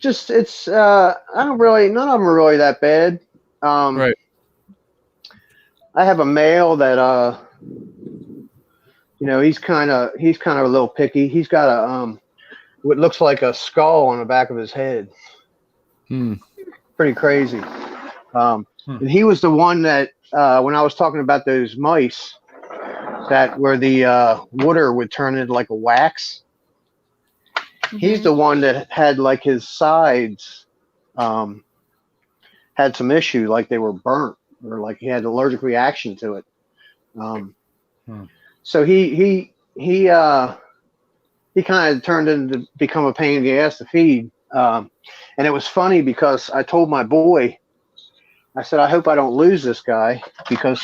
just it's I don't really, none of them are really that bad. Right. I have a male that he's kind of a little picky. He's got a what looks like a skull on the back of his head. Pretty crazy. And he was the one that when I was talking about those mice that where the water would turn into like a wax. He's the one that had like his sides had some issue, like they were burnt or like he had an allergic reaction to it. So he kind of turned into become a pain in the ass to feed. And it was funny because I told my boy, I said, I hope I don't lose this guy because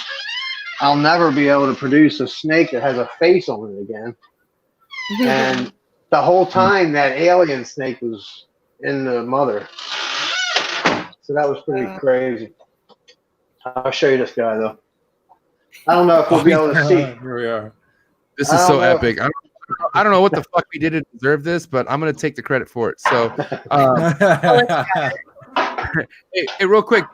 I'll never be able to produce a snake that has a face on it again. And the whole time that alien snake was in the mother. So that was pretty crazy. I'll show you this guy though. I don't know if we'll be able to see. Here we are. This is so epic. I don't know what the fuck we did to deserve this, but I'm gonna take the credit for it. So, hey, real quick,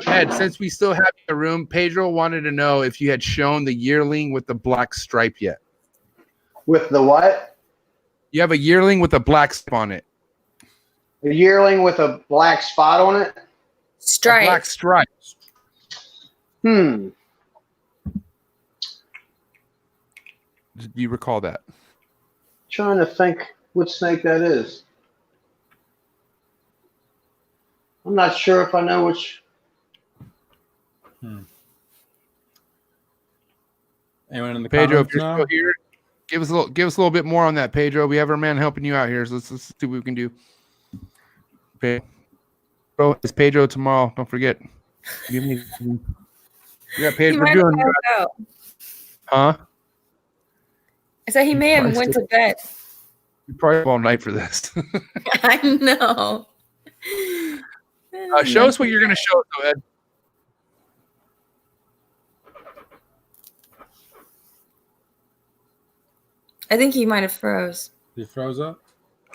Ed, since we still have you in the room, Pedro wanted to know if you had shown the yearling with the black stripe yet. With the what? You have a yearling with a black stripe on it. A yearling with a black spot on it? Stripe. A black stripe. Do you recall that? Trying to think what snake that is. I'm not sure if I know which. Anyone in the Pedro, comments if you're now? still here, give us a little bit more on that, Pedro. We have our man helping you out here, so let's see what we can do. Pedro, it's Pedro tomorrow. Don't forget. Give me. We got Pedro. We're doing. Huh? I said he may have went to bed. You probably have all night for this. I know. Show us what you're going to show us, though, Ed. I think he might have froze. He froze up?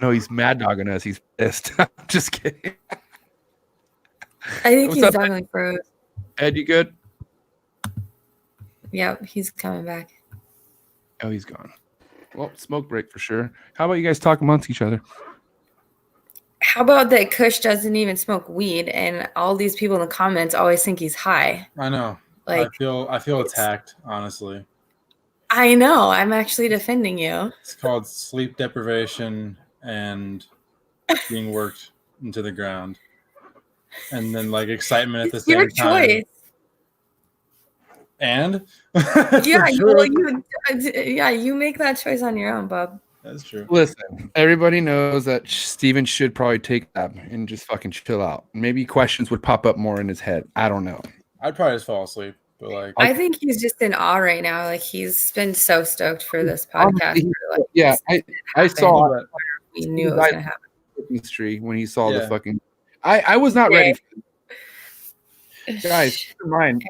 No, he's mad dogging us. He's pissed. I'm just kidding. I think What's he's up, definitely froze. Ed, you good? Yep, he's coming back. Oh, he's gone. Well, smoke break for sure. How about you guys talk amongst each other? How about that Kush doesn't even smoke weed and all these people in the comments always think he's high? I know. Like, I feel attacked, honestly. I know. I'm actually defending you. It's called sleep deprivation and being worked into the ground. And then like excitement at the same time. Your choice. And yeah, you make that choice on your own, Bob. That's true. Listen, everybody knows that Steven should probably take that and just fucking chill out. Maybe questions would pop up more in his head. I don't know. I'd probably just fall asleep. But like, I think he's just in awe right now. Like he's been so stoked for this podcast. Yeah, I saw it. We knew it was gonna happen. When he saw the fucking, I was not ready. Guys, keep in mind,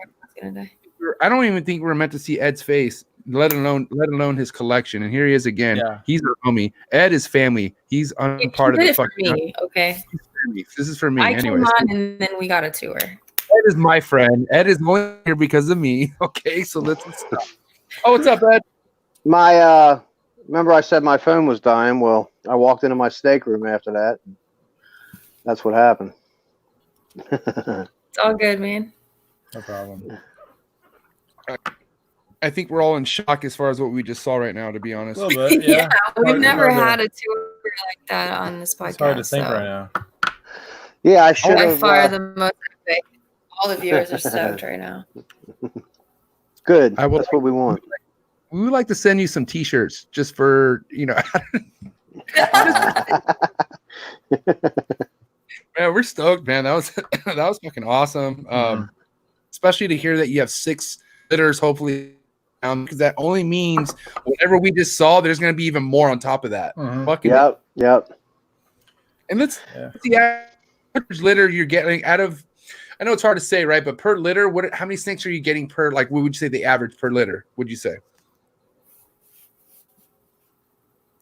I don't even think we're meant to see Ed's face, let alone his collection. And here he is again. Yeah. He's our homie. Ed is family. He's part of the fucking. Me, okay. This is for me. I came on and then we got a tour. Ed is my friend. Ed is only here because of me. Okay, so let's stop. Oh, what's up, Ed? My remember I said my phone was dying. Well, I walked into my steak room after that. That's what happened. It's all good, man. No problem. I think we're all in shock as far as what we just saw right now, to be honest. A little bit, yeah. We've never had a tour like that on this podcast. It's hard to think right now. Yeah, I should have. By far the most epic. All the viewers are stoked right now. Good. That's what we want. We would like to send you some T-shirts just for, Man, we're stoked, man. That was fucking awesome. Especially to hear that you have 6 litters, hopefully, because that only means whatever we just saw, there's going to be even more on top of that. Yep. And that's the average litter you're getting out of. I know it's hard to say, right? But per litter, how many snakes are you getting per? Like, what would you say the average per litter? Would you say?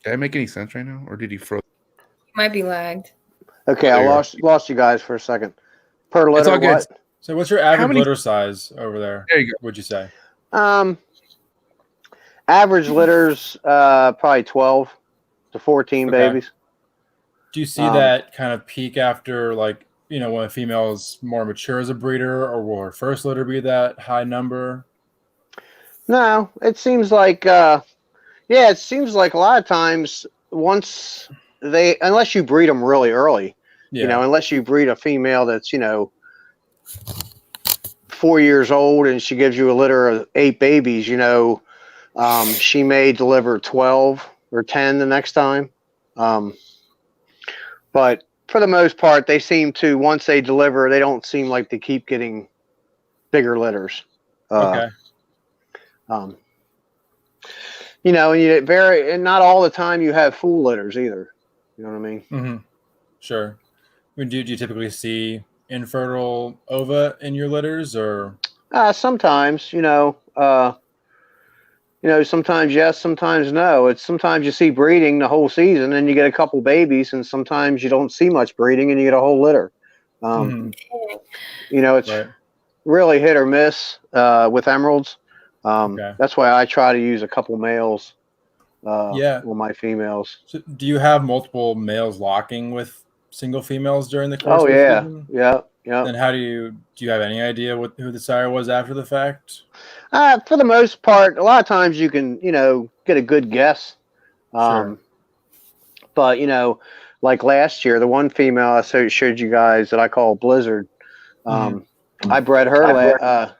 Did I make any sense right now, or did he froze? Might be lagged. Okay, I lost you guys for a second. Per litter, It's all good. what? So what's your average litter size over there? There you go. Would you say? Average litters, probably 12 to 14 babies. Do you see that kind of peak after, like, when a female is more mature as a breeder, or will her first litter be that high number? No, it seems like, it seems like a lot of times unless you breed them really early, unless you breed a female that's, 4 years old and she gives you a litter of 8 babies, she may deliver 12 or 10 the next time. But for the most part, they seem to, once they deliver, they don't seem like they keep getting bigger litters. Okay. And and not all the time you have full litters either. You know what I mean? Mm-hmm. Sure. Do you typically see infertile ova in your litters, or? Sometimes, sometimes yes, sometimes no. It's sometimes you see breeding the whole season and you get a couple babies, and sometimes you don't see much breeding and you get a whole litter. It's really hit or miss with emeralds. That's why I try to use a couple males with my females. So do you have multiple males locking with single females during the course of the season? Yeah. Then how do you have any idea who the sire was after the fact? For the most part, a lot of times you can, get a good guess. Sure. But, like last year, the one female I showed you guys that I call Blizzard, I bred her.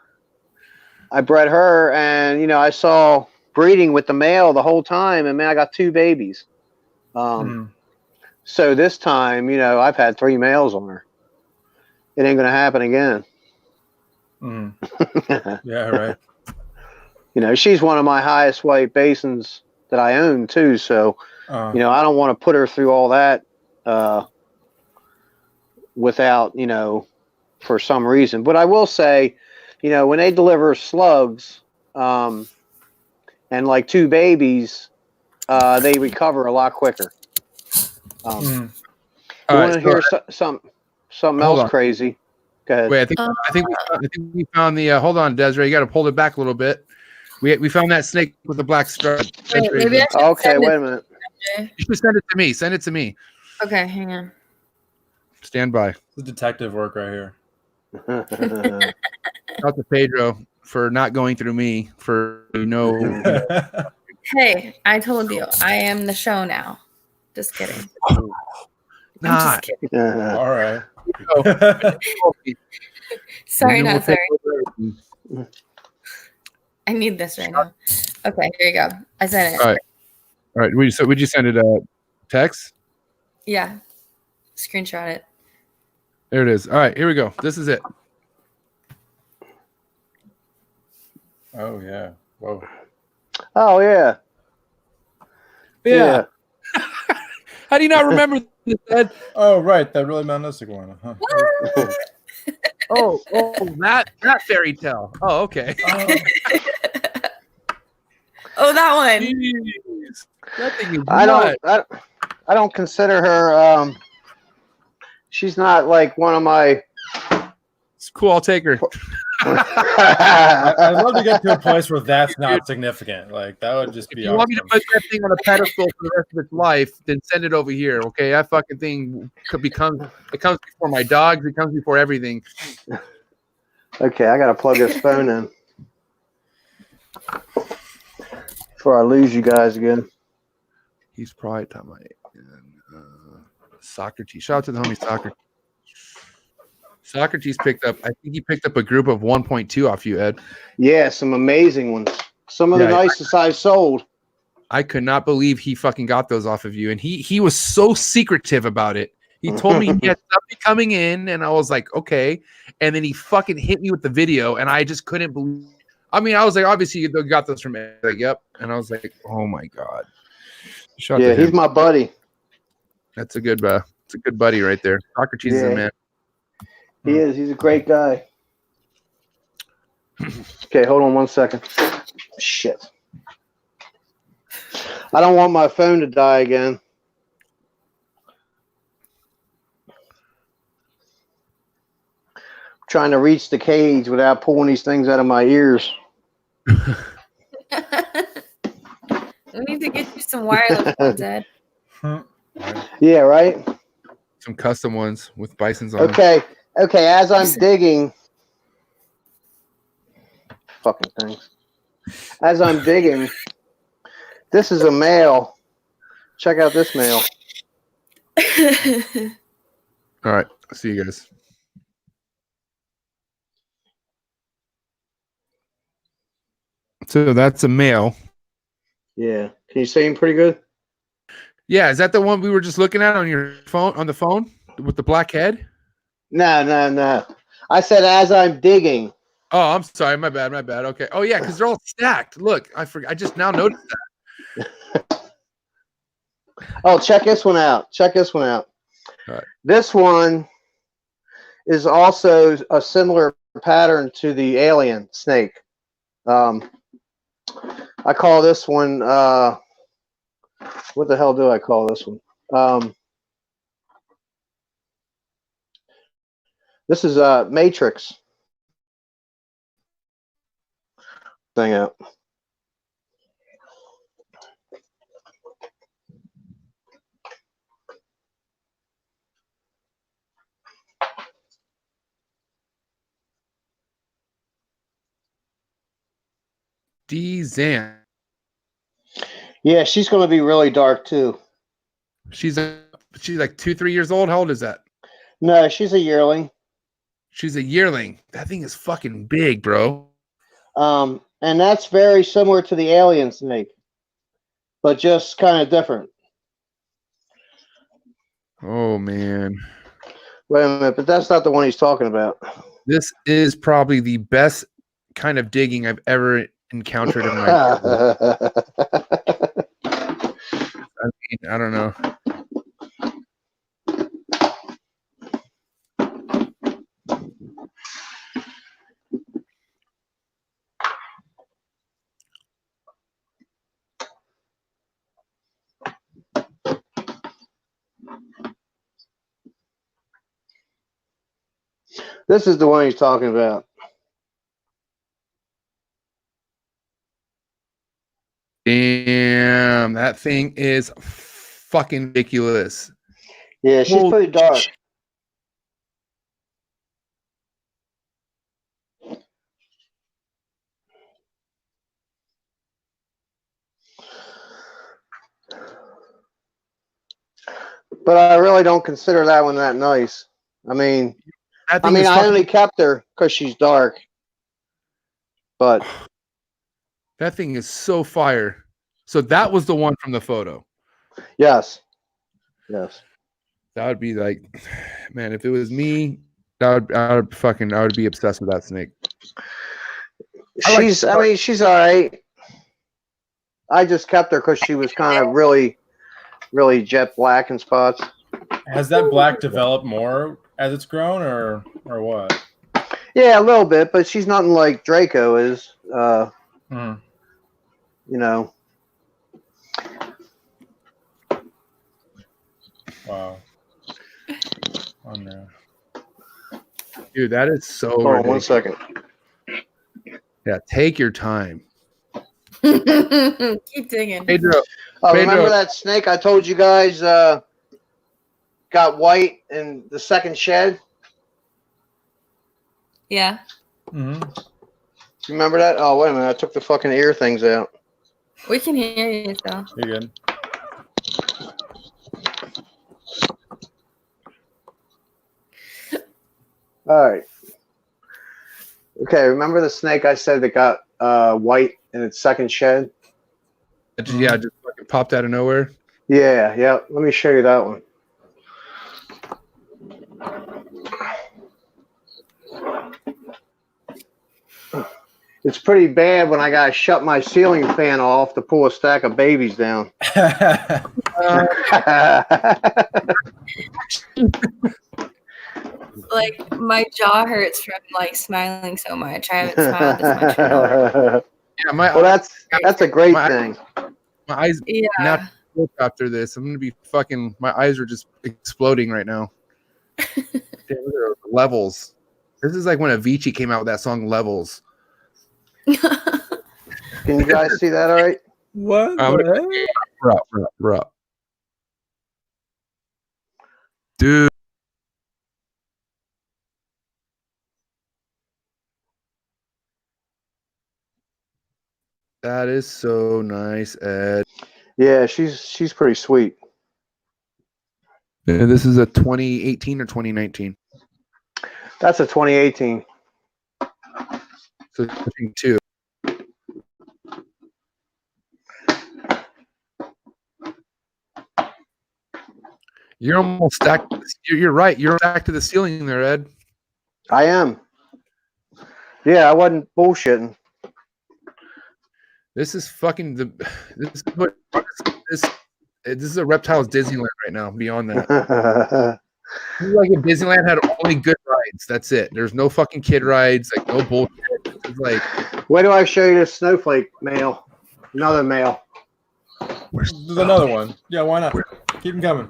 I bred her, and, I saw breeding with the male the whole time, and, man, I got 2 babies. So this time, I've had 3 males on her. It ain't going to happen again. Yeah, right. She's one of my highest weight basins that I own too. So, I don't want to put her through all that without, for some reason. But I will say, when they deliver slugs and like 2 babies, they recover a lot quicker. You want to hear something else crazy? Go ahead. Wait, I think we found the. Hold on, Desiree. You got to pull it back a little bit. We found that snake with the black stripe. Wait, maybe I should okay, wait a minute. You should send it to me. Send it to me. Okay, hang on. Stand by. It's detective work right here. Out to Pedro for not going through me for Hey, I told you I am the show now. Just kidding. Nah. I'm just kidding. All right. Sorry, not sorry. I need this right now. Okay, here you go. I sent it. All right. Would you send it a text? Yeah. Screenshot it. There it is. All right, here we go. This is it. Oh yeah. Whoa. Oh yeah. Yeah. How do you not remember this, Ed? Oh right, that really mountaistic one. Huh? Oh, that fairy tale. Oh, okay. Oh, that one. Jeez. That thing is I don't consider her. She's not like one of my. It's cool. I'll take her. I'd love to get to a place where that's not significant. Like that would just be. If you want me to put that thing on a pedestal for the rest of its life, then send it over here. Okay, that fucking thing it comes before my dogs. It comes before everything. Okay, I gotta plug this phone in before I lose you guys again. He's probably talking about Socrates. Shout out to the homie Socrates. Socrates picked up. I think he picked up a group of 1.2 off you, Ed. Yeah, some amazing ones. Some of the nicest I've sold. I could not believe he fucking got those off of you, and he was so secretive about it. He told me he had something coming in, and I was like, okay. And then he fucking hit me with the video, and I just couldn't believe. I mean, I was like, obviously you got those from Ed. Like, yep. And I was like, oh my god. Yeah, he's my buddy. That's a good buddy right there. Socrates is a man. He is. He's a great guy. Okay, hold on one second. Shit. I don't want my phone to die again. trying to reach the cage without pulling these things out of my ears. We need to get you some wireless ones, Ed. Yeah, right? Some custom ones with bisons on them. Okay, as I'm digging... Fucking things. As I'm digging, this is a male. Check out this male. All right. See you guys. So that's a male. Yeah. Can you see him pretty good? Yeah. Is that the one we were just looking at on your phone, on the phone with the black head? No. I said as I'm digging. Oh, I'm sorry. My bad. Okay. Oh, yeah. Because they're all stacked. Look, I just now noticed that. Oh, check this one out. All right. This one is also a similar pattern to the alien snake. I call this one, what the hell do I call this one? This is a Matrix thing out. D-Zan. Yeah, she's going to be really dark too. She's like 2-3 years old. How old is that? No, she's a yearling. She's a yearling. That thing is fucking big, bro. And that's very similar to the alien snake, but just kind of different. Oh, man. Wait a minute, but that's not the one he's talking about. This is probably the best kind of digging I've ever encountered in my life. I mean, I don't know. This is the one he's talking about. Damn, that thing is fucking ridiculous. Yeah, she's pretty dark. But I really don't consider that one that nice. I mean, I only kept her because she's dark. But that thing is so fire. So that was the one from the photo. Yes. That would be like, man, if it was me, I would be obsessed with that snake. She's all right. I just kept her because she was kind of really jet black in spots. Has that black developed more as it's grown, or what? Yeah, a little bit, but she's nothing like Draco is. You know. Wow. Oh no. Dude, that is so Hold on 1 second. Yeah, take your time. Keep digging. Pedro. Remember that snake I told you guys got white in the second shed? Yeah. Mm-hmm. You remember that? Oh, wait a minute. I took the fucking ear things out. We can hear you still. You're good. All right. Okay, remember the snake I said that got white in its second shed? Yeah, just fucking popped out of nowhere. Yeah. Let me show you that one. It's pretty bad when I gotta shut my ceiling fan off to pull a stack of babies down. Like my jaw hurts from like smiling so much. I haven't smiled this much in a while. Yeah, well, that's a great thing. My eyes now after this. I'm gonna be fucking. My eyes are just exploding right now. Damn, there are levels. This is like when Avicii came out with that song "Levels." Can you guys see that? All right. What? We're up. Dude. That is so nice, Ed. Yeah, she's pretty sweet. And this is a 2018 or 2019. That's a 2018. So I think two. You're almost stacked. You're right. You're stacked to the ceiling there, Ed. I am. Yeah, I wasn't bullshitting. This is fucking the. This is what this is a reptiles Disneyland right now. Beyond that, this is like if Disneyland had only good rides. That's it. There's no fucking kid rides. Like no bullshit. It's like. Wait till I show you this snowflake male. Another male. There's another one. Yeah, why not? Keep them coming.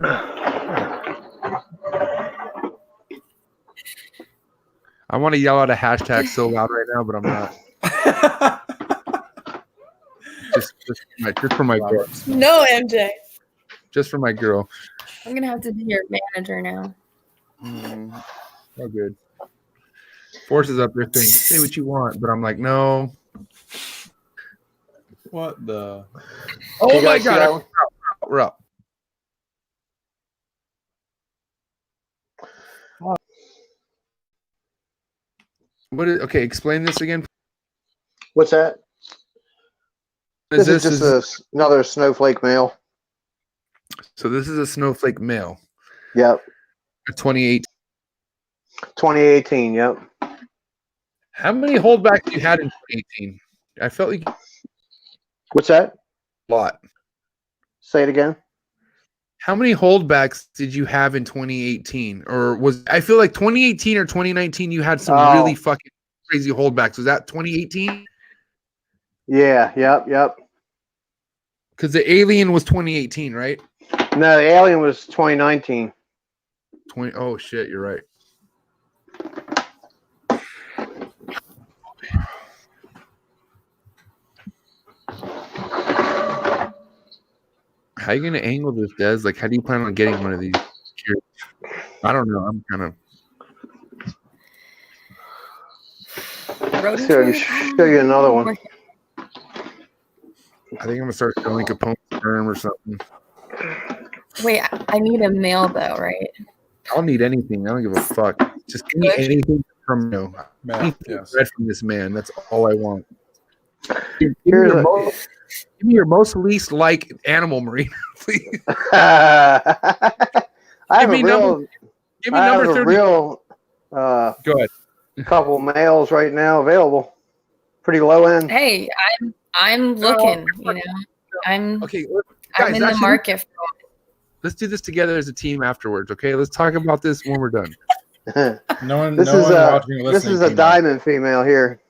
I want to yell out a hashtag so loud right now, but I'm not. just for my girl. No, MJ. Just for my girl. I'm gonna have to be your manager now. Oh, good. Force is up there saying, say what you want, but I'm like, no. What the? Oh You my guys see God. that one? We're up. What is okay? Explain this again. What's that? This is just another snowflake male. So this is a snowflake male. Yep. 28. 2018. Yep. How many holdbacks you had in 2018? I felt like What's that? a lot. Say it again. How many holdbacks did you have in 2018? Or was I feel like 2018 or 2019 you had some really fucking crazy holdbacks. Was that 2018? Yeah. Yep. Because the alien was 2018, right? No, the alien was 2019. 20. Oh shit, you're right. How are you gonna angle this, Des? Like, how do you plan on getting one of these? I don't know. I'm kind of. Show you another one. I think I'm gonna start selling Capone sperm or something. Wait, I need a male though, right? I'll need anything. I don't give a fuck. Just give me anything from you. Man, yes. Read from this man. That's all I want. Give me your most least like animal, Marino, please. I have Give me number 30. Real Go ahead. couple males right now available. Pretty low end. Hey, I'm looking. You know, I'm Okay, I'm in the market for let's do this together as a team afterwards. Okay, let's talk about this when we're done. No one This is a diamond female here.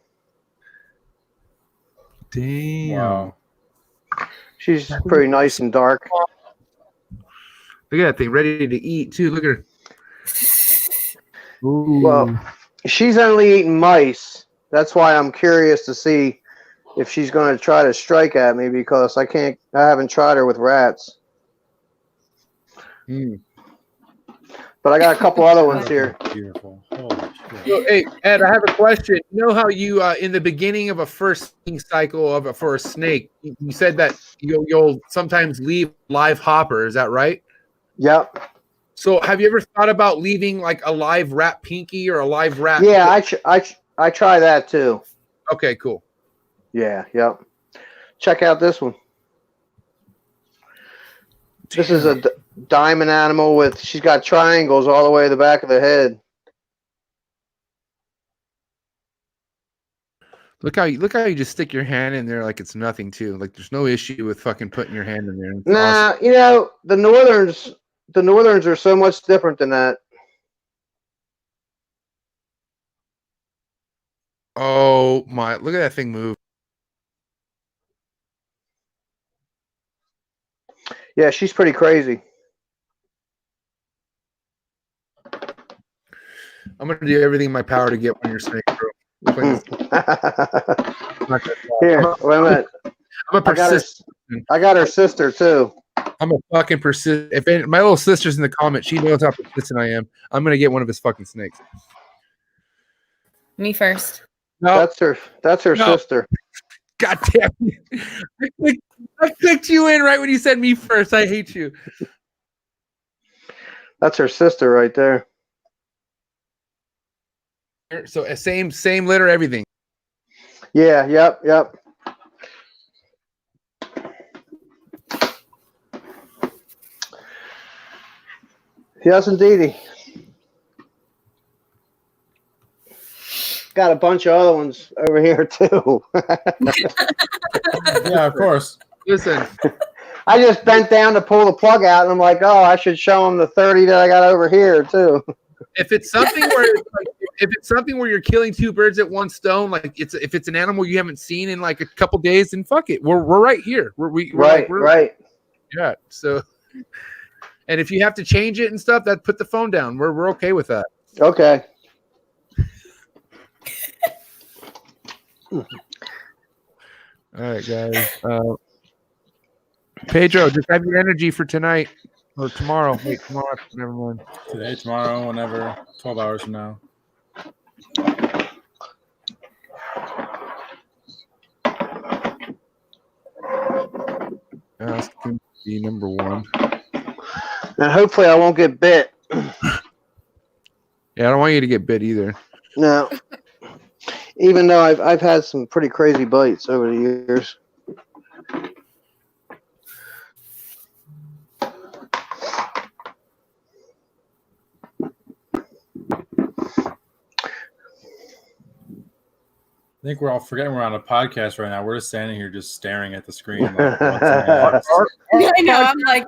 Damn. Wow. She's pretty nice and dark. Look at that thing, ready to eat too. Look at her. Ooh. Well, she's only eating mice. That's why I'm curious to see if she's going to try to strike at me because I haven't tried her with rats. But I got a couple other ones here. Beautiful. Holy shit. So, hey, Ed, I have a question. You know how you, in the beginning of a first cycle for a snake, you said that you'll sometimes leave live hopper. Is that right? Yep. So have you ever thought about leaving like a live rat pinky or a live rat? Yeah, I try that too. Okay, cool. Yeah, yep. Check out this one. This is a diamond animal she's got triangles all the way to the back of the head. Look how you just stick your hand in there like it's nothing too. Like there's no issue with fucking putting your hand in there. It's Nah, awesome. you know, the northerns are so much different than that. Oh my, look at that thing move. Yeah, she's pretty crazy. I'm gonna do everything in my power to get one of your snakes, bro. Please. Here, wait a minute. I'm a persistent. I got her sister too. I'm a fucking persistent. If my little sister's in the comment, she knows how persistent I am. I'm gonna get one of his fucking snakes. Me first. No, That's her sister. God damn it. I clicked you in right when you said me first. I hate you. That's her sister right there. So same litter, everything. Yeah, yep. Yes, indeedy. Got a bunch of other ones over here too. Yeah, of course. Listen, I just bent down to pull the plug out, and I'm like, oh, I should show them the 30 that I got over here too. if it's something where you're killing two birds at one stone, like if it's an animal you haven't seen in like a couple days, then fuck it. We're right here. We're right. Yeah. So, and if you have to change it and stuff, that put the phone down. We're okay with that. Okay. All right, guys. Pedro, just have your energy for tonight or tomorrow. Wait, tomorrow. Never mind. Today, tomorrow, whenever. 12 hours from now. Ask him to be number one. And hopefully I won't get bit. Yeah, I don't want you to get bit either. No. Even though I've had some pretty crazy bites over the years. I think we're all forgetting we're on a podcast right now. We're just standing here just staring at the screen. Like, what's I know. I'm like,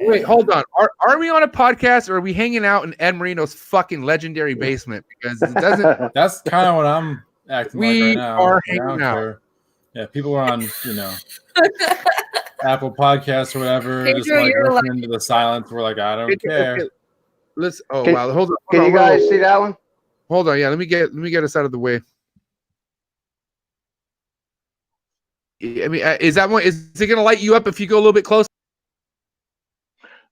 wait, hold on. Are we on a podcast or are we hanging out in Ed Marino's fucking legendary basement? Because it doesn't. That's kind of what I'm acting like right now. Are hanging out. Yeah, people are on, Apple Podcasts or whatever, Pedro, just like you're listening to the silence. We're like, I don't care. Okay. Let's. Oh Can- wow! Hold on. Can you guys see that one? Hold on. Yeah, let me get us out of the way. I mean, is that one? Is it gonna light you up if you go a little bit closer?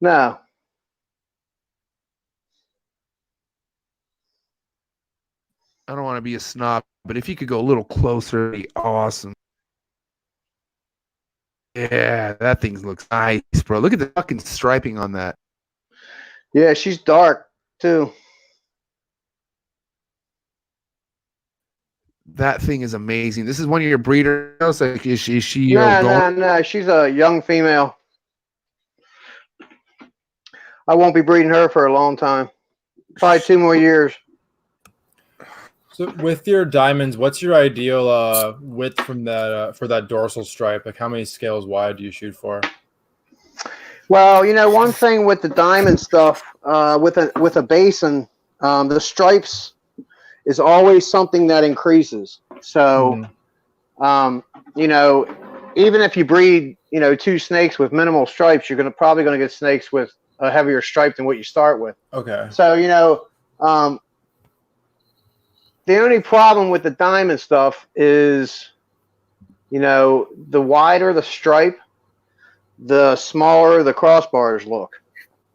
No. I don't want to be a snob, but if you could go a little closer, it'd be awesome. Yeah, that thing looks nice, bro. Look at the fucking striping on that. Yeah, she's dark too. That thing is amazing. This is one of your breeders. Like, is she No. She's a young female. I won't be breeding her for a long time. Probably 2 more years. So with your diamonds, what's your ideal width from that for that dorsal stripe? Like how many scales wide do you shoot for? Well, one thing with the diamond stuff, with a basin, the stripes is always something that increases. So, even if you breed, 2 snakes with minimal stripes, you're probably going to get snakes with a heavier stripe than what you start with. Okay. So, the only problem with the diamond stuff is, the wider the stripe, the smaller the crossbars look.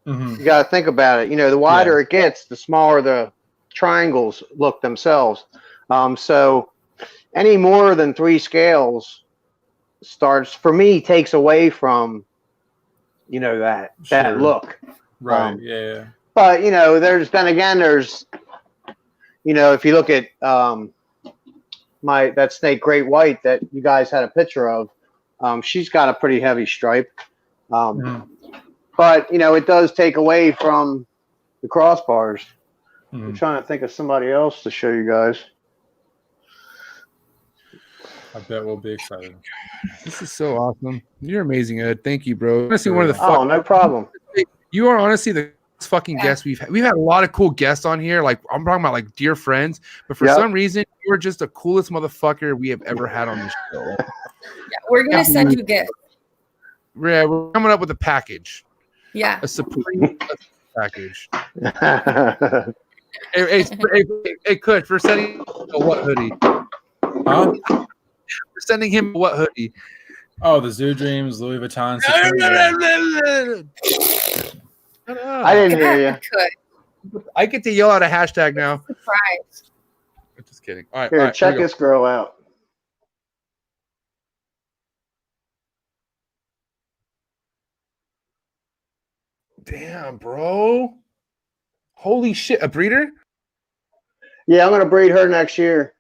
Mm-hmm. You got to think about it. The wider it gets, the smaller the triangles look themselves. So any more than 3 scales takes away from, that look. Right. Yeah. But, there's if you look at that snake Great White that you guys had a picture of, she's got a pretty heavy stripe. But, it does take away from the crossbars. I'm trying to think of somebody else to show you guys. I bet we'll be excited. This is so awesome. You're amazing, Ed. Thank you, bro. Honestly, one of the Oh, no problem. You are honestly the fucking guest we've had a lot of cool guests on here. Like I'm talking about like dear friends, but for some reason you are just the coolest motherfucker we have ever had on this show. yeah, we're gonna send you gifts. Yeah, we're coming up with a package. Yeah, A supreme package. Hey, Kush, we're sending him a what hoodie? Huh? We're sending him a what hoodie? Oh, the Zoo Dreams Louis Vuitton. I didn't hear you. I get to yell out a hashtag now. Surprise. I'm just kidding. All right, Here, all right, check here we go. this girl out. Damn, bro. Holy shit, a breeder? Yeah, I'm gonna breed her next year.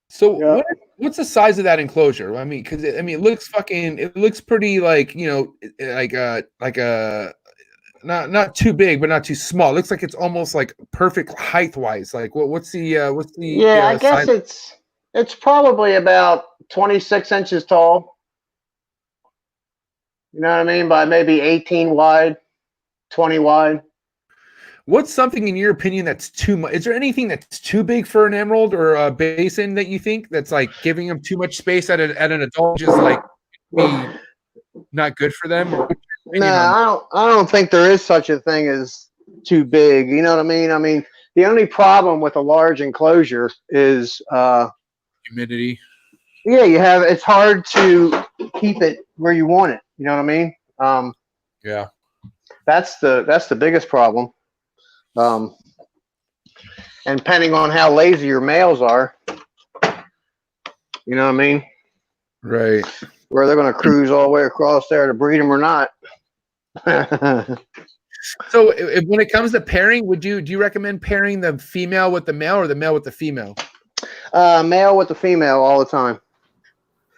So Yeah. what's the size of that enclosure? I mean, because it looks it looks pretty like, you know, like a not too big but not too small. It looks like it's almost like perfect height wise. Like what's the Yeah, I guess size? it's probably about 26 inches tall. You know what I mean? By maybe 18 wide, 20 wide. What's something in your opinion that's too much? Is there anything that's too big for an emerald or a basin that you think that's like giving them too much space at an adult, just like be not good for them? Or No, I don't think there is such a thing as too big. You know what I mean? I mean, the only problem with a large enclosure is humidity. yeah, it's hard to keep it where you want it. You know what I mean? Yeah. That's the biggest problem. And depending on how lazy your males are, you know what I mean? Right. Where they're going to cruise all the way across there to breed them or not. So when it comes to pairing, do you recommend pairing the female with the male or the male with the female? Male with the female all the time.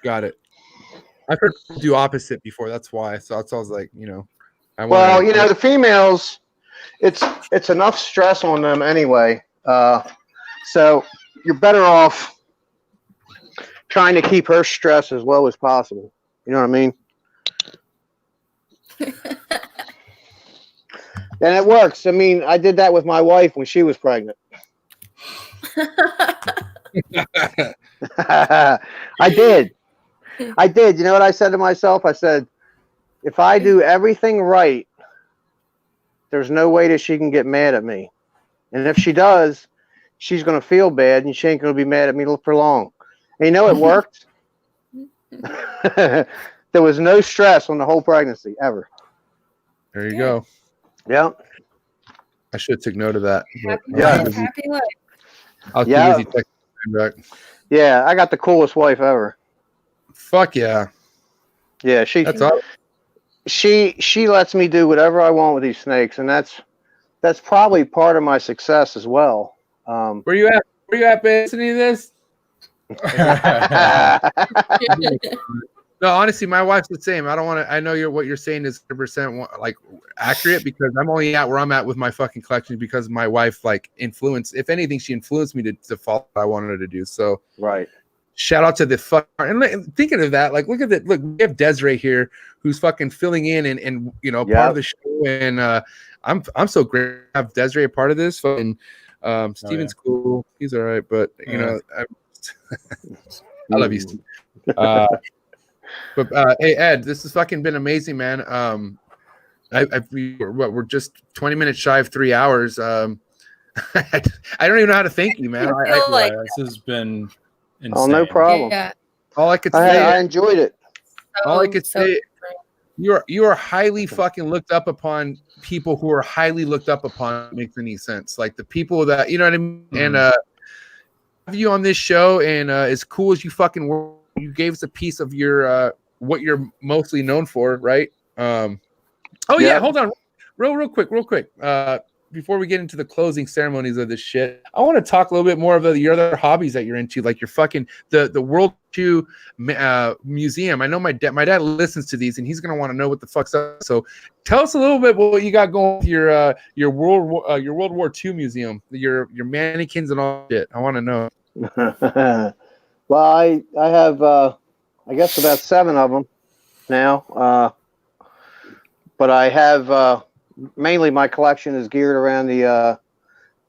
Got it. I've heard people do opposite before. That's why. So I was like, you know, Well, you know, the females, it's enough stress on them anyway. So you're better off trying to keep her stress as low as possible. You know what I mean? And it works. I mean, I did that with my wife when she was pregnant. I did. You know what I said to myself? I said, if I do everything right, there's no way that she can get mad at me. And if she does, she's going to feel bad and she ain't going to be mad at me for long. And you know, it worked. There was no stress on the whole pregnancy ever. There you go. Yeah. I should take note of that. Happy life. I'll Yeah. easy text back. Yeah, I got the coolest wife ever. Fuck yeah. Yeah, That's awesome. she lets me do whatever I want with these snakes, and that's probably part of my success as well. Where you at listening to this? No, honestly, my wife's the same. I don't want to. I know what you're saying is 100% like accurate because I'm only at where I'm at with my fucking collection because my wife like influenced. If anything, she influenced me to follow what I wanted her to do. So right. Shout out to the fuck. And thinking of that, like look at that. Look, we have Desiree here who's fucking filling in and you know part of the show. And I'm so great to have Desiree a part of this. And Steven's cool. He's all right, but you know I love you, Steve. But hey Ed, this has fucking been amazing, man. We're just 20 minutes shy of 3 hours. I don't even know how to thank you, man. This has been insane. Oh, no problem. Yeah. All I could say, I enjoyed it. All I could say, you are highly fucking looked up upon. People who are highly looked up upon makes any sense. Like the people that you know what I mean. And have you on this show, and as cool as you fucking were. You gave us a piece of your what you're mostly known for, right? Yeah, hold on, real quick. Before we get into the closing ceremonies of this shit, I want to talk a little bit more of your other hobbies that you're into, like your fucking the World II museum. I know my dad listens to these, and he's gonna want to know what the fuck's up. So, tell us a little bit what you got going with your World War II museum, your mannequins and all that shit. I want to know. Well, I have I guess about 7 of them now, but I have mainly my collection is geared around the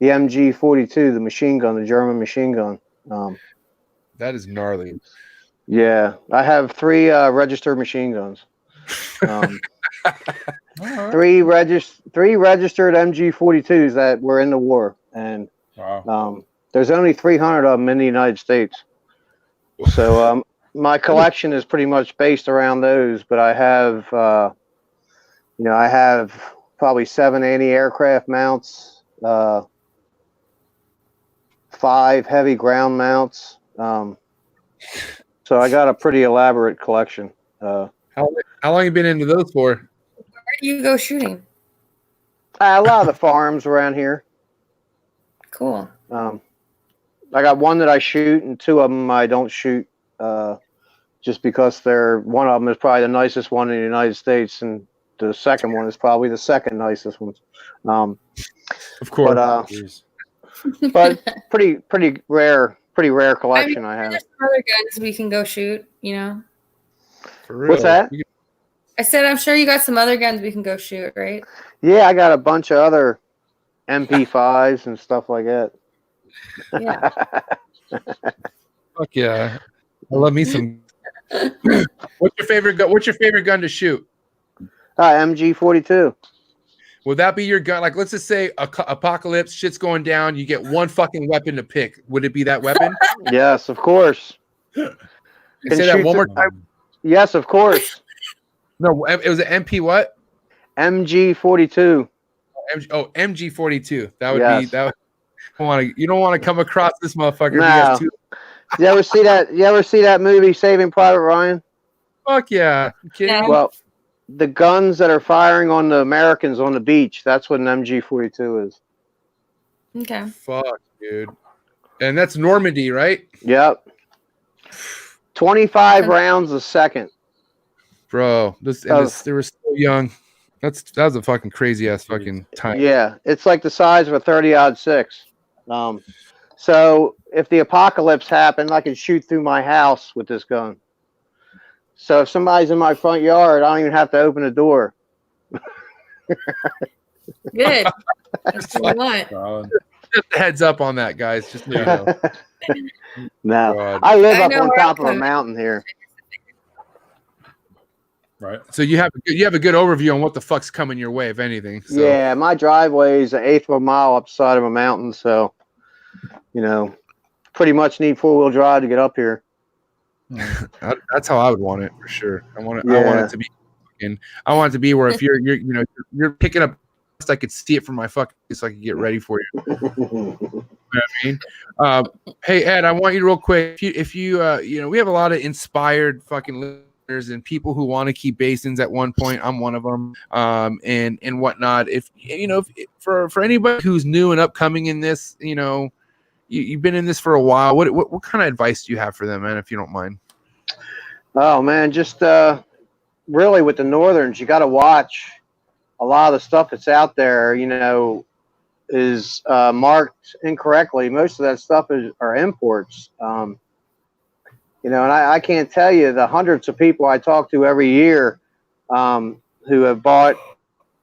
MG42, the machine gun, the German machine gun. That is gnarly. Yeah, I have 3 registered machine guns. All right. Three registered MG42s that were in the war, and Wow. there's only 300 of them in the United States. So my collection is pretty much based around those. But I have, I have probably 7 anti-aircraft mounts, 5 heavy ground mounts. So I got a pretty elaborate collection. How long you been into those for? Where do you go shooting? A lot of the farms around here. Cool. I got one that I shoot, and 2 of them I don't shoot, just because one of them is probably the nicest one in the United States, and the second one is probably the second nicest one. Of course. But pretty rare collection I have. There's some other guns we can go shoot, For real. What's that? I said, I'm sure you got some other guns we can go shoot, right? Yeah, I got a bunch of other MP5s and stuff like that. Yeah. Fuck yeah. I love me some. What's your favorite gun? What's your favorite gun to shoot? MG42. Would that be your gun? Like, let's just say apocalypse, shit's going down. You get one fucking weapon to pick. Would it be that weapon? Yes, of course. Say that one more time. Yes, of course. No, it was an MP what? MG42. MG42. That would Yes. be that. You don't want to come across this motherfucker. No. He has two. You ever see that movie Saving Private Ryan? Fuck yeah. You kidding me? Well, the guns that are firing on the Americans on the beach, that's what an MG42 is. Okay. Fuck, dude. And that's Normandy, right? Yep. 25 rounds a second. Bro, they were so young. That was a fucking crazy ass fucking time. Yeah, it's like the size of a 30-06. So if the apocalypse happened, I could shoot through my house with this gun. So if somebody's in my front yard, I don't even have to open the door. Good. That's what we want. Just a heads up on that, guys. Just so you know. No, God. I live I up know on where top I'm of a coming. mountain here. Right. So you have a good overview on what the fuck's coming your way, if anything. So. Yeah, my driveway is 1/8 of a mile up the side of a mountain, so pretty much need 4-wheel drive to get up here. That's how I would want it for sure. I want it to be, and I want it to be where if you're picking up, I could see it from my fucking, so I could get ready for you. You know what I mean? Hey Ed, I want you to real quick. If you we have a lot of inspired fucking listeners and people who want to keep basins at one point. I'm one of them. And whatnot. If for anybody who's new and upcoming in this, you've been in this for a while. What kind of advice do you have for them, man? If you don't mind. Oh man, just really with the Northerns, you got to watch a lot of the stuff that's out there. Is marked incorrectly. Most of that stuff are imports. And I can't tell you the hundreds of people I talk to every year who have bought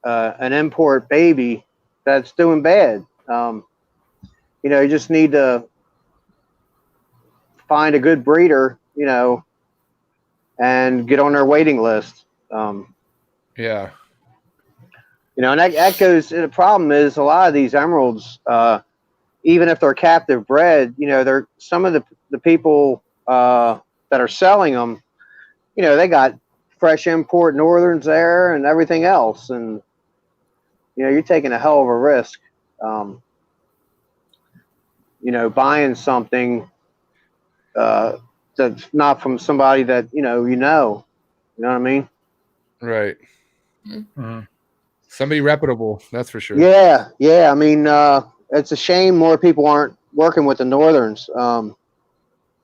an import baby that's doing bad. You just need to find a good breeder, and get on their waiting list. Yeah. And that goes. The problem is a lot of these emeralds, even if they're captive bred, they're some of the people that are selling them. They got fresh import Northerns there and everything else, and you're taking a hell of a risk. Buying something that's not from somebody that you know. You know what I mean? Right. Mm-hmm. Somebody reputable, that's for sure. Yeah. I mean, it's a shame more people aren't working with the Northerns,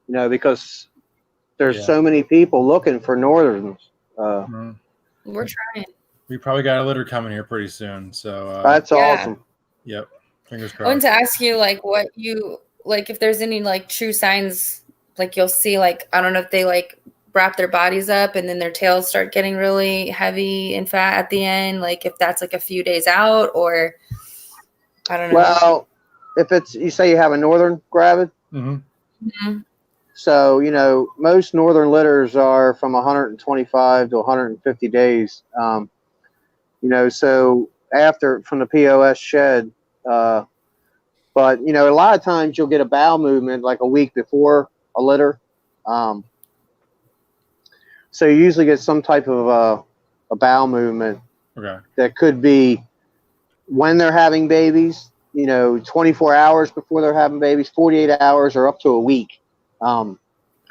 because there's so many people looking for Northerns. Mm-hmm. We're trying. We probably got a litter coming here pretty soon. So That's awesome. Yep. Fingers I wanted crossed. to ask you, what you if there's any true signs, you'll see, I don't know if they wrap their bodies up and then their tails start getting really heavy and fat at the end, if that's a few days out, or I don't know. Well, if it's you say you have a Northern gravid, Mm-hmm. so most Northern litters are from 125 to 150 days. So after from the POS shed, but a lot of times you'll get a bowel movement like a week before a litter. So you usually get some type of a bowel movement. Okay. That could be when they're having babies, 24 hours before they're having babies, 48 hours, or up to a week. Wow.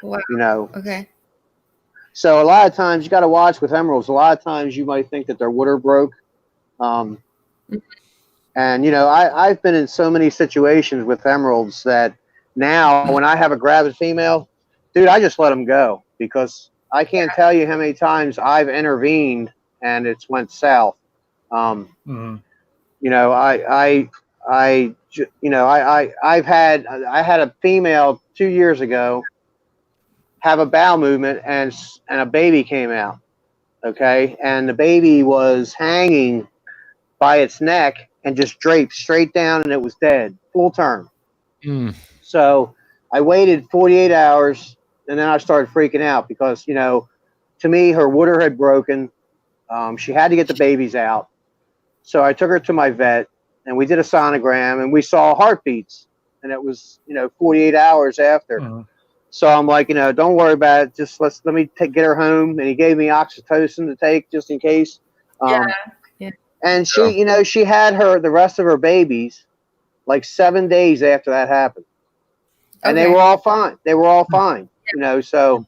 Okay. So a lot of times you got to watch with emeralds. A lot of times you might think that their water broke. And, I've been in so many situations with emeralds that now when I have a gravid female, dude, I just let them go because I can't tell you how many times I've intervened and it's went south. I've had a female 2 years ago have a bowel movement and a baby came out. Okay. And the baby was hanging by its neck and just draped straight down and it was dead full term. So I waited 48 hours and then I started freaking out because, to me, her water had broken. She had to get the babies out. So I took her to my vet and we did a sonogram and we saw heartbeats and it was, 48 hours after. So I'm like, don't worry about it. Just let me get her home. And he gave me oxytocin to take just in case. Yeah. And she, she had the rest of her babies like 7 days after that happened. And they were all fine. So,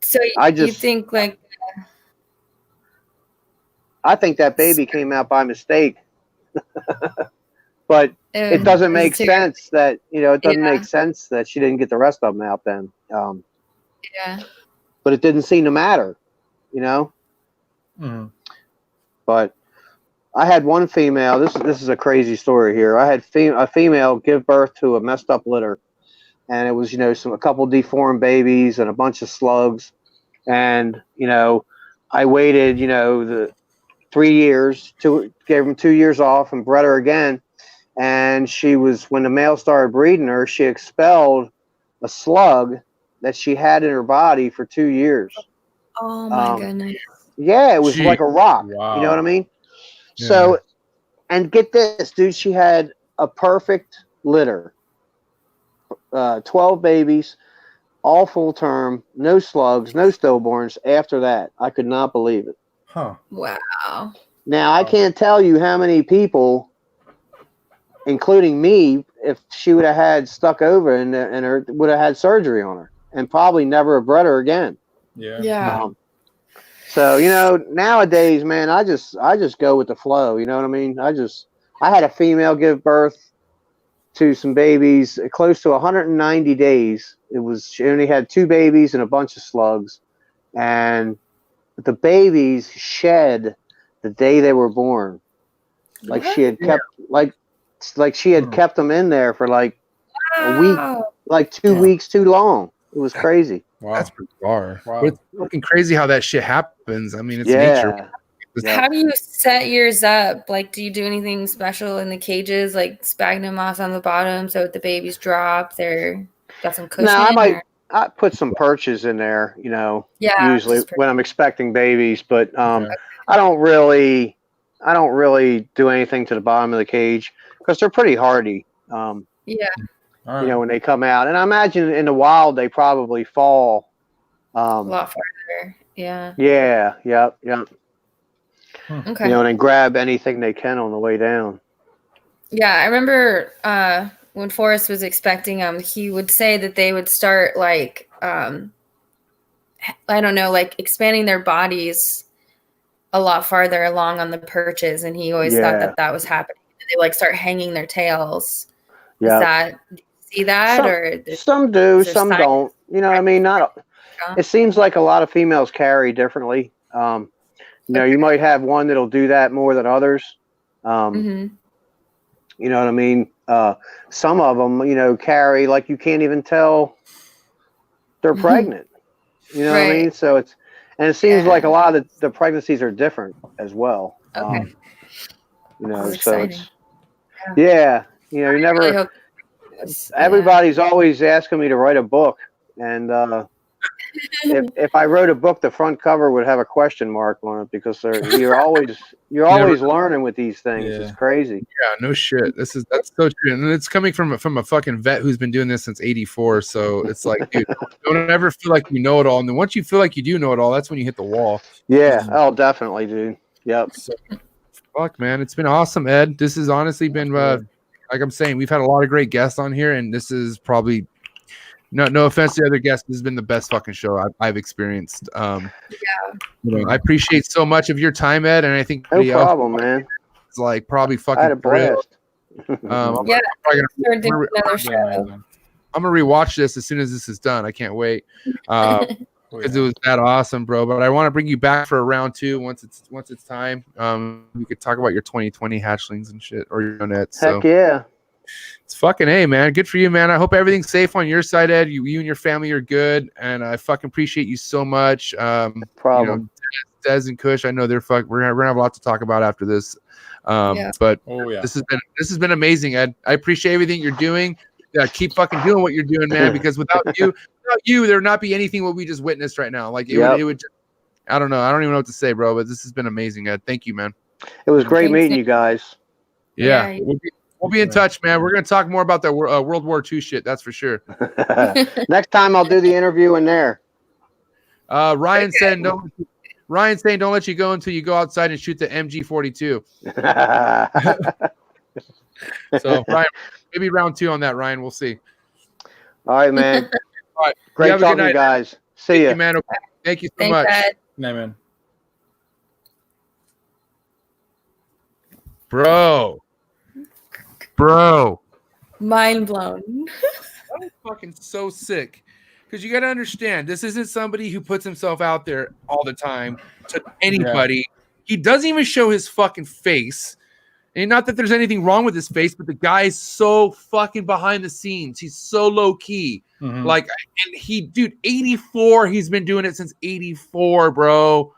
so you think like, I think that baby came out by mistake, but it doesn't make sense that, make sense that she didn't get the rest of them out then. But it didn't seem to matter, But I had one female, this is a crazy story here. I had a female give birth to a messed up litter. And it was, a couple deformed babies and a bunch of slugs. And, I waited, the 3 years, gave them 2 years off and bred her again. And when the male started breeding her, she expelled a slug that she had in her body for 2 years. Oh my goodness. Yeah, it was like a rock. Wow. You know what I mean? Yeah. So, and get this, dude, she had a perfect litter. 12 babies, all full term, no slugs, no stillborns after that. I could not believe it. Huh. Wow. Now, I can't tell you how many people, including me, if she would have had stuck over and her would have had surgery on her and probably never have bred her again. Yeah. So, nowadays, man, I just go with the flow. You know what I mean? I had a female give birth to some babies close to 190 days. She only had 2 babies and a bunch of slugs. And the babies shed the day they were born. Like she had kept, like she had kept them in there for like a week, like 2 weeks too long. It was crazy. Wow. That's bizarre. Wow. But it's fucking crazy how that shit happens. I mean, it's nature. How do you set yours up? Like, do you do anything special in the cages, like sphagnum moss on the bottom so if the babies drop, they're got some cushion? No, I put some perches in there, usually when I'm expecting babies, but I don't really do anything to the bottom of the cage because they're pretty hardy. When they come out, and I imagine in the wild they probably fall a lot farther. Yeah. Yeah. Yep. Okay. And then grab anything they can on the way down. Yeah, I remember when Forrest was expecting them, he would say that they would start like I don't know, like expanding their bodies a lot farther along on the perches, and he always thought that was happening. They like start hanging their tails. Yeah. Do you see that, or some do, some don't? You know what I mean? It seems like a lot of females carry differently. You might have one that'll do that more than others. You know what I mean? Some of them, carry like you can't even tell they're pregnant. You know what I mean? So it seems like a lot of the pregnancies are different as well. Okay. So it's you never. Everybody's always asking me to write a book, and if I wrote a book, the front cover would have a question mark on it because you're always learning with these things. Yeah. It's crazy. Yeah, no shit. That's so true, and it's coming from a fucking vet who's been doing this since '84. So it's like, dude, don't ever feel like you know it all, and then once you feel like you do know it all, that's when you hit the wall. Yeah. Oh, definitely, dude. Yep. So, fuck, man, it's been awesome, Ed. This has honestly been like I'm saying, we've had a lot of great guests on here, and this is probably no offense to the other guests, this has been the best fucking show I've experienced. You know, I appreciate so much of your time, Ed, and I think No problem, man. it's like probably fucking I had a blast. I'm Yeah, probably we're doing another Yeah, show. man. I'm gonna rewatch this as soon as this is done. I can't wait because it was that awesome, bro. But I want to bring you back for a round 2 once it's time. We could talk about your 2020 hatchlings and shit, or your nets. So Heck yeah. it's fucking A, man. Good for you, man. I hope everything's safe on your side, Ed. You and your family are good, and I fucking appreciate you so much. Problem. You know, Des and Kush, I know they're we're gonna have a lot to talk about after this. But this has been amazing, Ed. I appreciate everything you're doing. Keep fucking doing what you're doing, man. Because without you, there would not be anything what we just witnessed right now. Like it would. Just, I don't know. I don't even know what to say, bro. But this has been amazing, Ed. Thank you, man. It was great meeting you guys. Yeah. We'll be in touch, man. We're gonna talk more about the World War II shit. That's for sure. Next time I'll do the interview in there. Ryan saying don't let you go until you go outside and shoot the MG42. So Ryan, maybe round 2 on that, Ryan. We'll see. All right, man. All right. Great Have a good talking, night, guys. See Thank you. you, man. Thank you so Thanks, much. Ed. Nah, man. Bro. Mind blown. I'm fucking so sick. Because you got to understand, this isn't somebody who puts himself out there all the time to anybody. Yeah. He doesn't even show his fucking face. And not that there's anything wrong with his face, but the guy is so fucking behind the scenes. He's so low key. Mm-hmm. Like, and dude, 84, he's been doing it since 84, bro.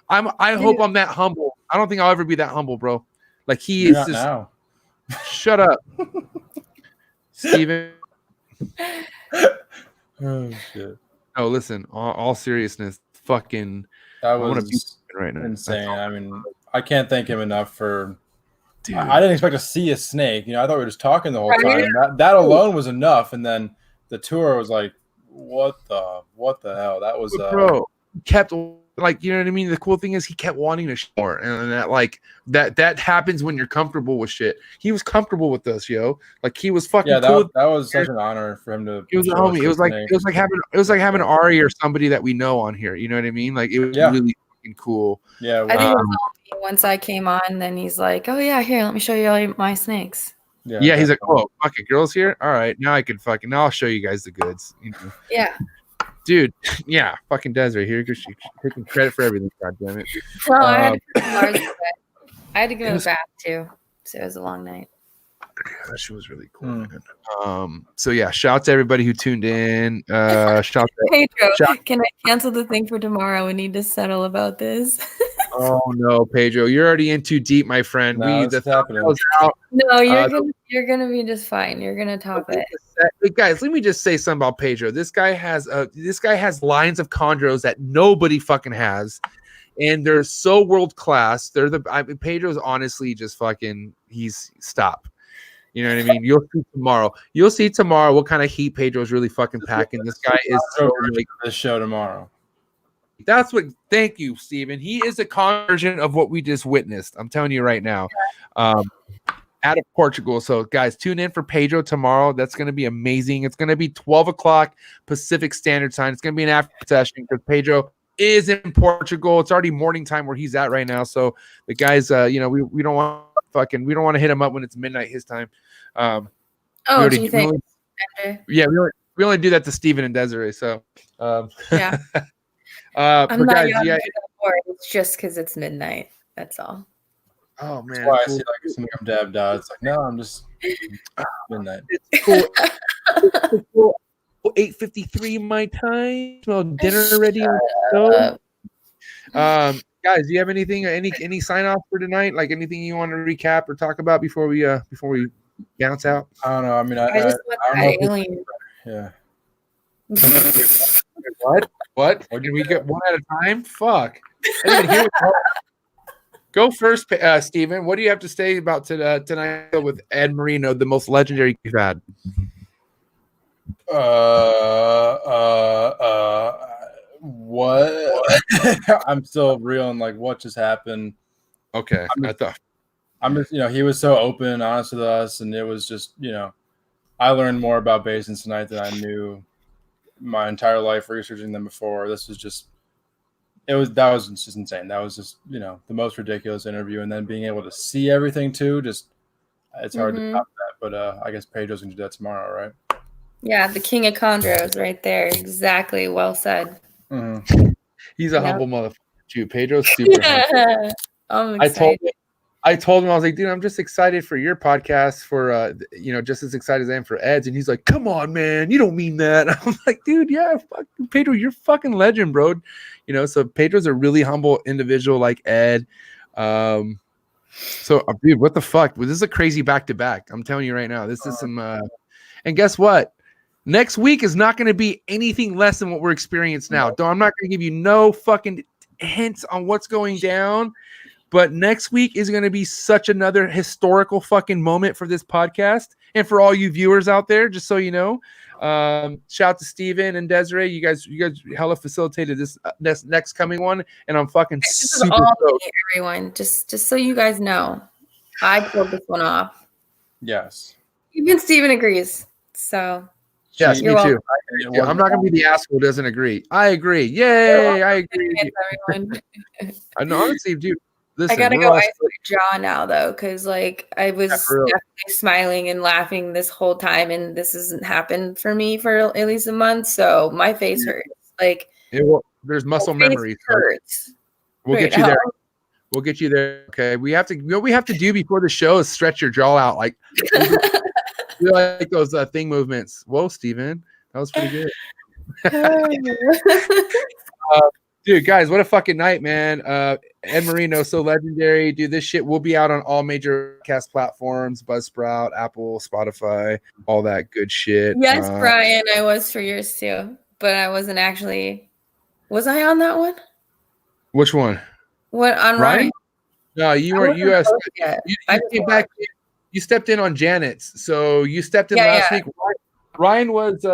I hope I'm that humble. I don't think I'll ever be that humble, bro. Like, he is just. Now. Shut up, Steven. Oh shit! Oh, listen. All seriousness, fucking. That was right now. Insane. I mean, I can't thank him enough for. Dude. I didn't expect to see a snake. You know, I thought we were just talking the whole time. That alone was enough, and then the tour was like, what the hell? That was bro. Kept. Like, you know what I mean? The cool thing is he kept wanting to shower, and that like that happens when you're comfortable with shit. He was comfortable with us, yo. Like, he was fucking cool. That was such an honor for him to. He was a homie. It was like having Ari or somebody that we know on here. You know what I mean? Like, it was really fucking cool. Yeah. I think once I came on, then he's like, "Oh yeah, here, let me show you all my snakes." Yeah, he's like, "Oh, fuck it, girls here. All right, now I'll show you guys the goods." You know? Yeah. Dude, yeah, fucking Desiree here. She's taking credit for everything. God damn it. Well, I had to give him a bath too, so it was a long night. Yeah, that shit was really cool. Man. So yeah, shout out to everybody who tuned in. Shout out to Pedro. Can I cancel the thing for tomorrow? We need to settle about this. Oh no, Pedro, you're already in too deep, my friend. No, you're gonna be just fine. You're gonna top it. Hey guys, let me just say something about Pedro. This guy has lines of chondros that nobody fucking has, and they're so world class. Pedro's honestly just fucking. Stop. You know what I mean? You'll see tomorrow what kind of heat Pedro's really fucking packing. This guy is so like this show tomorrow. That's what. Thank you, Steven. He is a conversion of what we just witnessed. I'm telling you right now. Out of Portugal. So, guys, tune in for Pedro tomorrow. That's going to be amazing. It's going to be 12 o'clock Pacific Standard Time. It's going to be an after session because Pedro is in Portugal. It's already morning time where he's at right now. So, the guys, we don't want to hit him up when it's midnight his time. Do you think? We only do that to Steven and Desiree. So, yeah. I'm not guys, it's just because it's midnight. That's all. Oh man, that's why I see like some dabbed out. It's like, no, I'm just midnight. It's cool. 8:53 my time. Well, dinner ready. Guys, do you have anything? Any sign off for tonight? Like anything you want to recap or talk about before we bounce out? I don't know. I mean, I just want that alien. Yeah. What? What? Or did we get one at a time? Fuck. I didn't even hear what Go first, Steven. What do you have to say about tonight with Ed Marino, the most legendary you've had? What? I'm still reeling like what just happened. Okay, I'm just he was so open and honest with us, and it was just I learned more about Basin tonight than I knew my entire life researching them before. This was just that was just insane. That was just the most ridiculous interview, and then being able to see everything too. Just it's hard to top that, but I guess Pedro's gonna do that tomorrow, right? Yeah, the king of chondros right there. Exactly. Well said. Mm-hmm. He's a humble motherfucker too. Pedro's super humble. I'm excited. I told him, I was like, dude, I'm just excited for your podcast for, just as excited as I am for Ed's. And he's like, come on, man, you don't mean that. I'm like, dude, yeah, fuck, Pedro, you're fucking legend, bro. So Pedro's a really humble individual like Ed. So, dude, what the fuck? This is a crazy back-to-back. I'm telling you right now, this is some, and guess what? Next week is not going to be anything less than what we're experiencing now. I'm not going to give you no fucking hints on what's going down. But next week is going to be such another historical fucking moment for this podcast and for all you viewers out there. Just so you know, shout out to Steven and Desiree. You guys hella facilitated this next coming one, and I'm fucking super stoked. Everyone, just so you guys know, I pulled this one off. Yes, even Steven agrees. So yes, me too. I'm not going to be the asshole who doesn't agree. I agree. Yay! I agree. Everyone. I know, honestly, dude. Listen, I gotta go isolate jaw now though, because like I was definitely smiling and laughing this whole time, and this hasn't happened for me for at least a month. So my face hurts. Like there's muscle memory. Hurts. We'll get you there. We'll get you there. Okay. We have to. What we have to do before the show is stretch your jaw out, like those thing movements. Whoa, Steven, that was pretty good. Dude, guys, what a fucking night, man. Ed Marino, so legendary. Dude, this shit will be out on all major podcast platforms, Buzzsprout, Apple, Spotify, all that good shit. Yes, Brian, I was for yours too, but I wasn't actually. Was I on that one? Which one? What, on Ryan? No, you weren't. You came back. You stepped in on Janet's. So you stepped in last week. Ryan was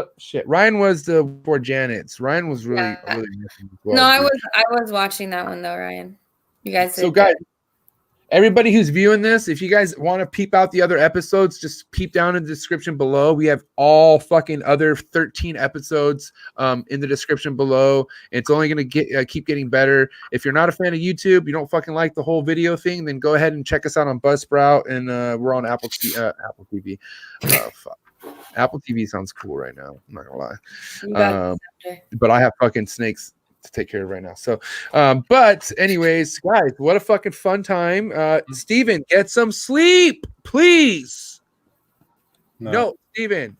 Ryan was for Janet's. Ryan was really well. No, I was watching that one though, Ryan. You guys. So guys, everybody who's viewing this, if you guys want to peep out the other episodes, just peep down in the description below. We have all fucking other 13 episodes in the description below. It's only gonna keep getting better. If you're not a fan of YouTube, you don't fucking like the whole video thing, then go ahead and check us out on Buzzsprout, and we're on Apple TV. Fuck. Apple TV sounds cool right now. I'm not gonna lie, but I have fucking snakes to take care of right now. So, but anyways, guys, what a fucking fun time. Steven, get some sleep, please. No, Steven.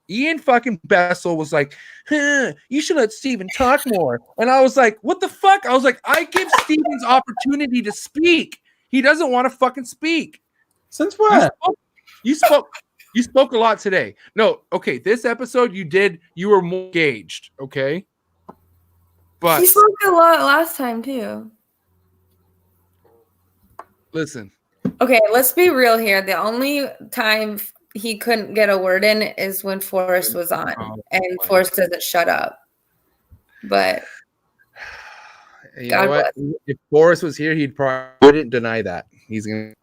Ian fucking Bessel was like, you should let Steven talk more. And I was like, what the fuck? I was like, I give Steven's opportunity to speak. He doesn't want to fucking speak. Since when? You spoke a lot today. No, okay. This episode you were more engaged, okay? But he spoke a lot last time too. Listen. Okay, let's be real here. The only time he couldn't get a word in is when Forrest was on, and Forrest doesn't shut up. But you know what? If Forrest was here, he'd probably wouldn't deny that. He's gonna.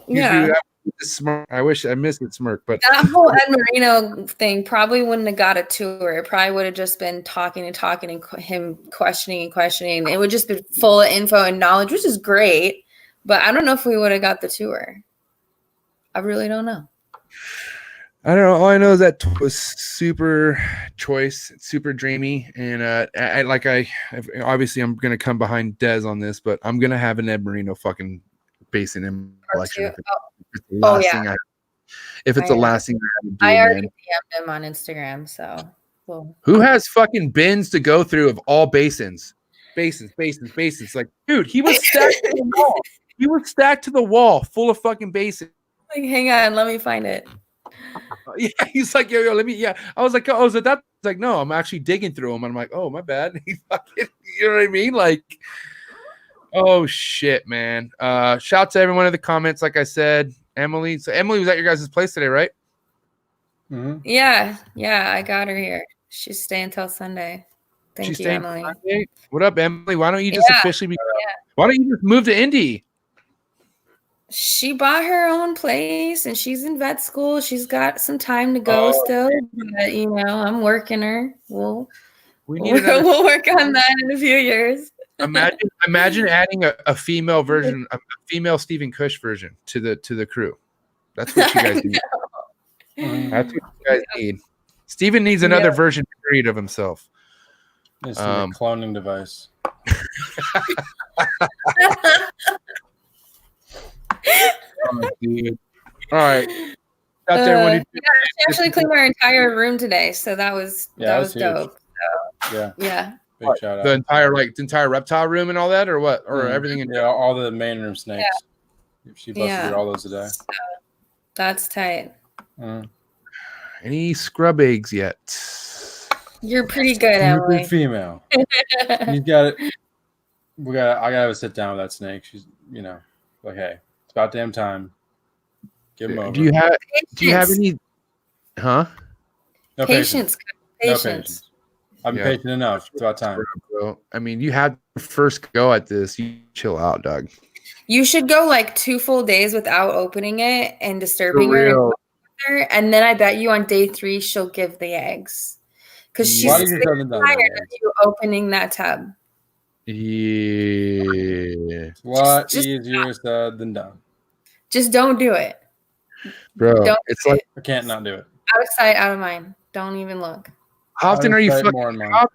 Yeah. Smirk. I wish I missed it smirk, but that whole Ed Marino thing probably wouldn't have got a tour. It probably would have just been talking and him questioning. It would just be full of info and knowledge, which is great. But I don't know if we would have got the tour. I really don't know. I don't know. All I know is that was super choice, super dreamy, and obviously I'm gonna come behind Dez on this, but I'm gonna have an Ed Marino fucking Basin in collection. If it's the last thing I already DM'd him on Instagram, so who has fucking bins to go through of all basins? Basins. Like, dude, he was stacked to the wall. He was stacked to the wall, full of fucking basins. Like, hang on, let me find it. Yeah, he's like, yo, let me. Yeah, I was like, oh, is it that? He's like, no, I'm actually digging through them. I'm like, oh, my bad. He fucking, you know what I mean? Like, oh shit, man. Shout out to everyone in the comments. Like I said, Emily. So Emily was at your guys' place today, right? Mm-hmm. Yeah, I got her here. She's staying till Sunday. Thank you, Emily. Sunday? What up, Emily? Why don't you just officially be? Yeah. Why don't you just move to Indy? She bought her own place and she's in vet school. She's got some time to go still, but you know, I'm working her. We'll work on that in a few years. Imagine adding a female version, a female Stephen KUSH version to the crew. That's what you guys need. That's what you guys need. Stephen needs another version period of himself. It's a cloning device. Oh, dude. All right. Out there, she actually cleaned our entire room today, so that was dope. So, yeah. Big shout out. The entire reptile room and all that, or what, or everything in all the main room snakes. She busted through all those today. So, that's tight. Any scrub eggs yet? You're pretty good, Emily. Good female. You got it. I gotta have a sit down with that snake. She's, like, hey, it's about damn time. Give him over. Do you have any? Huh? No patience. No patience. I'm patient enough. It's about time. Bro. I mean, you had the first go at this. You chill out, Doug. You should go like 2 full days without opening it and disturbing her. And then I bet you on day 3 she'll give the eggs. Because she's tired of you opening that tub. Yeah. It's a lot easier said than done. Just don't do it. Bro, it's like I can't not do it. Out of sight, out of mind. Don't even look. How often are you how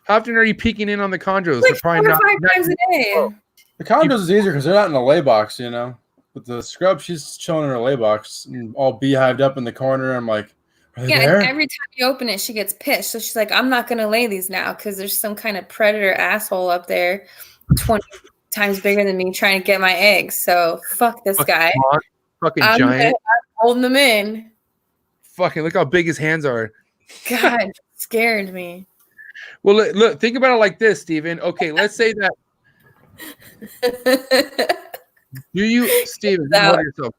often are you peeking in on the chondros? Like probably 4 or 5 times a day. The chondros is easier because they're not in a lay box, But the scrub, she's chilling in her lay box and all beehived up in the corner. I'm like, are they there? And every time you open it, she gets pissed. So she's like, I'm not going to lay these now because there's some kind of predator asshole up there 20 times bigger than me trying to get my eggs. So fuck this guy. Fucking giant. I'm holding them in. Fucking look how big his hands are. God, it scared me. Well, look, think about it like this, Steven. Okay, let's say that. Do you, Steven, hold yourself.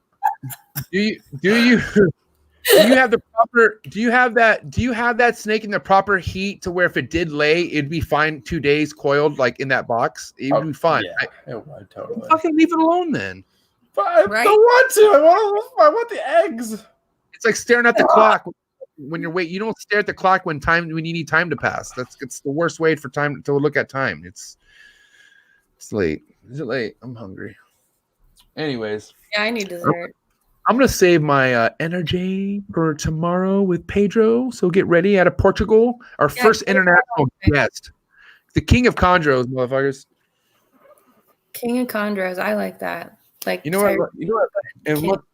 Do you have the proper, do you have that snake in the proper heat to where if it did lay, it'd be fine 2 days coiled, like in that box? It would be fine. Yeah, it would totally. Fucking leave it alone then. But I don't want to. I want the eggs. It's like staring at the clock when you're waiting. You don't stare at the clock when you need time to pass. It's the worst way for time to look at time. It's late. Is it late? I'm hungry. Anyways. Yeah, I need dessert. I'm going to save my energy for tomorrow with Pedro. So get ready out of Portugal. Our first international guest. The king of chondros, motherfuckers. King of chondros. I like that. Like, you know what? And look,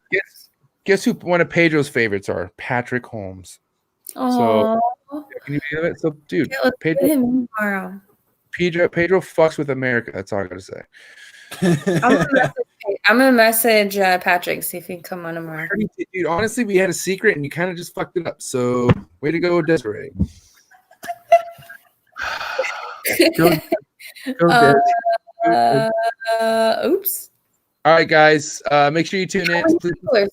guess who one of Pedro's favorites are? Patrick Holmes. Oh. So, can you believe it? So, dude, Pedro fucks with America. That's all I got to say. I'm gonna message Patrick, see if he can come on tomorrow. Dude, honestly, we had a secret and you kind of just fucked it up. So, way to go, Desiree. Oops. All right, guys. Make sure you tune in. Please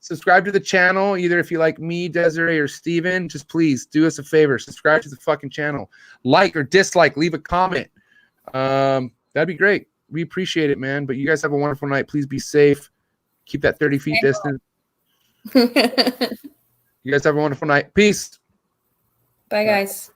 subscribe to the channel. Either if you like me, Desiree, or Steven, just please do us a favor. Subscribe to the fucking channel. Like or dislike. Leave a comment. That'd be great. We appreciate it, man. But you guys have a wonderful night. Please be safe. Keep that 30 feet distance. You guys have a wonderful night. Peace. Bye, guys.